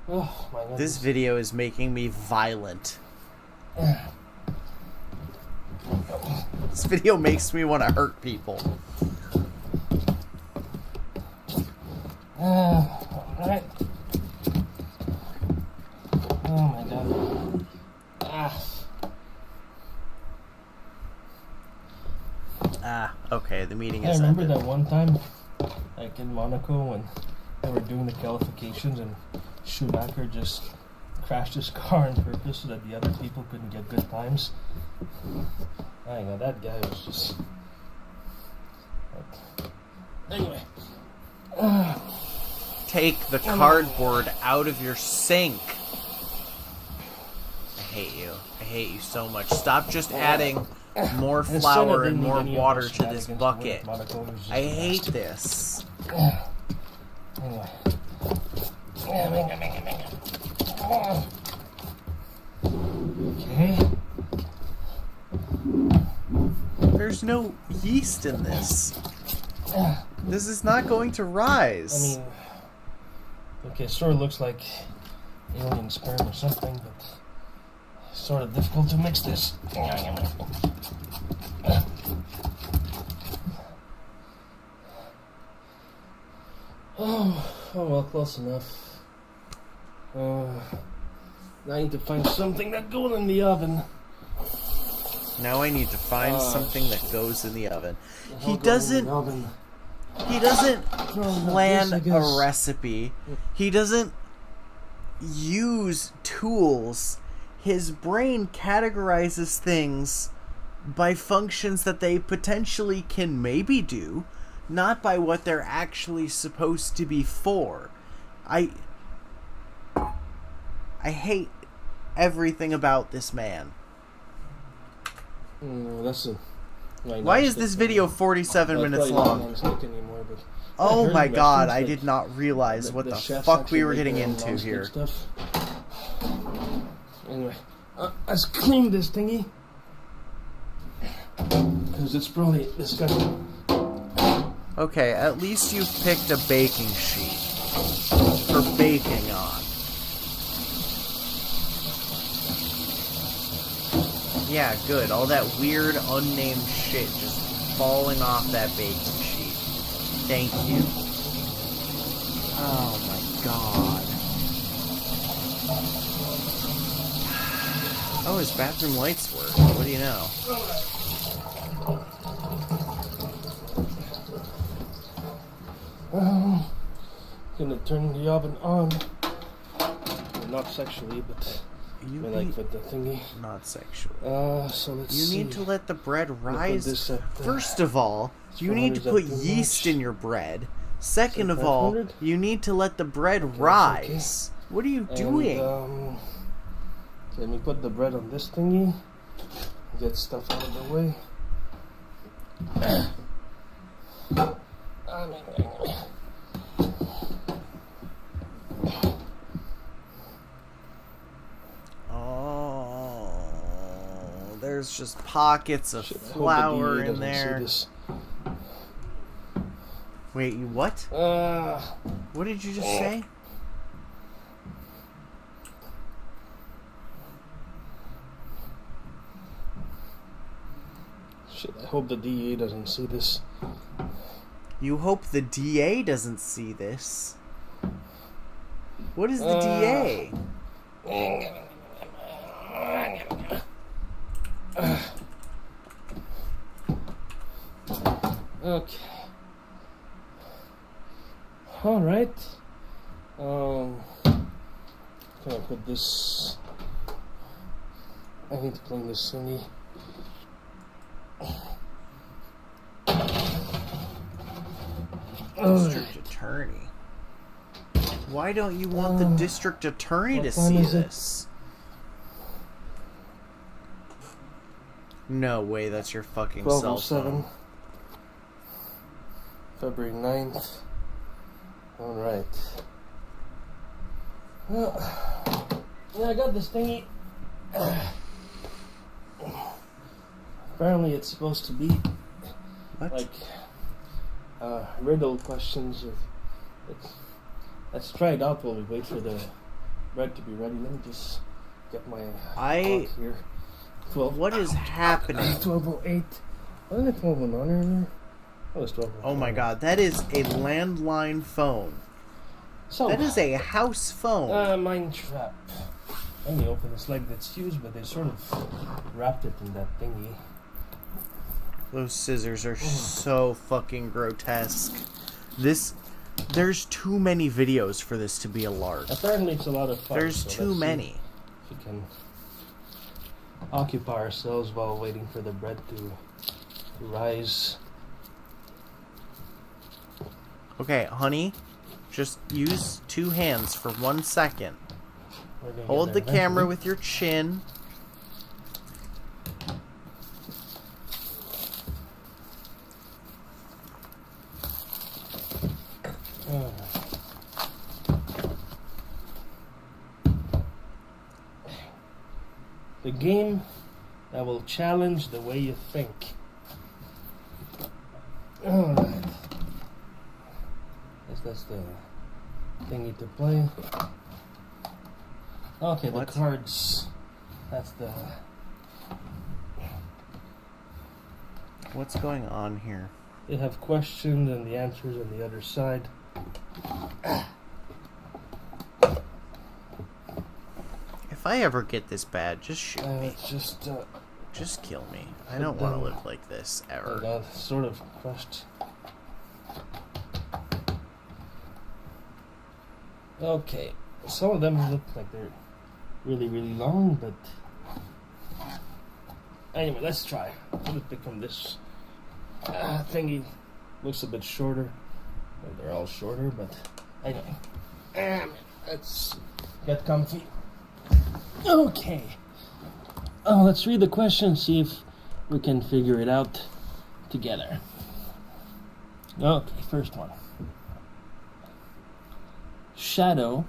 Oh, my goodness. This video is making me violent. This video makes me want to hurt people. Alright. Oh my god. Okay, the meeting I is remember ended. that one time, like in Monaco, when they were doing the qualifications and Schumacher just crashed his car on purpose so that the other people couldn't get good times. I know, that guy was just... Like... Anyway. Take the cardboard out of your sink. I hate you. I hate you so much. Stop just adding more flour and more water to this bucket. I hate this. Anyway. Okay. There's no yeast in this. This is not going to rise. I mean, okay, it sort of looks like alien sperm or something, but it's sort of difficult to mix this. Oh well, close enough. Now I need to find something that goes in the oven. Now I need to find something that goes in the oven. He doesn't plan a recipe. He doesn't use tools. His brain categorizes things by functions that they potentially can maybe do, not by what they're actually supposed to be for. I hate everything about this man. Why is this video 47 minutes long? Oh my god, I did not realize what the fuck we were getting into here. Anyway, let's clean this thingy. Because it's probably disgusting. Okay, at least you've picked a baking sheet for baking on. Yeah, good. All that weird, unnamed shit just falling off that baking sheet. Thank you. Oh my god. Oh, his bathroom lights work. What do you know? Gonna turn the oven on. Not sexually, but like with the thingy. Not sexually. So let's see. You need to let the bread rise. First of all, you need to put yeast in your bread. Second of all, you need to let the bread rise. What are you doing? Let me put the bread on this thingy. Get stuff out of the way. Oh, there's just pockets of flour in there. Wait, you what? What did you just say? Shit, I hope the DA doesn't see this. You hope the DA doesn't see this? What is the DA? Okay. Alright. Can I put this... I need to clean this thingy. District Attorney. Why don't you want the District Attorney to see this? No way, that's your fucking cell phone. 12:07. February 9th. Alright. Yeah, I got this thingy. Apparently it's supposed to be like riddle questions. Let's try it out while we wait for the bread to be ready. Let me just get my clock here. 12. What is happening? 12:08. Wasn't it 12:09 earlier? Oh, it's 12:09. Oh my god, that is a landline phone. So, that is a house phone. Mine trap. Let me open this leg that's fused, but they sort of wrapped it in that thingy. Those scissors are so fucking grotesque. There's too many videos for this to be a lark. Apparently it's a lot of fun. There's too many. If we can occupy ourselves while waiting for the bread to rise. Okay, honey, just use 2 hands for 1 second. Hold the camera with your chin. The game that will challenge the way you think. Alright. Guess that's the thingy to play. Okay, the cards. That's the... What's going on here? They have questions and the answers on the other side. If I ever get this bad, just shoot me. Just kill me. I don't want to live like this ever. I got sort of crushed. Okay, some of them look like they're really, really long, but anyway, let's try. Let's pick from this thingy. Looks a bit shorter. Well, they're all shorter, but anyway. Let's get comfy. Okay. Oh, let's read the question, see if we can figure it out together. Okay, first one. Shadow,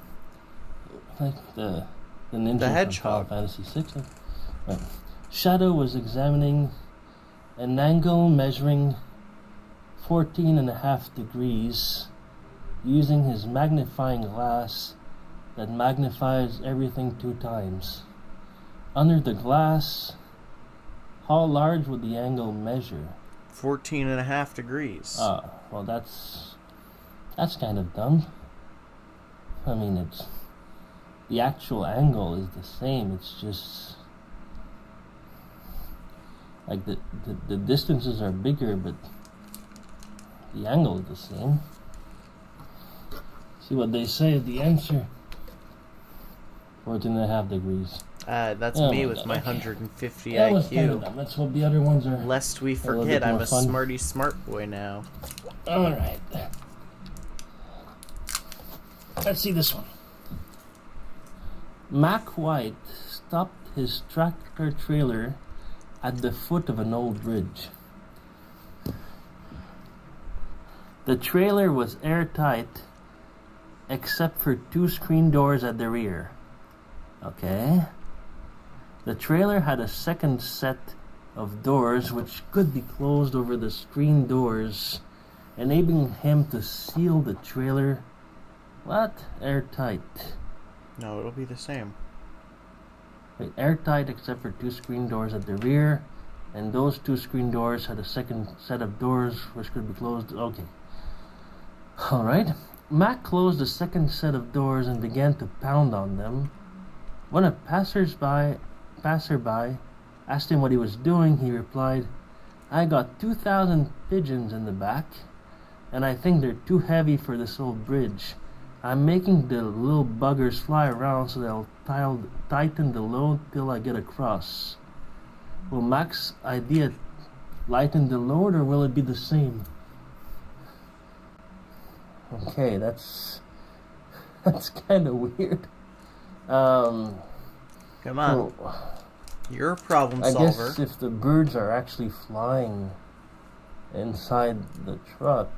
like the ninja the hedgehog. Final Fantasy VI. Right. Shadow was examining an angle measuring 14.5 degrees using his magnifying glass that magnifies everything 2 times. Under the glass, how large would the angle measure? 14.5 degrees. Well, that's kind of dumb. I mean, it's the actual angle is the same. It's just like the distances are bigger, but the angle is the same. See what they say. The answer: 14.5 degrees. That's me with my 150 that IQ. Was kind of dumb. Let's hope the other ones are. Lest we forget, I'm a smarty smart boy now. All right. Let's see this one. Mac White stopped his tractor trailer at the foot of an old bridge. The trailer was airtight except for 2 screen doors at the rear. Okay. The trailer had a second set of doors which could be closed over the screen doors, enabling him to seal the trailer. What? Airtight. No, it'll be the same. Wait, airtight except for 2 screen doors at the rear, And those 2 screen doors had a second set of doors which could be closed. Okay. Alright. Mac closed the second set of doors and began to pound on them. When a passerby asked him what he was doing, he replied, "I got 2,000 pigeons in the back, and I think they're too heavy for this old bridge. I'm making the little buggers fly around so they'll tighten the load till I get across." Will Mac's idea lighten the load, or will it be the same? Okay, that's kind of weird. Come on. You're a problem solver. I guess if the birds are actually flying inside the truck,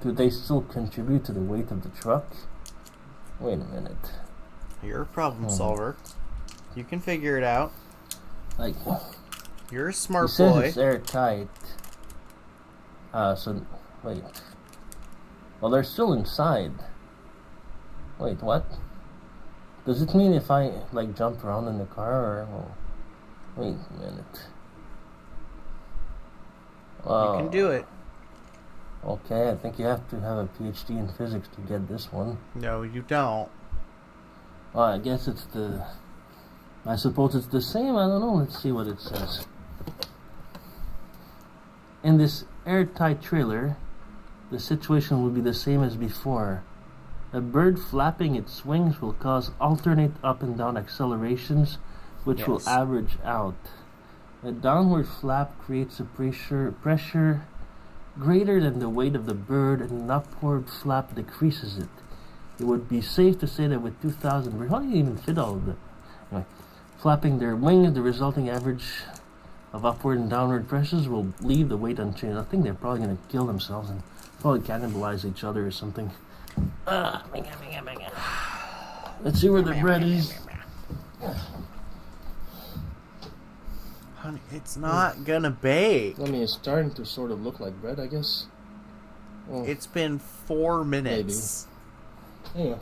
do they still contribute to the weight of the truck? Wait a minute. You're a problem solver. You can figure it out. Like, you're a smart he says boy. It's airtight. So wait. Well, they're still inside. Wait, what? Does it mean if I like jump around in the car, or wait a minute? You can do it. Okay, I think you have to have a PhD in physics to get this one. No, you don't. Well, I guess I suppose it's the same. I don't know. Let's see what it says. In this airtight trailer, the situation will be the same as before. A bird flapping its wings will cause alternate up and down accelerations, which will average out. A downward flap creates a pressure greater than the weight of the bird, and an upward flap decreases it. It would be safe to say that with 2,000 birds, how do you even fit all of them? Anyway, flapping their wings, the resulting average of upward and downward pressures will leave the weight unchanged. I think they're probably going to kill themselves and probably cannibalize each other or something. Let's see where the bread is. Honey, it's not gonna bake. I mean, it's starting to sort of look like bread, I guess. Well, it's been 4 minutes. Maybe.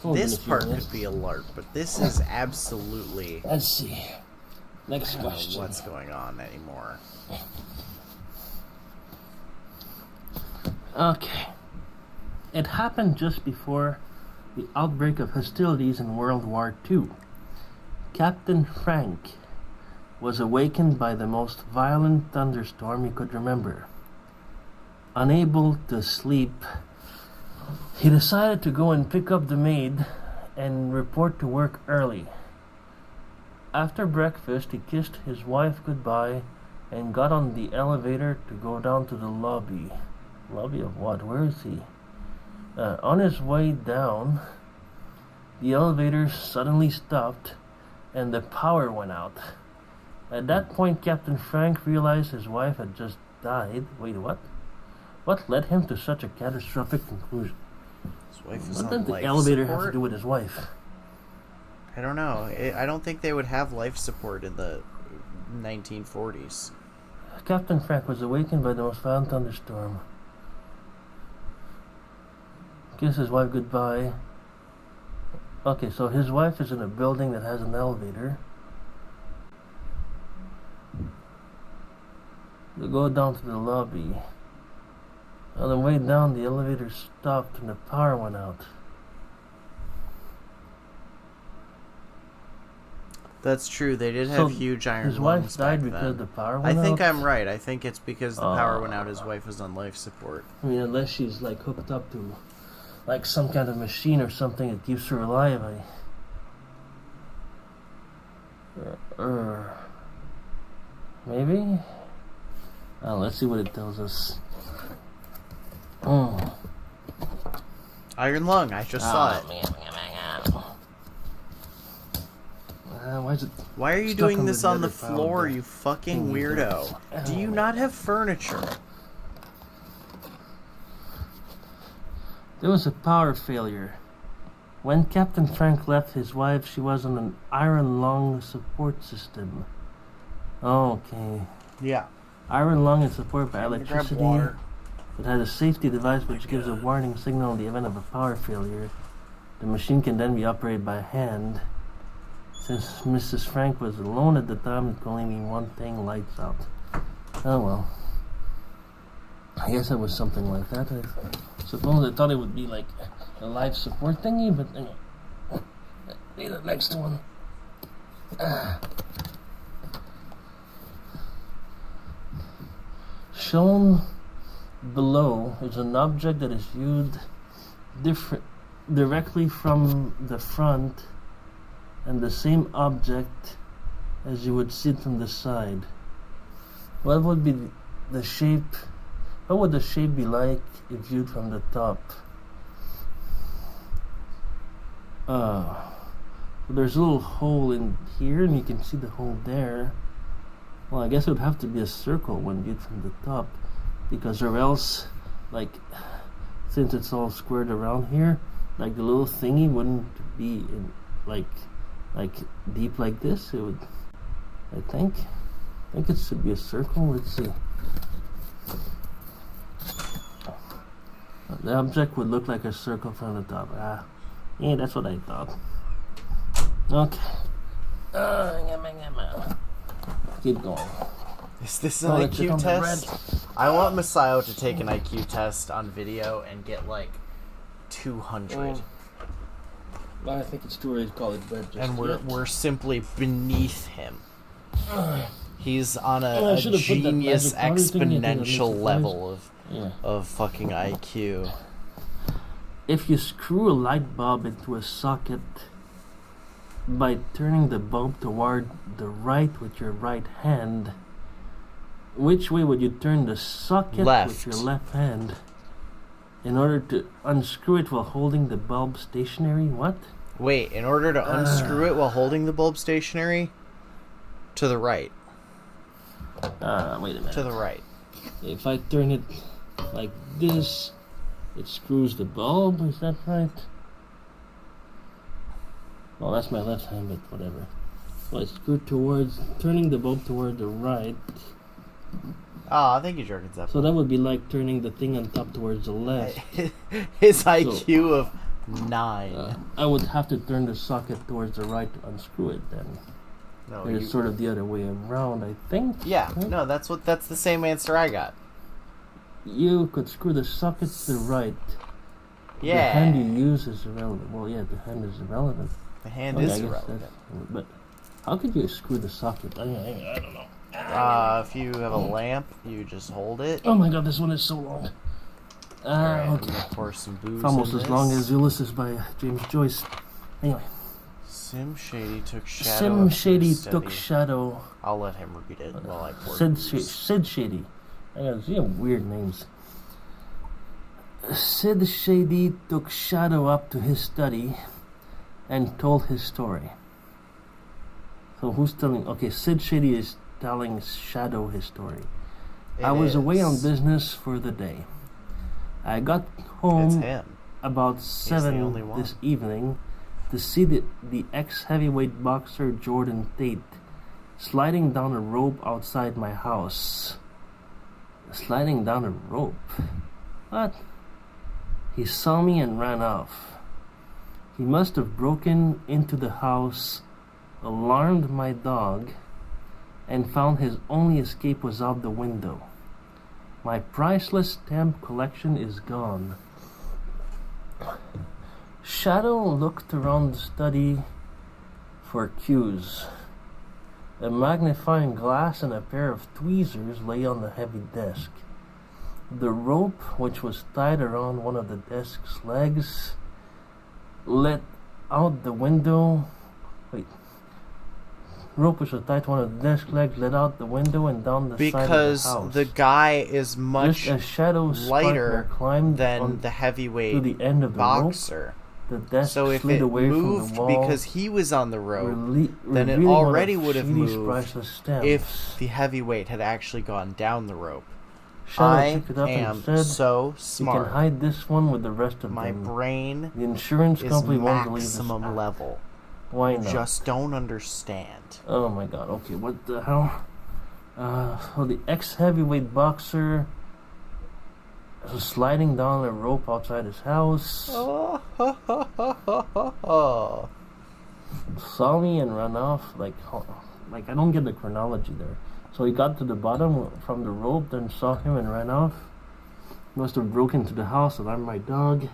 This part could be a LARP, but this is absolutely... Let's see. Next I don't know question. what's going on anymore. Okay. It happened just before the outbreak of hostilities in World War II. Captain Frank was awakened by the most violent thunderstorm he could remember. Unable to sleep, he decided to go and pick up the maid and report to work early. After breakfast, he kissed his wife goodbye and got on the elevator to go down to the lobby. Lobby of what? Where is he? On his way down, the elevator suddenly stopped and the power went out. At that point, Captain Frank realized his wife had just died. Wait, what? What led him to such a catastrophic conclusion? His wife was What on did the life elevator support? have to do with his wife? I don't know. I don't think they would have life support in the 1940s. Captain Frank was awakened by the most violent thunderstorm. Kissed his wife goodbye. Okay, so his wife is in a building that has an elevator. They go down to the lobby. On the way down, the elevator stopped and the power went out. That's true. They did So have huge iron his wife lungs died back because then. the power went I think out? I'm right. I think it's because the power went out. His wife was on life support. I mean, unless she's like hooked up to like some kind of machine or something that keeps her alive. Maybe? Let's see what it tells us. Oh. Iron lung. I just saw it. Why are you doing this on the floor, you fucking weirdo? Do you not have furniture? There was a power failure. When Captain Frank left his wife, she was on an iron lung support system. Okay. Yeah. Iron lung is supported by Grab electricity. water. It has a safety device which gives a warning signal in the event of a power failure. The machine can then be operated by hand. Since Mrs. Frank was alone at the time, it could only mean one thing: lights out. Oh well. I guess it was something like that. I suppose I thought it would be like a life support thingy, but anyway. Be the next one. Shown below is an object that is viewed directly from the front, and the same object as you would see it from the side. What would be the shape? What would the shape be like if viewed from the top? There's a little hole in here, and you can see the hole there. Well, I guess it would have to be a circle when viewed from the top, because or else, like, since it's all squared around here, like the little thingy wouldn't be in, like deep like this. It would, I think it should be a circle. Let's see. The object would look like a circle from the top. Yeah, that's what I thought. Okay. Keep going. Is this an IQ test? I want Masayo to take an IQ test on video and get like 200. I think it's too early to call it bread. And we're simply beneath him. He's on a genius exponential level of fucking IQ. If you screw a light bulb into a socket by turning the bulb toward the right with your right hand, which way would you turn the socket with your left hand in order to unscrew it while holding the bulb stationary? What? Wait, in order to unscrew it while holding the bulb stationary? To the right. Wait a minute. To the right. If I turn it like this, it screws the bulb, is that right? Well, that's my left hand, but whatever. So I screw towards, turning the bulb toward the right. I think you're jerking stuff. So that would be like turning the thing on top towards the left. His IQ of 9. I would have to turn the socket towards the right to unscrew it then. No, it's sort of the other way around, I think. Yeah, right? No, that's the same answer I got. You could screw the socket to the right. Yeah. The hand you use is irrelevant. Well, yeah, the hand is irrelevant. The hand is irrelevant. But how could you screw the socket? I don't know. If you have a lamp, you just hold it. Oh my god, this one is so long. Right, okay. Pour some booze it's almost as long as Ulysses by James Joyce. Anyway. Sim Shady took shadow. Sim Shady took shadow. I'll let him repeat it while I pour Sid Shady. I got weird names. Sid Shady took Shadow up to his study and told his story. So who's telling? Okay, Sid Shady is telling Shadow his story. I was away on business for the day. I got home about 7 this evening to see the ex-heavyweight boxer Jordan Tate sliding down a rope outside my house. Sliding down a rope? What? He saw me and ran off. He must have broken into the house, alarmed my dog, and found his only escape was out the window. My priceless stamp collection is gone. Shadow looked around the study for cues. A magnifying glass and a pair of tweezers lay on the heavy desk. The rope, which was tied around one of the desk's legs, let out the window. Rope which was tied to one of the desk legs led out the window and down the side of the house. Because the guy is much lighter than the heavyweight to the end of the boxer. Rope. The desk so if slid it away moved from the wall, because he was on the rope, then it already would have moved if the heavyweight had actually gone down the rope. Shadow picked it up and said, so smart. You can hide this one with the rest of My them. brain the insurance company won't believe this. Maximum level. Why not? Just don't understand. Oh my god, okay, what the hell? So the ex-heavyweight boxer was sliding down a rope outside his house. saw me and ran off. Like I don't get the chronology there. So he got to the bottom from the rope, then saw him and ran off. Must have broken into the house, alarmed my dog.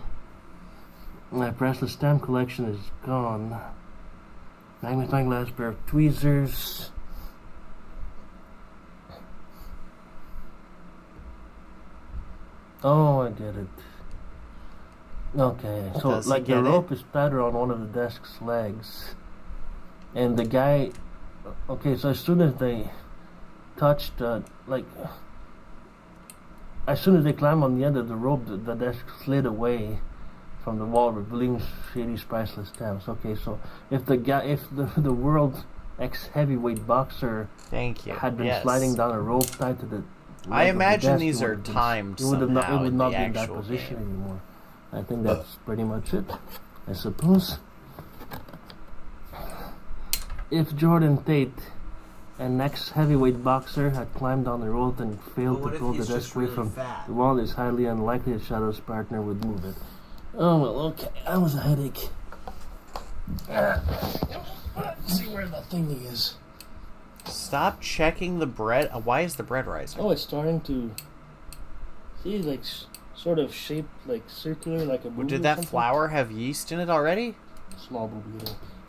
My priceless stamp collection is gone. Magnifying glass, pair of tweezers. Oh, I get it. Okay, so Does he like get the it? rope is tighter on one of the desk's legs, and the guy. Okay, so as soon as they touched, as soon as they climbed on the end of the rope, the desk slid away from the wall, revealing Shady's priceless stamps. Okay, so if the world ex-heavyweight boxer Thank you. had been Yes. sliding down a rope tied to the I leg of the imagine desk, these it are would have been- timed It would have not, somehow it would in not the be in that actual position game. anymore. I think that's pretty much it, I suppose. If Jordan Tate, an ex-heavyweight boxer, had climbed down the rope and failed to pull the desk away from the wall, it's highly unlikely that Shadow's partner would move it. Oh well, okay, that was a headache. Let's see where that thingy is. Stop checking the bread. Why is the bread rising? Oh, it's starting to see, like, sort of shaped, like, circular, like a booby. Did or that something. flour have yeast in it already? Small booby.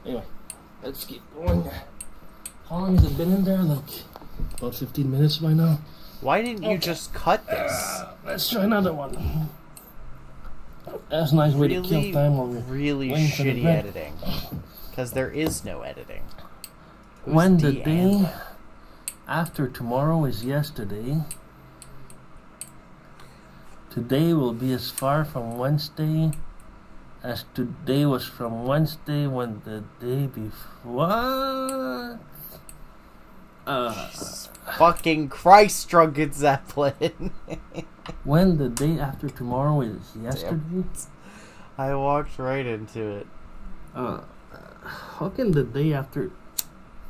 Anyway, let's keep going. How long has it been in there? Like, about 15 minutes by now. Why didn't you just cut this? Let's try another one. That's a nice way to kill time while we're really waiting for the shitty bread. editing. Because there is no editing. Who's When the Deanna? day after tomorrow is yesterday, today will be as far from Wednesday as today was from Wednesday when the day before. Fucking Christ, Drunken Zeppelin. When the day after tomorrow is yesterday? I walked right into it. How can the day after...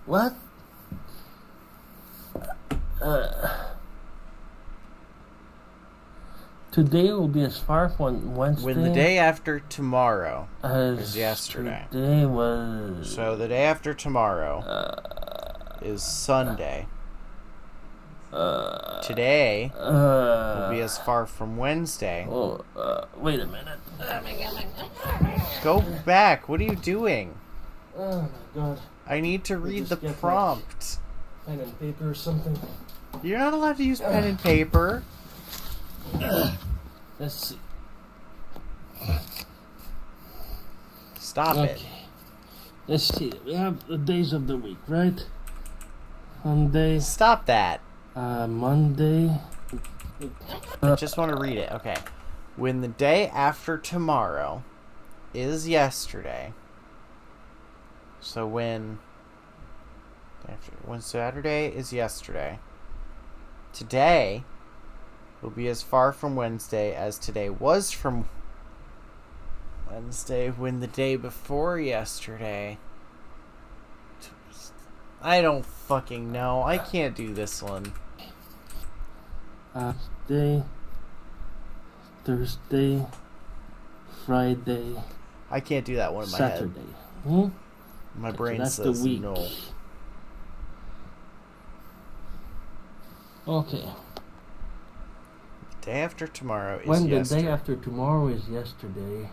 What? Today will be as far from Wednesday... When the day after tomorrow as is yesterday. Today was... So the day after tomorrow is Sunday. Today will be as far from Wednesday. Wait a minute. Go back. What are you doing? Oh my god. I need to read the prompt. Pen and paper or something. You're not allowed to use pen and paper. Let's see. Stop it. Let's see. We have the days of the week, right? Monday. Stop that. Monday. I just want to read it. Okay. When the day after tomorrow is yesterday. So when Saturday is yesterday. Today will be as far from Wednesday as today was from Wednesday. When the day before yesterday. I don't fucking know. I can't do this one. Day, Thursday, Friday. I can't do that one in my Saturday. head. My brain so that's says the week. no. Okay. Day after tomorrow is When yesterday. the day after tomorrow is yesterday.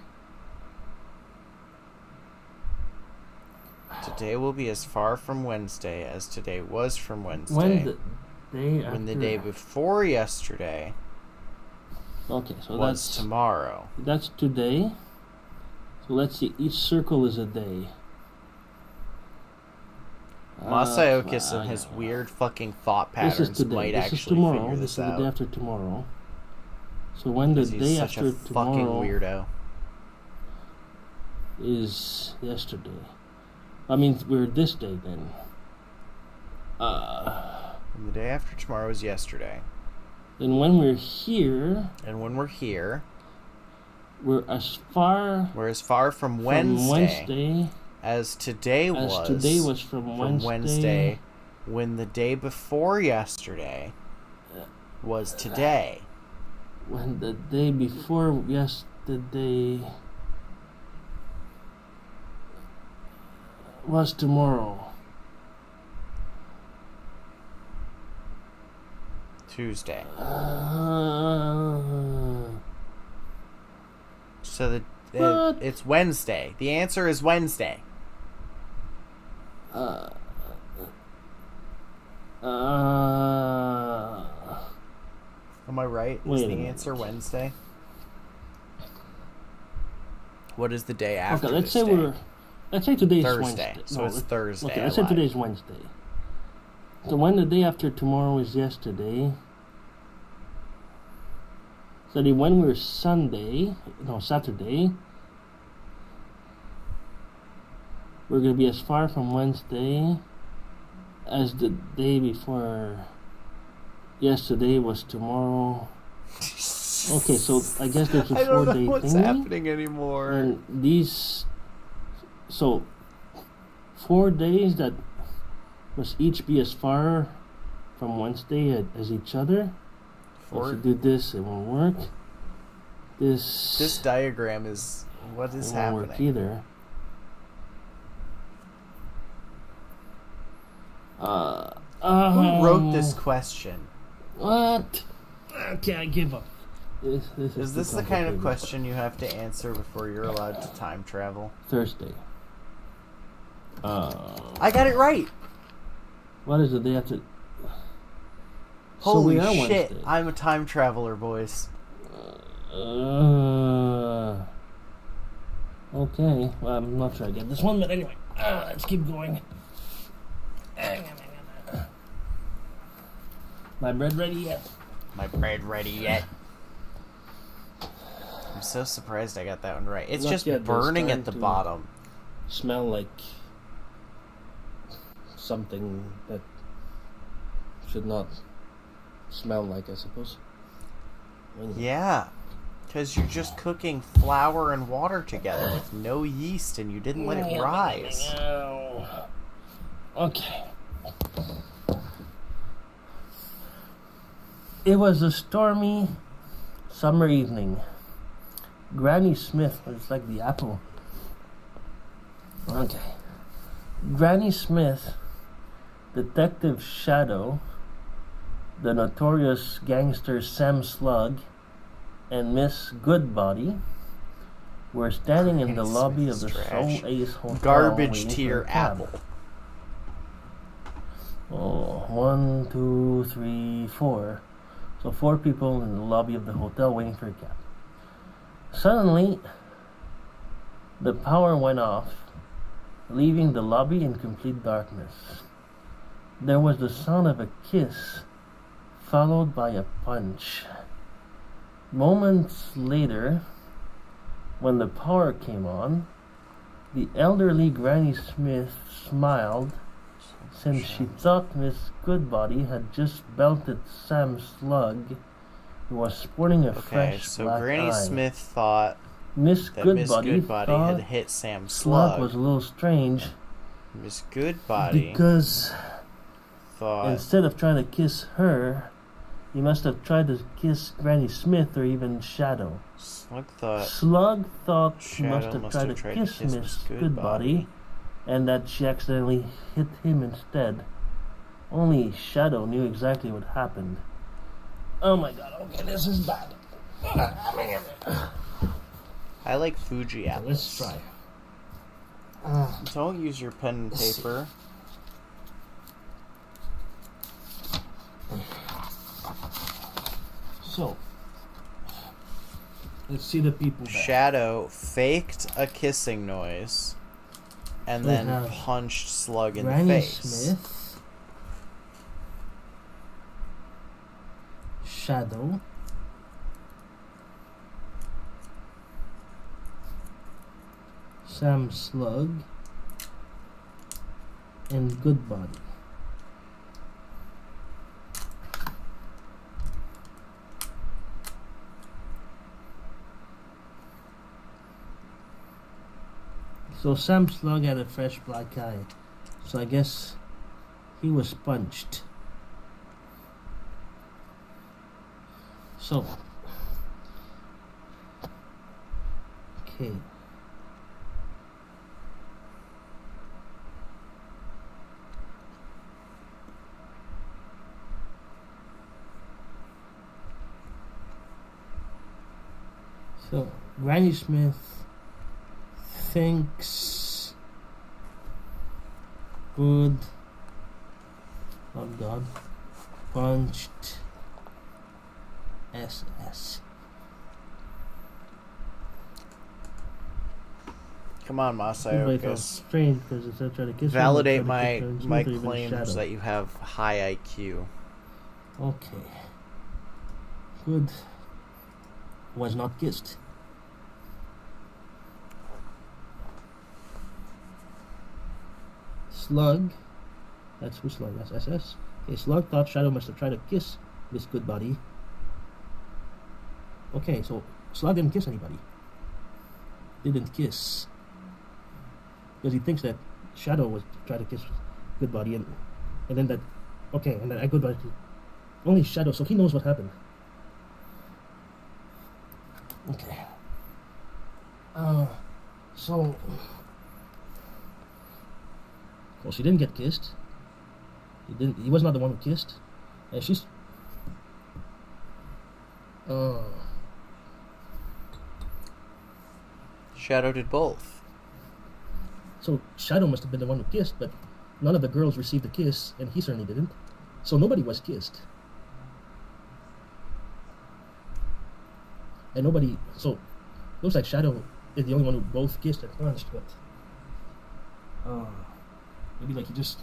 Today will be as far from Wednesday as today was from Wednesday. When the day after... When the day before yesterday okay, so was that's tomorrow. That's today. So let's see, each circle is a day. Masayokus and his weird fucking thought This patterns is today. might This actually is tomorrow. figure This this is the out. day after tomorrow. So when the 'Cause he's day such after a fucking tomorrow weirdo is yesterday. I mean, we're this day then. And the day after tomorrow is yesterday. Then when we're here... And when we're here... We're as far from Wednesday as today was. As today was from Wednesday. When the day before yesterday was today. When the day before yesterday was tomorrow? Tuesday. So it's Wednesday. The answer is Wednesday. Am I right? Is the answer Wednesday? What is the day after? Okay, let's this say day? let's say today's Thursday. Wednesday. So it's Thursday. Okay, let's say today's Wednesday. So when the day after tomorrow is yesterday. So when we're Saturday, we're gonna be as far from Wednesday as the day before yesterday was tomorrow. Okay, so I guess there's a 4-day thing. I don't know what's happening anymore. And these, so 4 days that must each be as far from Wednesday as each other. If you do this, it won't work. This diagram is what is happening. Won't work either. Who wrote this question? What? Okay, I give up. Is this the kind of question you have to answer before you're allowed to time travel? Thursday. I got it right. What is the day after? Holy so shit! Wednesday. I'm a time traveler, boys. Okay. Well, I'm not sure I get this one, but anyway, let's keep going. My bread ready yet? My bread ready yet? I'm so surprised I got that one right. It's Not just yet, burning it's at the starting to bottom. Smell like something that should not smell like, I suppose. Yeah, because you're just cooking flour and water together with no yeast, and you didn't let it rise. Okay. It was a stormy summer evening. Granny Smith was like the apple. Okay. Granny Smith, Detective Shadow, the notorious gangster Sam Slug, and Miss Goodbody were standing in the lobby of the Soul Ace Hotel. Garbage tier apple. Oh, 1, 2, 3, 4. So 4 people in the lobby of the hotel waiting for a cab. Suddenly, the power went off, leaving the lobby in complete darkness. There was the sound of a kiss, followed by a punch. Moments later, when the power came on, the elderly Granny Smith smiled, since she thought Miss Goodbody had just belted Sam Slug, who was sporting a fresh so black Granny eye. Smith thought Miss that Miss Goodbody Goodbody had hit Sam Slug Slug. was a little strange Miss Goodbody because thought instead of trying to kiss her, he must have tried to kiss Granny Smith or even Shadow. Slug thought he must have tried to kiss Miss Goodbody, and that she accidentally hit him instead. Only Shadow knew exactly what happened. Oh my god, okay, this is bad. I like Fuji apples. Let's try. Don't use your pen and paper. So, let's see the people back. Shadow faked a kissing noise and We then have punched Slug in Granny the face. Smith, Shadow, Sam Slug, and Goodbody. So Sam Slug had a fresh black eye. So I guess he was punched. So, okay. So, Granny Smith thinks good, oh God, punched SS. Come on, Everybody felt Masayocus. strange because instead of trying to kiss her, Validate they tried to my kiss her in my Smith or even claims Shadow. that you have high IQ. Okay. Good. Was not kissed. Slug. That's who Slug. That's SS. Okay, Slug thought Shadow must have tried to kiss this good buddy. Okay, so Slug didn't kiss anybody. Didn't kiss. Because he thinks that Shadow was trying to kiss good buddy and then that and then I good buddy only Shadow, so he knows what happened. Okay. So well, she didn't get kissed. He was not the one who kissed. And she's Shadow did both. So Shadow must have been the one who kissed, but none of the girls received a kiss, and he certainly didn't. So nobody was kissed. And nobody, so looks like Shadow is the only one who both kissed and punched, but maybe like he just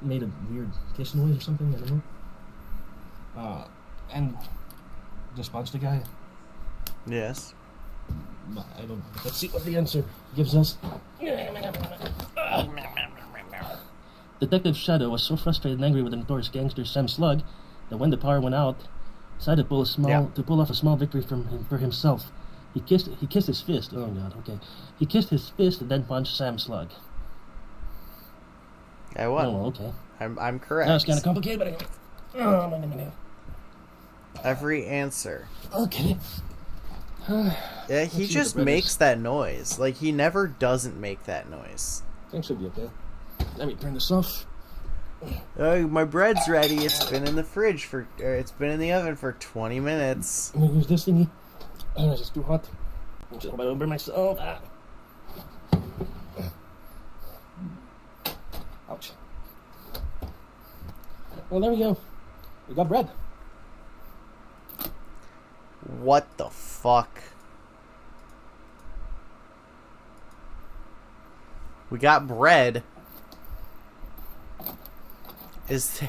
made a weird kiss noise or something, I don't know. And just punched the guy. Yes. I don't know. Let's see what the answer gives us. Detective Shadow was so frustrated and angry with the notorious gangster Sam Slug that when the power went out, decided to pull off a small victory for himself. He kissed his fist. Oh God, okay. He kissed his fist and then punched Sam Slug. I won. Oh, okay. I'm correct. That was kind of complicated, but anyway. Every answer. Okay. Yeah, he just makes that noise. Like, he never doesn't make that noise. Things should be okay. Let me turn this off. Oh, my bread's ready. It's been in the fridge it's been in the oven for 20 minutes. I'm gonna use this thingy. Oh, it's just too hot. I'm just about to burn myself. Ouch. Well, there we go. We got bread. What the fuck? We got bread. Is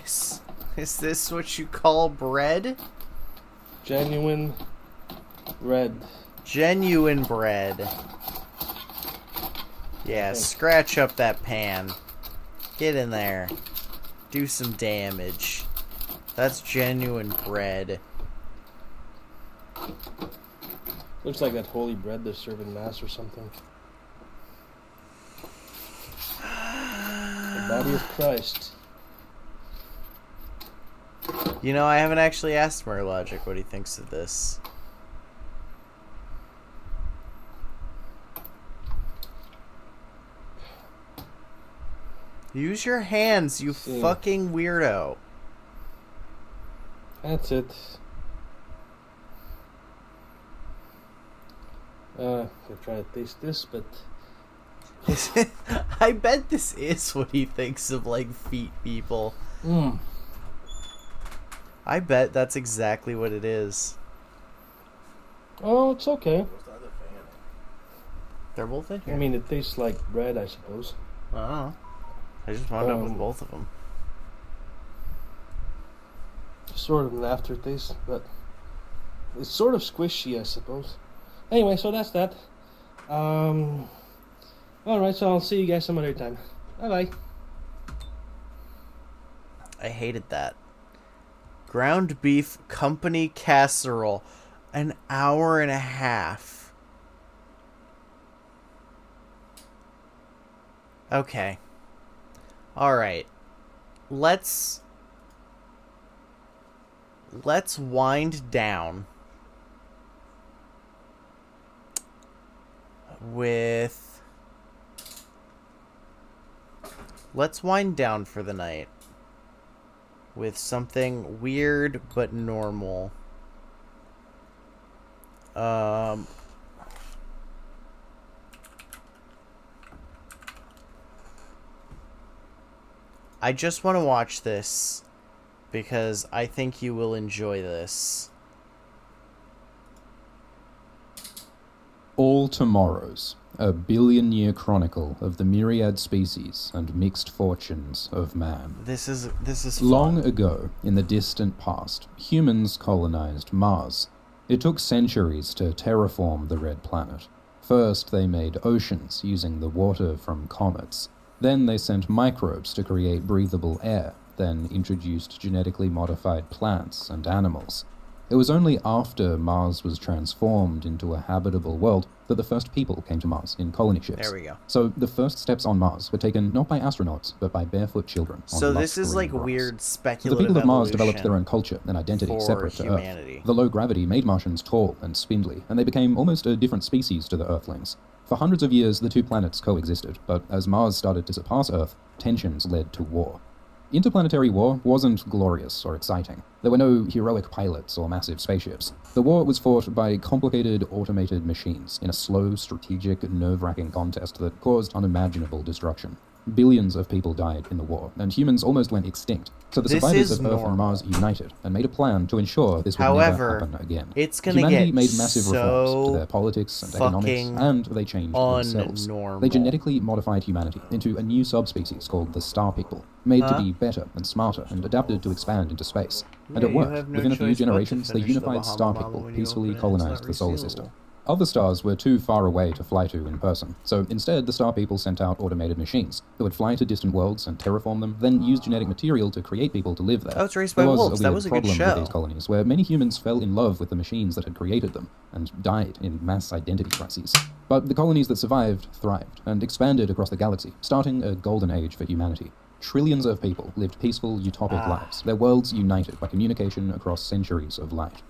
this what you call bread? Genuine bread. Genuine bread. Yeah, scratch up that pan. Get in there. Do some damage. That's genuine bread. Looks like that holy bread they're serving mass or something. The body of Christ. You know, I haven't actually asked Logic what he thinks of this. Use your hands, you fucking weirdo. That's it. I'm gonna try to taste this, but I bet this is what he thinks of, like, feet people. I bet that's exactly what it is. Oh, it's okay. They're both in here. I mean, it tastes like bread, I suppose. I don't know. I just wound up with both of them. Sort of an aftertaste, but it's sort of squishy, I suppose. Anyway, so that's that. Alright, so I'll see you guys some other time. Bye-bye. I hated that. Ground beef company casserole. An hour and a half. Okay. Alright. Let's wind down with... Let's wind down for the night with something weird but normal. I just want to watch this because I think you will enjoy this. All Tomorrows, a billion-year chronicle of the myriad species and mixed fortunes of man. This is fun. Long ago, in the distant past, humans colonized Mars. It took centuries to terraform the red planet. First, they made oceans using the water from comets. Then they sent microbes to create breathable air, then introduced genetically modified plants and animals. It was only after Mars was transformed into a habitable world that the first people came to Mars in colony ships. There we go. So the first steps on Mars were taken not by astronauts, but by barefoot children. So this is like weird speculative The people of Mars evolution developed their own culture and identity for separate to humanity. Earth. The low gravity made Martians tall and spindly, and they became almost a different species to the Earthlings. For hundreds of years, the two planets coexisted, but as Mars started to surpass Earth, tensions led to war. Interplanetary war wasn't glorious or exciting. There were no heroic pilots or massive spaceships. The war was fought by complicated automated machines in a slow, strategic, nerve-wracking contest that caused unimaginable destruction. Billions of people died in the war, and humans almost went extinct. So the survivors of Earth and Mars united and made a plan to ensure this would never happen again. It's gonna Humanity get made massive reforms to their politics and economics, fucking and they changed themselves. They genetically modified humanity into a new subspecies called the Star People, made to be better and smarter and adapted to expand into space. And it worked. Within a few generations, the unified Star People peacefully colonized the solar system. Other stars were too far away to fly to in person, so instead the Star People sent out automated machines that would fly to distant worlds and terraform them, then use genetic material to create people to live there. Oh, it's Raised by Wolves. That was a good problem show. with these colonies, where many humans fell in love with the machines that had created them, and died in mass identity crises. But the colonies that survived thrived, and expanded across the galaxy, starting a golden age for humanity. Trillions of people lived peaceful, utopic lives, their worlds united by communication across centuries of light.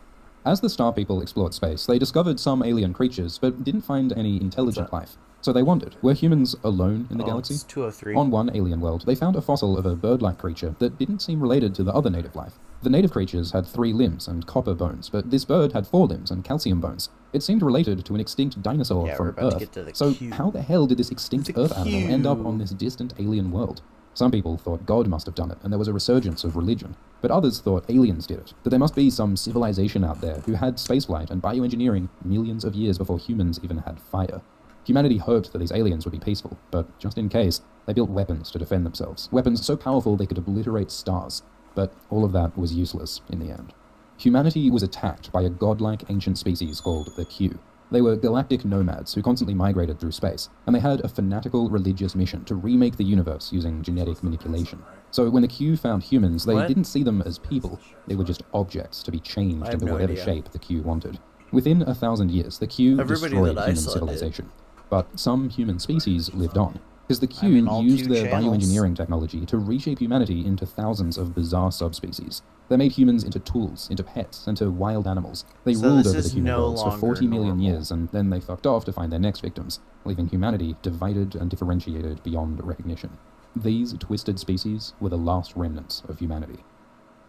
As the Star People explored space, they discovered some alien creatures, but didn't find any intelligent life. So they wondered, were humans alone in the galaxy? It's 203. On one alien world, they found a fossil of a bird-like creature that didn't seem related to the other native life. The native creatures had 3 limbs and copper bones, but this bird had 4 limbs and calcium bones. It seemed related to an extinct dinosaur from Earth. So how the hell did this extinct Earth animal end up on this distant alien world? Some people thought God must have done it, and there was a resurgence of religion. But others thought aliens did it, that there must be some civilization out there who had spaceflight and bioengineering millions of years before humans even had fire. Humanity hoped that these aliens would be peaceful, but just in case, they built weapons to defend themselves. Weapons so powerful they could obliterate stars. But all of that was useless in the end. Humanity was attacked by a godlike ancient species called the Q. They were galactic nomads who constantly migrated through space, and they had a fanatical religious mission to remake the universe using genetic manipulation. So when the Q found humans, they didn't see them as people. They were just objects to be changed into whatever shape the Q wanted. Within 1,000 years, the Q destroyed human civilization. But some human species lived on, because the Q used their bioengineering technology to reshape humanity into thousands of bizarre subspecies. They made humans into tools, into pets, into wild animals. They ruled over the human worlds for 40 million years, and then they fucked off to find their next victims, leaving humanity divided and differentiated beyond recognition. These twisted species were the last remnants of humanity.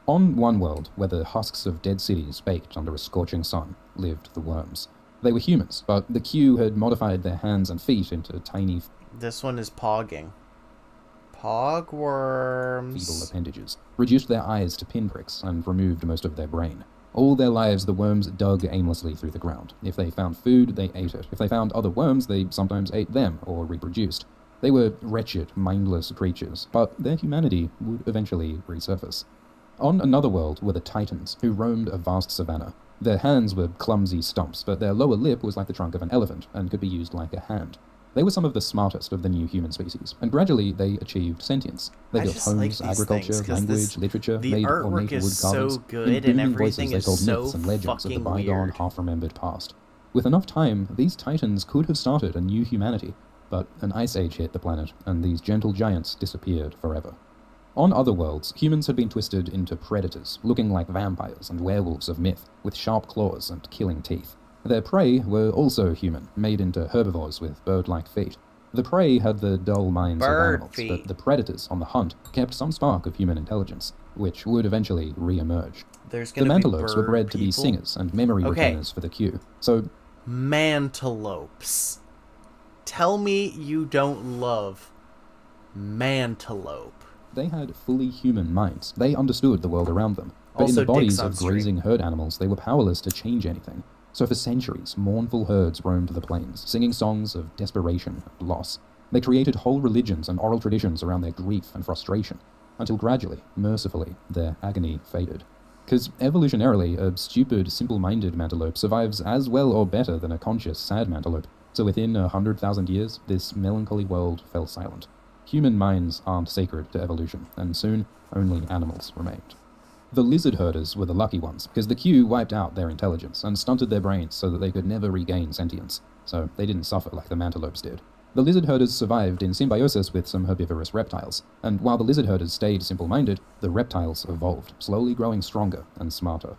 On one world, where the husks of dead cities baked under a scorching sun, lived the worms. They were humans, but the Q had modified their hands and feet into tiny... This one is pogging. Pogworms. Feeble appendages, reduced their eyes to pinpricks, and removed most of their brain. All their lives, the worms dug aimlessly through the ground. If they found food, they ate it. If they found other worms, they sometimes ate them, or reproduced. They were wretched, mindless creatures, but their humanity would eventually resurface. On another world were the Titans, who roamed a vast savanna. Their hands were clumsy stumps, but their lower lip was like the trunk of an elephant, and could be used like a hand. They were some of the smartest of the new human species, and gradually they achieved sentience. They built homes, agriculture, language, literature, made ornate wood carvings. In booming voices they told myths and legends of the bygone, half-remembered past. With enough time, these titans could have started a new humanity, but an ice age hit the planet, and these gentle giants disappeared forever. On other worlds, humans had been twisted into predators, looking like vampires and werewolves of myth, with sharp claws and killing teeth. Their prey were also human, made into herbivores with bird-like feet. The prey had the dull minds of Bird animals, feet. but the predators on the hunt kept some spark of human intelligence, which would eventually re-emerge. There's The gonna be mantelopes were bird bred to be people? singers and memory Okay. retainers for the queue, so Mantelopes. Tell me you don't love mantelope. they had fully human minds. They understood the world around them. But in Also the bodies dicks on of grazing herd animals, they were powerless to change anything. So for centuries, mournful herds roamed the plains, singing songs of desperation and loss. They created whole religions and oral traditions around their grief and frustration, until gradually, mercifully, their agony faded. Because evolutionarily, a stupid, simple-minded mantelope survives as well or better than a conscious, sad mantelope. So within 100,000 years, this melancholy world fell silent. Human minds aren't sacred to evolution, and soon only animals remained. The lizard herders were the lucky ones, because the queue wiped out their intelligence and stunted their brains so that they could never regain sentience, so they didn't suffer like the mantelopes did. The lizard herders survived in symbiosis with some herbivorous reptiles, and while the lizard herders stayed simple-minded, the reptiles evolved, slowly growing stronger and smarter.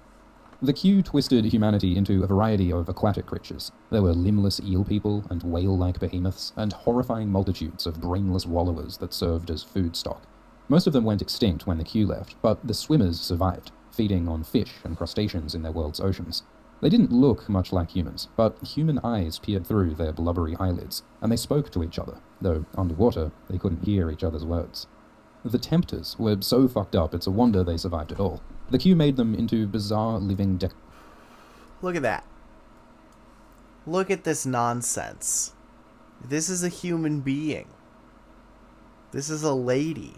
The queue twisted humanity into a variety of aquatic creatures. There were limbless eel people and whale-like behemoths, and horrifying multitudes of brainless wallowers that served as food stock. Most of them went extinct when the queue left, but the swimmers survived, feeding on fish and crustaceans in their world's oceans. They didn't look much like humans, but human eyes peered through their blubbery eyelids, and they spoke to each other, though underwater they couldn't hear each other's words. The tempters were so fucked up it's a wonder they survived at all. The queue made them into bizarre living Look at that. Look at this nonsense. This is a human being. This is a lady.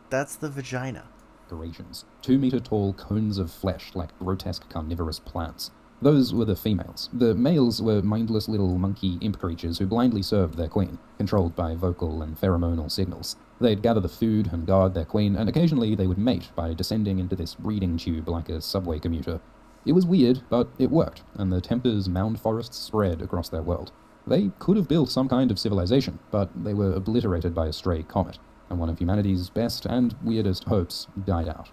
That's the vagina. decorations, 2-meter-tall cones of flesh like grotesque carnivorous plants. Those were the females. The males were mindless little monkey imp creatures who blindly served their queen, controlled by vocal and pheromonal signals. They'd gather the food and guard their queen, and occasionally they would mate by descending into this breeding tube like a subway commuter. It was weird, but it worked, and the Tempter's mound forests spread across their world. They could have built some kind of civilization, but they were obliterated by a stray comet, and one of humanity's best and weirdest hopes died out.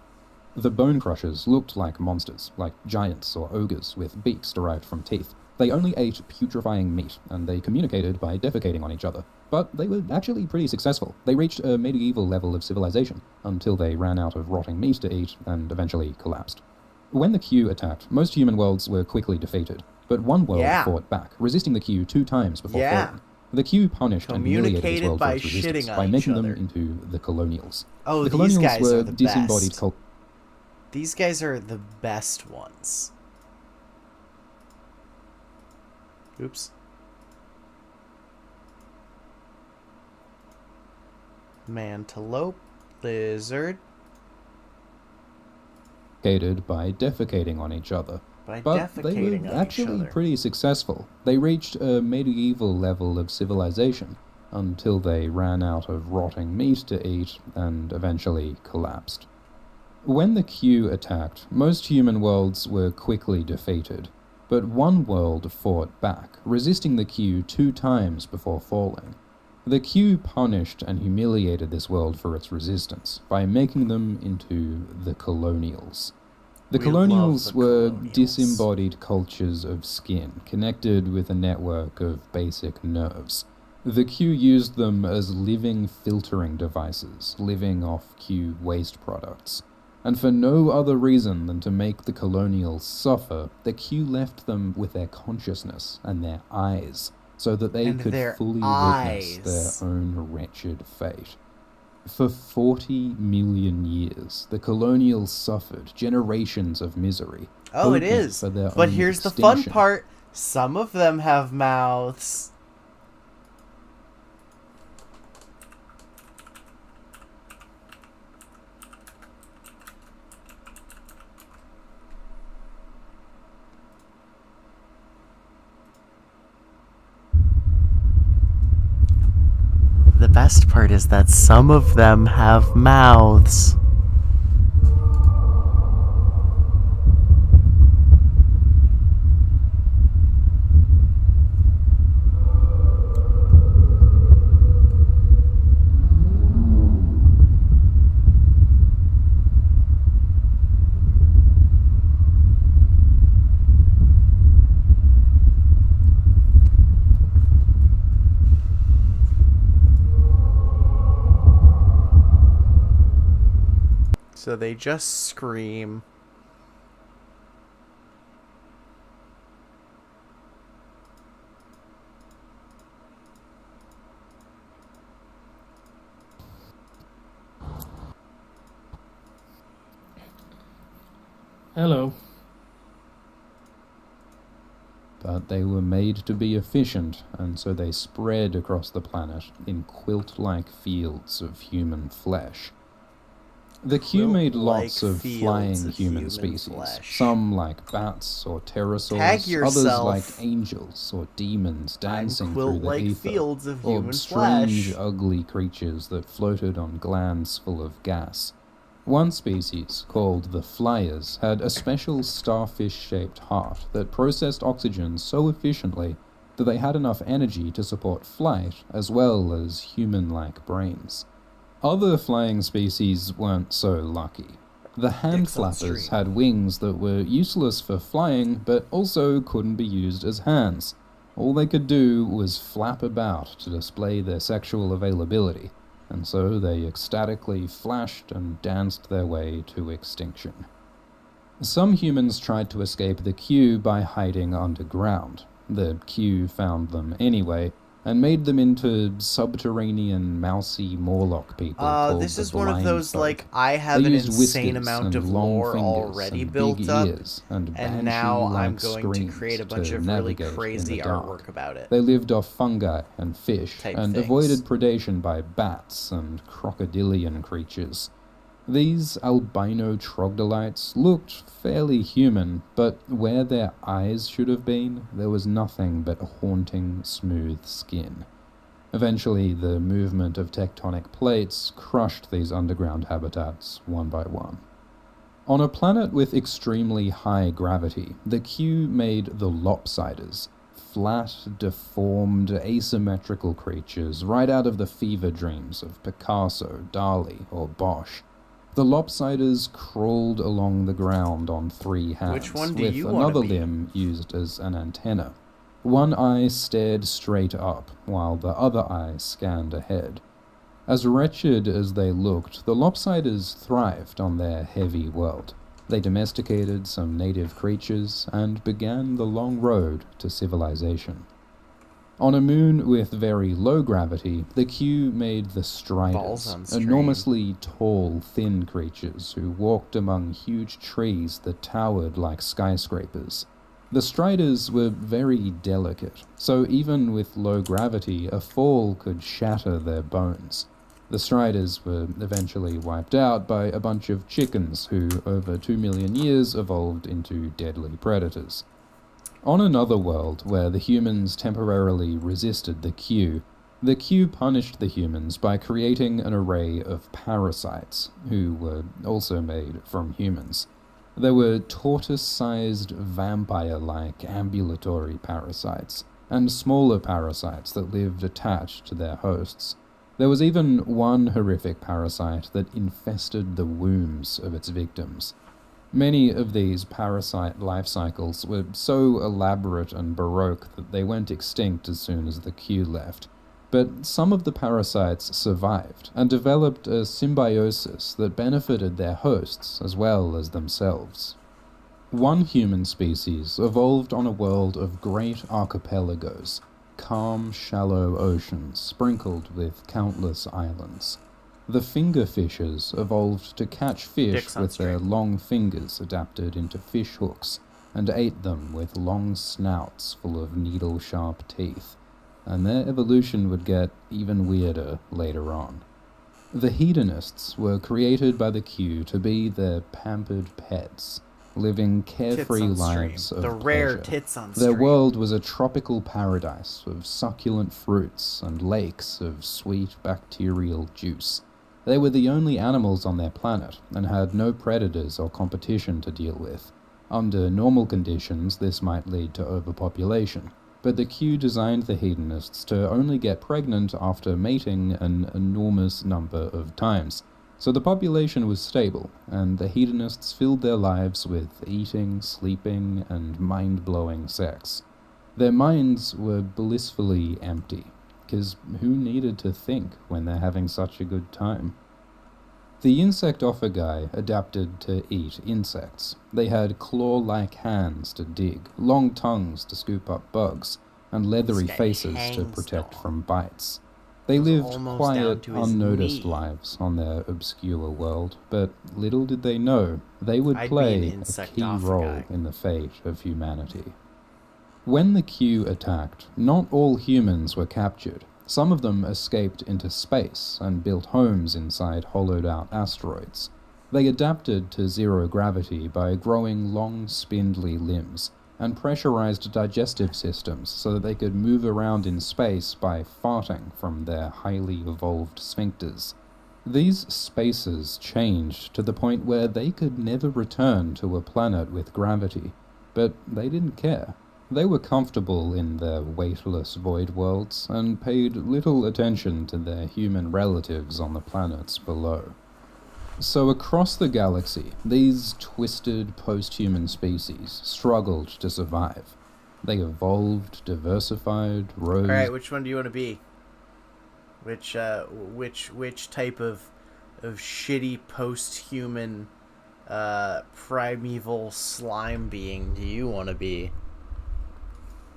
The Bone Crushers looked like monsters, like giants or ogres with beaks derived from teeth. They only ate putrefying meat, and they communicated by defecating on each other. But they were actually pretty successful. They reached a medieval level of civilization, until they ran out of rotting meat to eat, and eventually collapsed. When the Q attacked, most human worlds were quickly defeated, but one world fought back, resisting the Q 2 times before falling. The Q punished and humiliated this world for its resistance by making them into the colonials. Oh, the these colonials guys were are the disembodied best. cult. These guys are the best ones. Oops. Mantelope, lizard. By defecating on each other. By But they defecating were on each actually other. pretty successful. They reached a medieval level of civilization until they ran out of rotting meat to eat and eventually collapsed. When the Q attacked, most human worlds were quickly defeated, but one world fought back, resisting the Q 2 times before falling. The Q punished and humiliated this world for its resistance by making them into the colonials. The We colonials love the were colonials. disembodied cultures of skin, connected with a network of basic nerves. The Q used them as living filtering devices, living off Q waste products. And for no other reason than to make the colonials suffer, the Q left them with their consciousness and their eyes, so that they And could their fully eyes. witness their own wretched fate. For 40 million years, the colonials suffered generations of misery. Oh, it hoping is. for their But own here's the fun extinction. part. Some of them have mouths. The best part is that some of them have mouths. So they just scream. Hello. But they were made to be efficient, and so they spread across the planet in quilt-like fields of human flesh. The Q made lots of flying human species, some like bats or pterosaurs, others like angels or demons dancing through the ether, or strange, ugly creatures that floated on glands full of gas. One species, called the Flyers, had a special starfish-shaped heart that processed oxygen so efficiently that they had enough energy to support flight as well as human-like brains. Other flying species weren't so lucky. The hand flappers had wings that were useless for flying, but also couldn't be used as hands. All they could do was flap about to display their sexual availability, and so they ecstatically flashed and danced their way to extinction. Some humans tried to escape the Q by hiding underground. The Q found them anyway, and made them into subterranean, mousy Morlock people called this the is one of Blind those, Folk. like, I have They an used insane whiskers amount and of long lore fingers already and built big up, ears and and now I'm banshee-like going to create a screams bunch to of really navigate in crazy the dark. artwork about it. They lived off fungi and fish, and things. avoided predation by bats and crocodilian creatures. These albino troglodytes looked fairly human, but where their eyes should have been, there was nothing but haunting, smooth skin. Eventually, the movement of tectonic plates crushed these underground habitats one by one. On a planet with extremely high gravity, the Q made the Lopsiders, flat, deformed, asymmetrical creatures right out of the fever dreams of Picasso, Dali, or Bosch. The Lopsiders crawled along the ground on three hands, Which one do with you wanna another be? limb used as an antenna. One eye stared straight up, while the other eye scanned ahead. As wretched as they looked, the Lopsiders thrived on their heavy world. They domesticated some native creatures and began the long road to civilization. On a moon with very low gravity, the Q made the Striders, enormously tall, thin creatures who walked among huge trees that towered like skyscrapers. The Striders were very delicate, so even with low gravity, a fall could shatter their bones. The Striders were eventually wiped out by a bunch of chickens who, over 2 million years, evolved into deadly predators. On another world, where the humans temporarily resisted the Q punished the humans by creating an array of parasites, who were also made from humans. There were tortoise-sized, vampire-like ambulatory parasites, and smaller parasites that lived attached to their hosts. There was even one horrific parasite that infested the wombs of its victims. Many of these parasite life cycles were so elaborate and baroque that they went extinct as soon as the Q left. But some of the parasites survived and developed a symbiosis that benefited their hosts as well as themselves. One human species evolved on a world of great archipelagos, calm, shallow oceans sprinkled with countless islands. The fingerfishers evolved to catch fish with their long fingers adapted into fish hooks, and ate them with long snouts full of needle-sharp teeth, and their evolution would get even weirder later on. The hedonists were created by the Q to be their pampered pets, living carefree lives of The rare pleasure. tits on Their stream. world was a tropical paradise of succulent fruits and lakes of sweet bacterial juice. They were the only animals on their planet and had no predators or competition to deal with. Under normal conditions, this might lead to overpopulation, but the Q designed the hedonists to only get pregnant after mating an enormous number of times. So the population was stable, and the hedonists filled their lives with eating, sleeping, and mind-blowing sex. Their minds were blissfully empty, because who needed to think when they're having such a good time? The insectophagy adapted to eat insects. They had claw-like hands to dig, long tongues to scoop up bugs, and leathery faces to protect from bites. They lived quiet, unnoticed lives on their obscure world, but little did they know they would play a key role in the fate of humanity. When the Q attacked, not all humans were captured. Some of them escaped into space and built homes inside hollowed-out asteroids. They adapted to zero gravity by growing long, spindly limbs and pressurized digestive systems so that they could move around in space by farting from their highly evolved sphincters. These spaces changed to the point where they could never return to a planet with gravity, but they didn't care. They were comfortable in their weightless void worlds and paid little attention to their human relatives on the planets below. So across the galaxy, these twisted post-human species struggled to survive. They evolved, diversified, rose... Alright, which one do you want to be? Which type of shitty post-human primeval slime being do you want to be?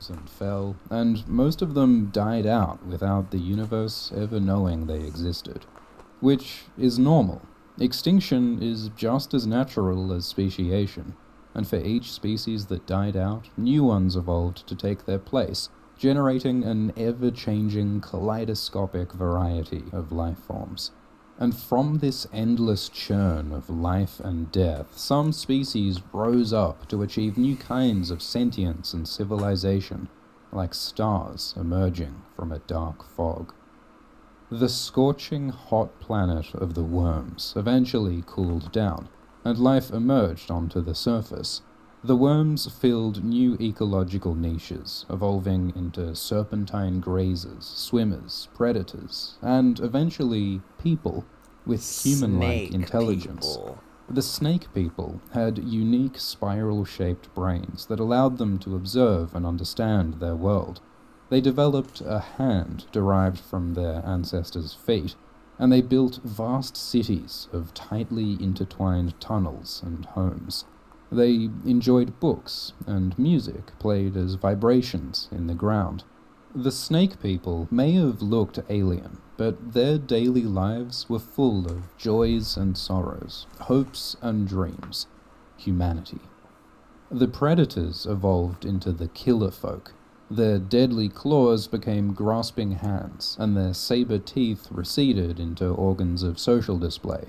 And fell, and most of them died out without the universe ever knowing they existed. Which is normal. Extinction is just as natural as speciation, and for each species that died out, new ones evolved to take their place, generating an ever-changing kaleidoscopic variety of life forms. And from this endless churn of life and death, some species rose up to achieve new kinds of sentience and civilization, like stars emerging from a dark fog. The scorching hot planet of the worms eventually cooled down, and life emerged onto the surface. The worms filled new ecological niches, evolving into serpentine grazers, swimmers, predators, and eventually people with human-like intelligence. The snake people had unique spiral-shaped brains that allowed them to observe and understand their world. They developed a hand derived from their ancestors' feet, and they built vast cities of tightly intertwined tunnels and homes. They enjoyed books, and music played as vibrations in the ground. The snake people may have looked alien, but their daily lives were full of joys and sorrows, hopes and dreams, humanity. The predators evolved into the killer folk. Their deadly claws became grasping hands, and their saber teeth receded into organs of social display.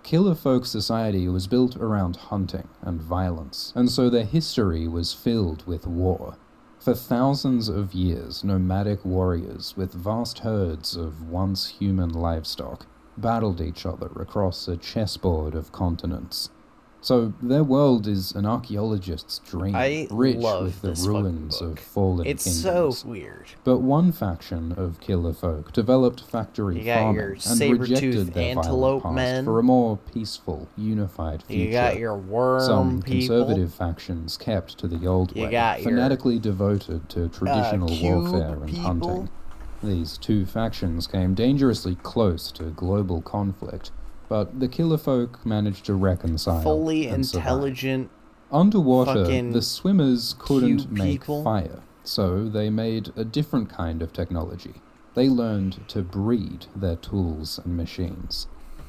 Killer folk society was built around hunting and violence, and so their history was filled with war. For thousands of years, nomadic warriors with vast herds of once human livestock battled each other across a chessboard of continents. So their world is an archaeologist's dream, rich with the ruins of fallen kingdoms. It's so weird. But one faction of killer folk developed factory farming and rejected their violent past for a more peaceful, unified future. You got your worm Some people. conservative factions kept to the old way, got your, fanatically devoted to traditional cube warfare and people. hunting. These two factions came dangerously close to global conflict, but the killer folk managed to reconcile fully and intelligent survive. Underwater, fucking the swimmers couldn't make people. fire, so they made a different kind of technology. They learned to breed their tools and machines.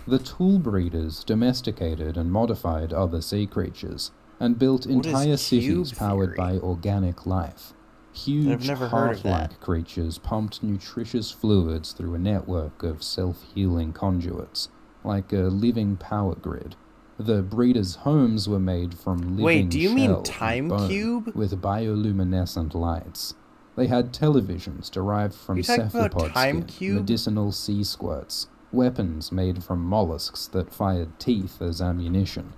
The tool breeders domesticated and modified other sea creatures, and built entire cities powered by organic life. Huge, heart-like creatures pumped nutritious fluids through a network of self-healing conduits, like a living power grid. The breeders' homes were made from living Wait, do you mean shell Time and bone Cube? with bioluminescent lights. They had televisions derived from cephalopod skin, medicinal sea squirts, weapons made from mollusks that fired teeth as ammunition.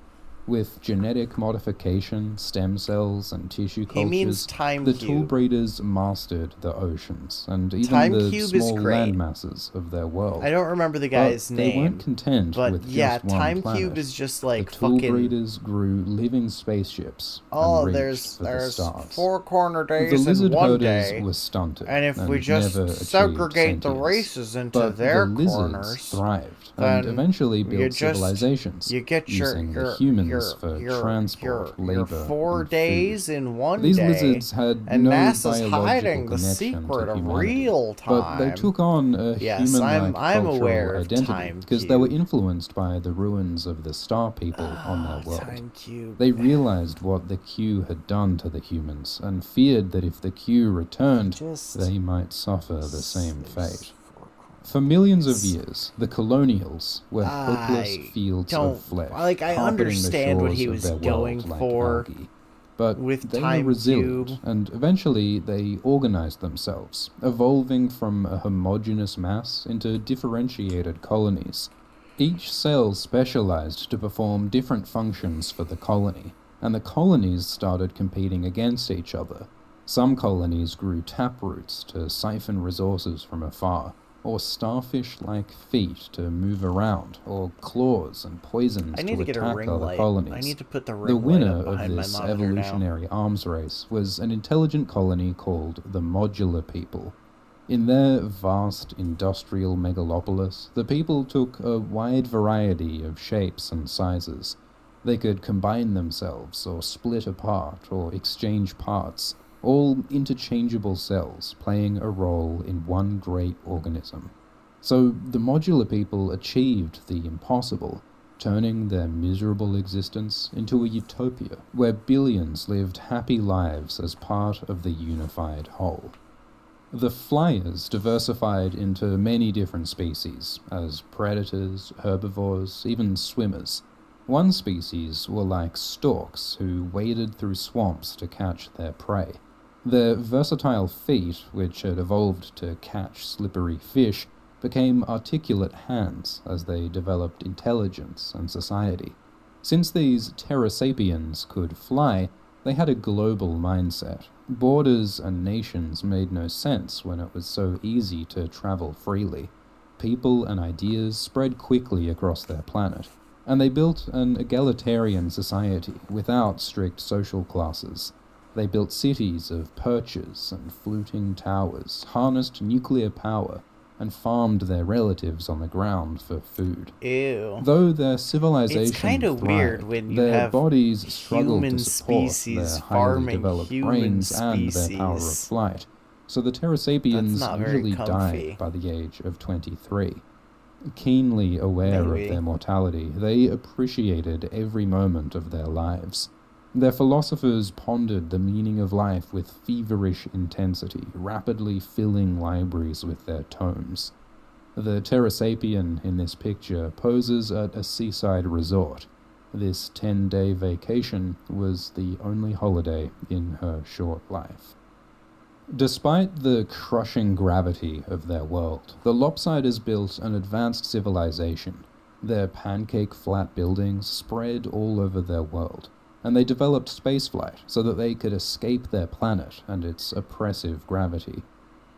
With genetic modification, stem cells, and tissue He means cultures, time the cube. tool breeders mastered the oceans and even Time the cube is small great. land masses of their world. I don't remember the guy's but name. They weren't content but with yeah, just one Time planet. Cube is just like the tool fucking. breeders grew living spaceships Oh, and reached for the there's stars. 4 corner The days in lizard one herders day, were stunted, and if we just never achieved segregate the sentience. races into But their the lizards corners, thrived then and eventually you built just- civilizations, you get using the humans for transport, your labor, 4 and days food. in one These day, lizards had and no NASA's biological hiding the connection secret to of humanity, real but they time. took on a Yes, human-like I'm aware cultural of identity Time because they were Cube. influenced by the ruins of the Star People on their world. Time Cube. They realized what the Q had done to the humans and feared that if the Q returned, they might suffer the same fate. For millions of years, the colonials were helpless fields don't- of flesh, like, I carpeting the understand what shores he of was their world going like for algae. But with they Time were resilient, Cube. and eventually they organized themselves, evolving from a homogeneous mass into differentiated colonies. Each cell specialized to perform different functions for the colony, and the colonies started competing against each other. Some colonies grew taproots to siphon resources from afar, or starfish-like feet to move around, or claws and poisons I need to get a attack ring other light. colonies. I need to put the The ring light winner up of behind my this monitor now. evolutionary arms race was an intelligent colony called the Modular People. In their vast industrial megalopolis, the people took a wide variety of shapes and sizes. They could combine themselves, or split apart, or exchange parts, all interchangeable cells playing a role in one great organism. So the Modular People achieved the impossible, turning their miserable existence into a utopia where billions lived happy lives as part of the unified whole. The flyers diversified into many different species, as predators, herbivores, even swimmers. One species were like storks who waded through swamps to catch their prey. Their versatile feet, which had evolved to catch slippery fish, became articulate hands as they developed intelligence and society. Since these Terrasapiens could fly, they had a global mindset. Borders and nations made no sense when it was so easy to travel freely. People and ideas spread quickly across their planet, and they built an egalitarian society without strict social classes. They built cities of perches and fluting towers, harnessed nuclear power, and farmed their relatives on the ground for food. Ew. Though their civilization It's kind of weird when you their have bodies struggled human to support species their highly farming developed human brains and their power of species. flight. So the Terrasapiens That's not very usually comfy. died by the age of 23. Keenly aware Maybe. of their mortality, they appreciated every moment of their lives. Their philosophers pondered the meaning of life with feverish intensity, rapidly filling libraries with their tomes. The Terrasapien in this picture poses at a seaside resort. This 10-day vacation was the only holiday in her short life. Despite the crushing gravity of their world, the Lopsiders built an advanced civilization. Their pancake-flat buildings spread all over their world, and they developed spaceflight so that they could escape their planet and its oppressive gravity.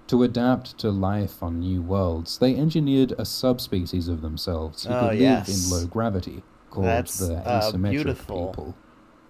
To adapt to life on new worlds, they engineered a subspecies of themselves who could live in low gravity, called the asymmetric beautiful. people.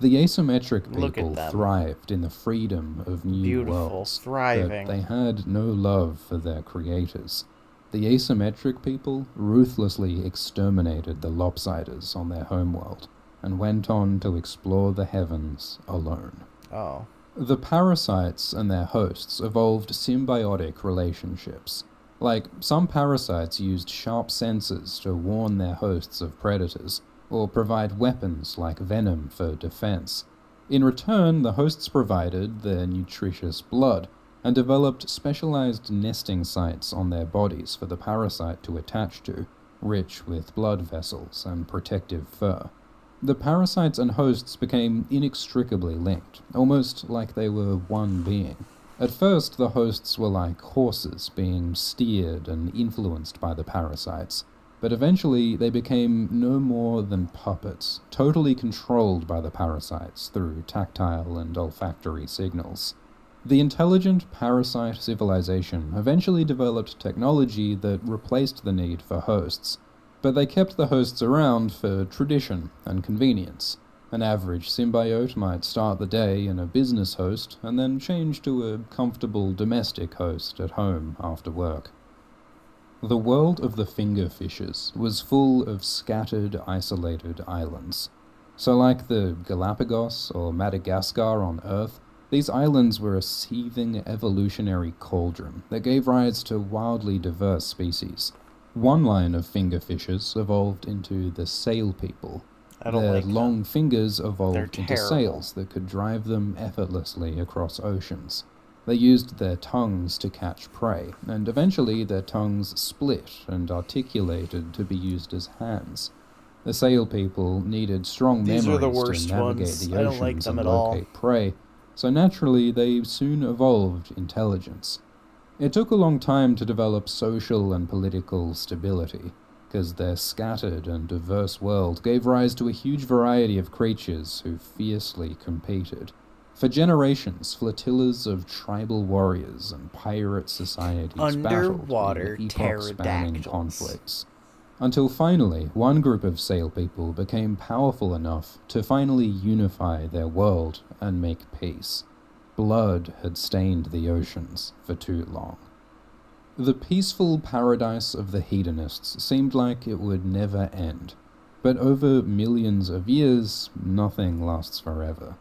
The asymmetric Look at people them. thrived in the freedom of new Beautiful, worlds, thriving. but they had no love for their creators. The asymmetric people ruthlessly exterminated the Lopsiders on their homeworld, and went on to explore the heavens alone. Oh. The parasites and their hosts evolved symbiotic relationships. Like, some parasites used sharp sensors to warn their hosts of predators, or provide weapons like venom for defense. In return, the hosts provided their nutritious blood, and developed specialized nesting sites on their bodies for the parasite to attach to, rich with blood vessels and protective fur. The parasites and hosts became inextricably linked, almost like they were one being. At first, the hosts were like horses being steered and influenced by the parasites. but eventually they became no more than puppets, totally controlled by the parasites through tactile and olfactory signals. The intelligent parasite civilization eventually developed technology that replaced the need for hosts, but they kept the hosts around for tradition and convenience. An average symbiote might start the day in a business host and then change to a comfortable domestic host at home after work. The world of the fingerfishes was full of scattered, isolated islands. So like the Galapagos or Madagascar on Earth, these islands were a seething evolutionary cauldron that gave rise to wildly diverse species. One line of fingerfishes evolved into the sail people. Their long fingers evolved into sails that could drive them effortlessly across oceans. They used their tongues to catch prey, and eventually their tongues split and articulated to be used as hands. The sail people needed strong These are the memories worst to navigate ones. the I don't like oceans them and at all. locate prey, so naturally they soon evolved intelligence. It took a long time to develop social and political stability, because their scattered and diverse world gave rise to a huge variety of creatures who fiercely competed. For generations, flotillas of tribal warriors and pirate societies Underwater battled in epoch-spanning pterodactyls. conflicts. Until finally, one group of sail people became powerful enough to finally unify their world and make peace. Blood had stained the oceans for too long. The peaceful paradise of the hedonists seemed like it would never end, but over millions of years, nothing lasts forever.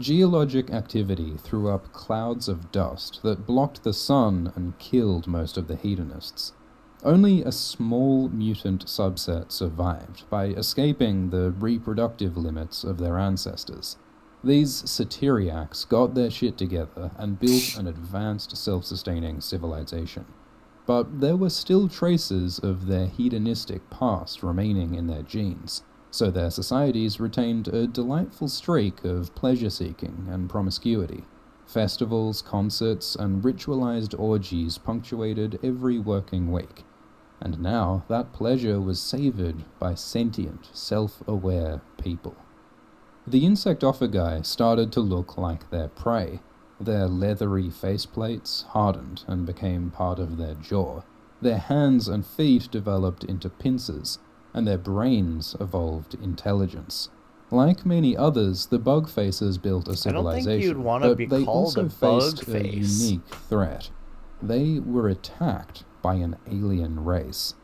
Geologic activity threw up clouds of dust that blocked the sun and killed most of the hedonists. Only a small mutant subset survived by escaping the reproductive limits of their ancestors. These satyriacs got their shit together and built an advanced self-sustaining civilization. But there were still traces of their hedonistic past remaining in their genes, so their societies retained a delightful streak of pleasure-seeking and promiscuity. Festivals, concerts, and ritualized orgies punctuated every working week. And now that pleasure was savored by sentient, self-aware people. The insectophagi started to look like their prey. Their leathery faceplates hardened and became part of their jaw. Their hands and feet developed into pincers, and their brains evolved intelligence. Like many others, the bug faces built a civilization, I don't think you'd want to be but they called also a bug faced face. a unique threat. They were attacked by an alien race.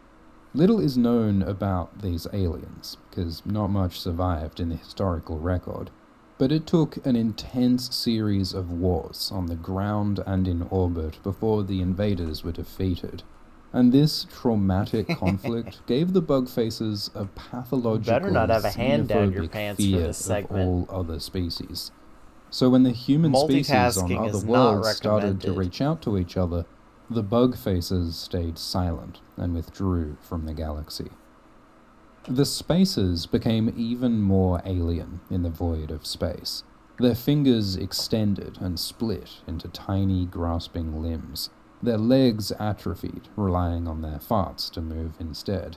Little is known about these aliens, because not much survived in the historical record, but it took an intense series of wars on the ground and in orbit before the invaders were defeated. And this traumatic conflict gave the bug faces a pathological, Better not have a hand down your xenophobic pants for fear this segment. of all other species. So when the human species on Multitasking other is not worlds started to recommended. reach out to each other, the bug faces stayed silent and withdrew from the galaxy. The spacers became even more alien in the void of space. Their fingers extended and split into tiny, grasping limbs. Their legs atrophied, relying on their farts to move instead.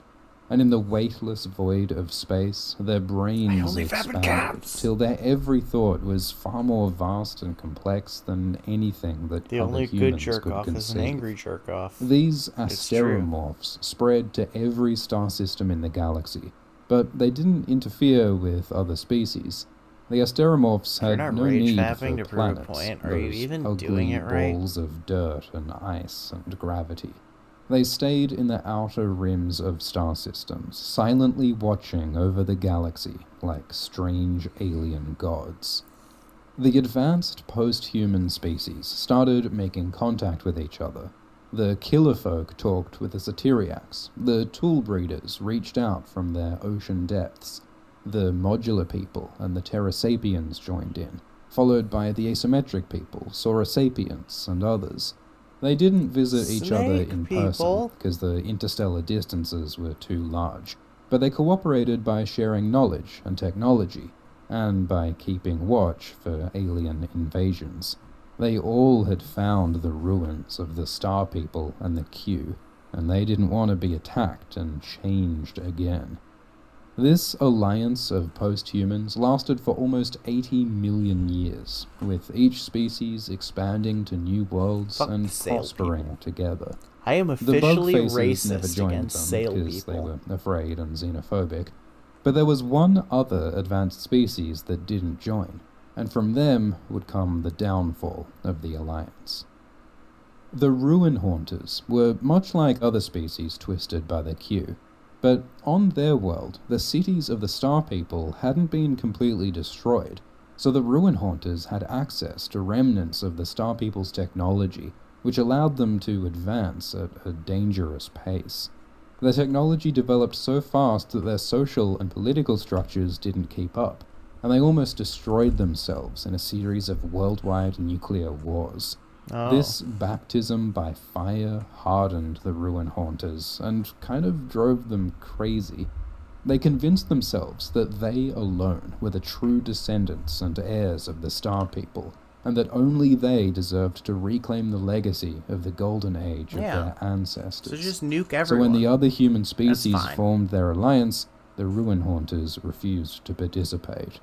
And in the weightless void of space, their brains expanded, till their every thought was far more vast and complex than anything that The other only good humans jerk could off conceive. is an angry jerk off. These It's true. asteromorphs spread to every star system in the galaxy, but they didn't interfere with other species. The asteromorphs You're had not no rage need fapping for to prove a planets, point. Are you those even ugly doing it right? balls of dirt and ice and gravity. They stayed in the outer rims of star systems, silently watching over the galaxy like strange alien gods. The advanced post-human species started making contact with each other. The killer folk talked with the satyriacs. The tool breeders reached out from their ocean depths. The modular people and the Terrasapiens joined in, followed by the asymmetric people, Saurisapiens, and others. They didn't visit each other in person, because the interstellar distances were too large, but they cooperated by sharing knowledge and technology, and by keeping watch for alien invasions. They all had found the ruins of the Star People and the Q. and they didn't want to be attacked and changed again. This alliance of post-humans lasted for almost 80 million years, with each species expanding to new worlds and prospering together. I am The officially bug faces racist never joined against them sail because they people. were afraid and xenophobic, but there was one other advanced species that didn't join, and from them would come the downfall of the alliance. The Ruin Haunters were much like other species twisted by the Q, but on their world, the cities of the Star People hadn't been completely destroyed, so the Ruin Haunters had access to remnants of the Star People's technology, which allowed them to advance at a dangerous pace. The technology developed so fast that their social and political structures didn't keep up, and they almost destroyed themselves in a series of worldwide nuclear wars. Oh. This baptism by fire hardened the Ruin Haunters and kind of drove them crazy. They convinced themselves that they alone were the true descendants and heirs of the Star People, and that only they deserved to reclaim the legacy of the golden age of their ancestors. So just nuke everyone. So when the other human species fine. formed their alliance, the Ruin Haunters refused to participate.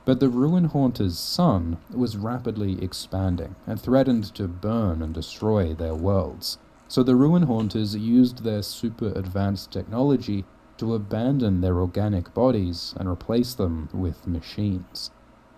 But the Ruin Haunters' sun was rapidly expanding and threatened to burn and destroy their worlds. So the Ruin Haunters used their super advanced technology to abandon their organic bodies and replace them with machines.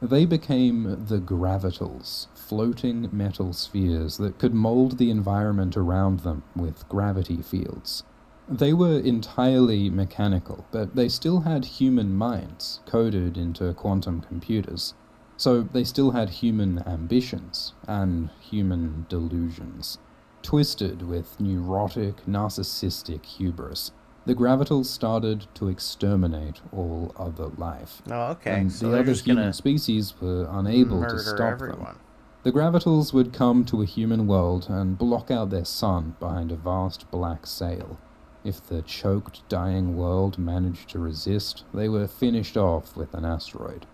They became the Gravitals, floating metal spheres that could mold the environment around them with gravity fields. They were entirely mechanical, but they still had human minds coded into quantum computers, so they still had human ambitions and human delusions. Twisted with neurotic, narcissistic hubris, the Gravitals started to exterminate all other life. Oh, okay. And So the they're other just gonna human species were unable to murder stop everyone. them. The Gravitals would come to a human world and block out their sun behind a vast black sail. If the choked, dying world managed to resist, they were finished off with an asteroid.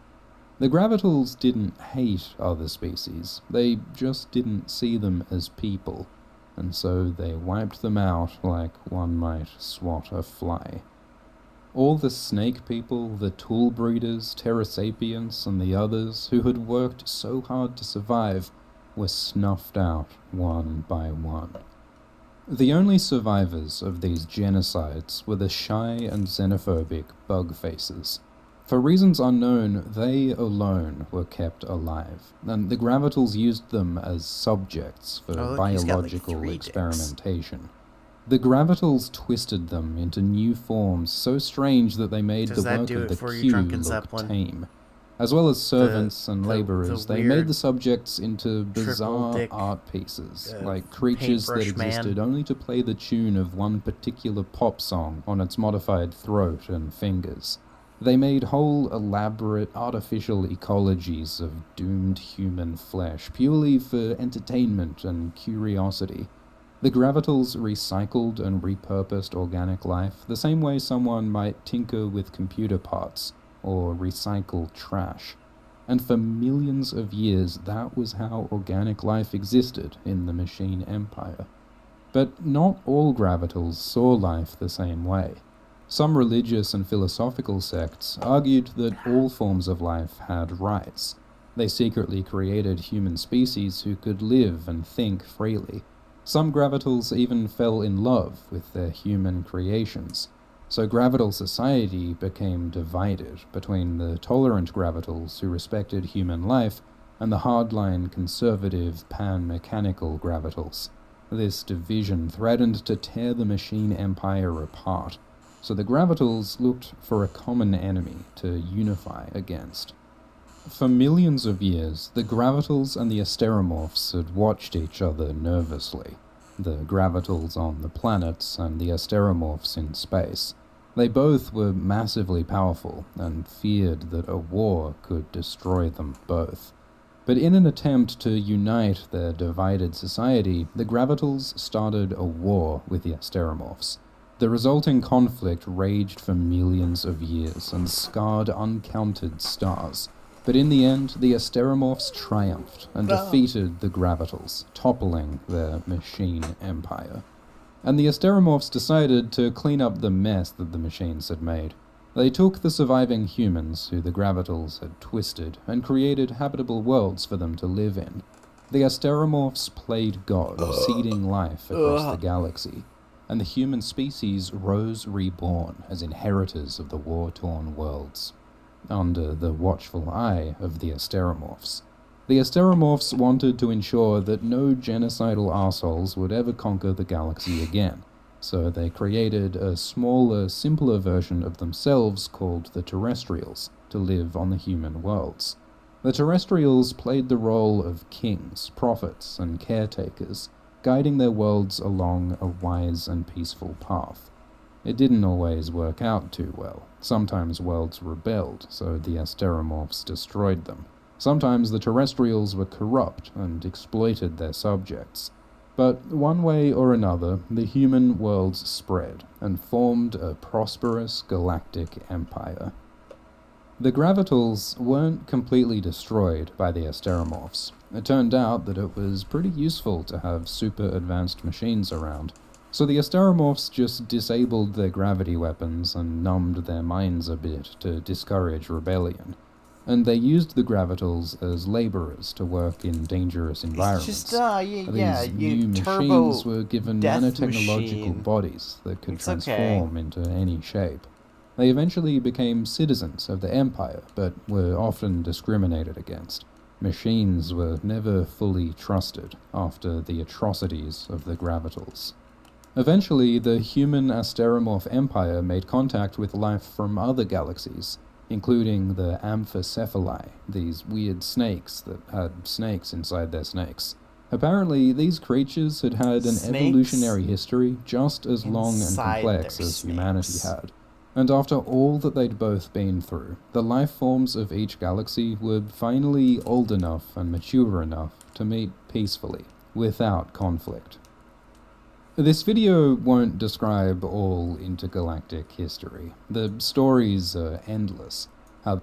The Gravitals didn't hate other species, they just didn't see them as people, and so they wiped them out like one might swat a fly. All the snake people, the tool breeders, Terra Sapiens, and the others who had worked so hard to survive were snuffed out one by one. The only survivors of these genocides were the shy and xenophobic bug faces. For reasons unknown, they alone were kept alive, and the Gravitals used them as subjects for biological experimentation. The Gravitals twisted them into new forms so strange that they made the work of the Q look tame. As well as servants and laborers, they made the subjects into bizarre art pieces, like creatures that existed only to play the tune of one particular pop song on its modified throat and fingers. They made whole elaborate artificial ecologies of doomed human flesh, purely for entertainment and curiosity. The Gravitals recycled and repurposed organic life the same way someone might tinker with computer parts or recycle trash. And for millions of years, that was how organic life existed in the machine empire. But not all Gravitals saw life the same way. Some religious and philosophical sects argued that all forms of life had rights. They secretly created human species who could live and think freely. Some Gravitals even fell in love with their human creations. So Gravital society became divided between the tolerant Gravitals who respected human life and the hardline conservative pan-mechanical Gravitals. This division threatened to tear the machine empire apart, so the Gravitals looked for a common enemy to unify against. For millions of years, the Gravitals and the Asteromorphs had watched each other nervously. The Gravitals on the planets and the Asteromorphs in space. They both were massively powerful and feared that a war could destroy them both. But in an attempt to unite their divided society, the Gravitals started a war with the Asteromorphs. The resulting conflict raged for millions of years and scarred uncounted stars. But in the end, the Asteromorphs triumphed and defeated the Gravitals, toppling their machine empire. and the Asteromorphs decided to clean up the mess that the machines had made. They took the surviving humans, who the Gravitals had twisted, and created habitable worlds for them to live in. The Asteromorphs played God, seeding life across the galaxy, and the human species rose reborn as inheritors of the war-torn worlds, under the watchful eye of the Asteromorphs. The Asteromorphs wanted to ensure that no genocidal arseholes would ever conquer the galaxy again, so they created a smaller, simpler version of themselves called the Terrestrials to live on the human worlds. The Terrestrials played the role of kings, prophets, and caretakers, guiding their worlds along a wise and peaceful path. It didn't always work out too well. Sometimes worlds rebelled, so the Asteromorphs destroyed them. Sometimes the Terrestrials were corrupt and exploited their subjects. But one way or another, the human worlds spread and formed a prosperous galactic empire. The Gravitals weren't completely destroyed by the Asteromorphs. It turned out that it was pretty useful to have super advanced machines around, so the Asteromorphs just disabled their gravity weapons and numbed their minds a bit to discourage rebellion. And they used the Gravitals as laborers to work in dangerous environments. These new machines were given nanotechnological bodies that could transform into any shape. They eventually became citizens of the Empire, but were often discriminated against. Machines were never fully trusted after the atrocities of the Gravitals. Eventually, the human Asteromorph Empire made contact with life from other galaxies, including the Amphicephali, these weird snakes that had snakes inside their snakes. Apparently, these creatures had had an evolutionary history just as long and complex as humanity had. And after all that they'd both been through, the life forms of each galaxy were finally old enough and mature enough to meet peacefully, without conflict. This video won't describe all intergalactic history. The stories are endless. How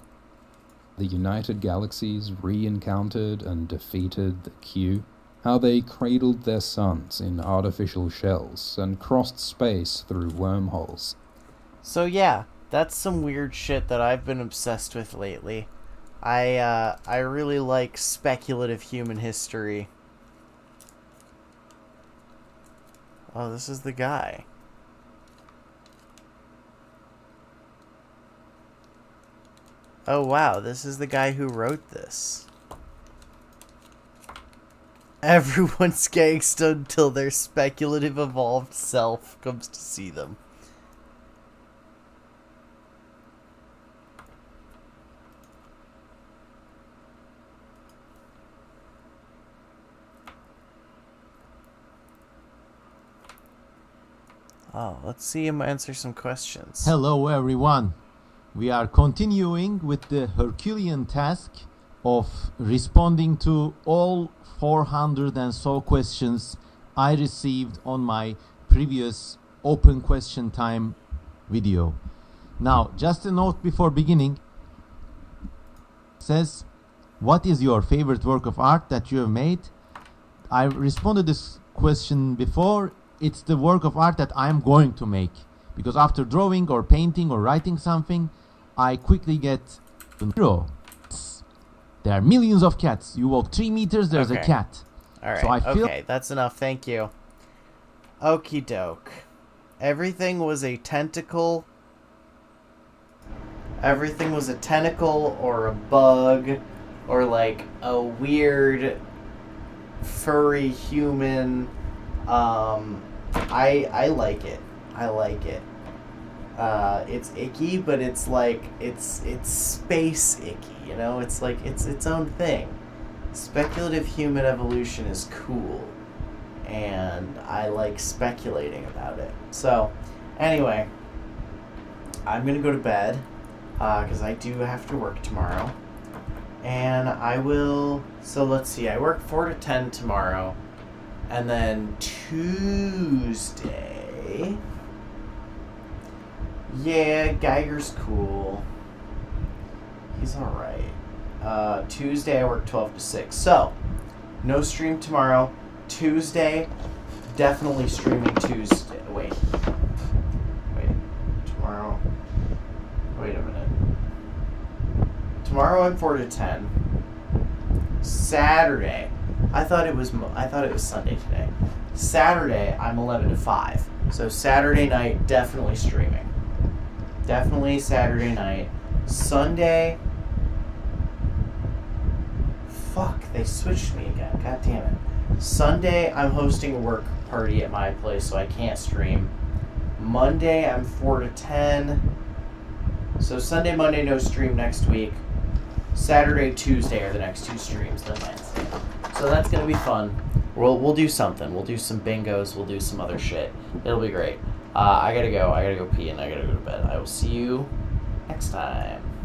the United Galaxies re-encountered and defeated the Q, how they cradled their suns in artificial shells and crossed space through wormholes. So yeah, that's some weird shit that I've been obsessed with lately. I really like speculative human history. Oh, this is the guy. Oh wow, this is the guy who wrote this. Everyone's gangsta until their speculative evolved self comes to see them. Oh, let's see him answer some questions. Hello everyone. We are continuing with the Herculean task of responding to all 400 and so questions I received on my previous open question time video. Now, just a note before beginning. It says, what is your favorite work of art that you have made? I responded this question before. It's the work of art that I'm going to make, because after drawing or painting or writing something, I quickly get zero. There are millions of cats. You walk 3 meters, there's a cat. Alright, so I feel that's enough, thank you. Okie doke. Everything was a tentacle. Everything was a tentacle or a bug or like a weird furry human. I like it. I like it. It's icky, but it's like it's space icky, you know? It's like it's its own thing. Speculative human evolution is cool, and I like speculating about it. So, anyway, I'm gonna go to bed because I do have to work tomorrow, and I will. So let's see. I work 4 to 10 tomorrow. And then Tuesday, yeah, Geiger's cool. He's alright. Tuesday I work 12 to 6. So, no stream tomorrow. Tuesday, definitely streaming Tuesday. Wait. Tomorrow. Wait a minute. Tomorrow I'm 4 to 10. Saturday. I thought it was Sunday today. Saturday I'm 11 to 5. So Saturday night definitely streaming. Definitely Saturday night. Sunday. Fuck, they switched me again. God damn it. Sunday, I'm hosting a work party at my place, so I can't stream. Monday, I'm 4 to 10. So Sunday, Monday, no stream next week. Saturday, Tuesday are the next 2 streams, then Wednesday. So that's going to be fun. We'll do something. We'll do some bingos. We'll do some other shit. It'll be great. I gotta go. I gotta go pee and I gotta go to bed. I will see you next time.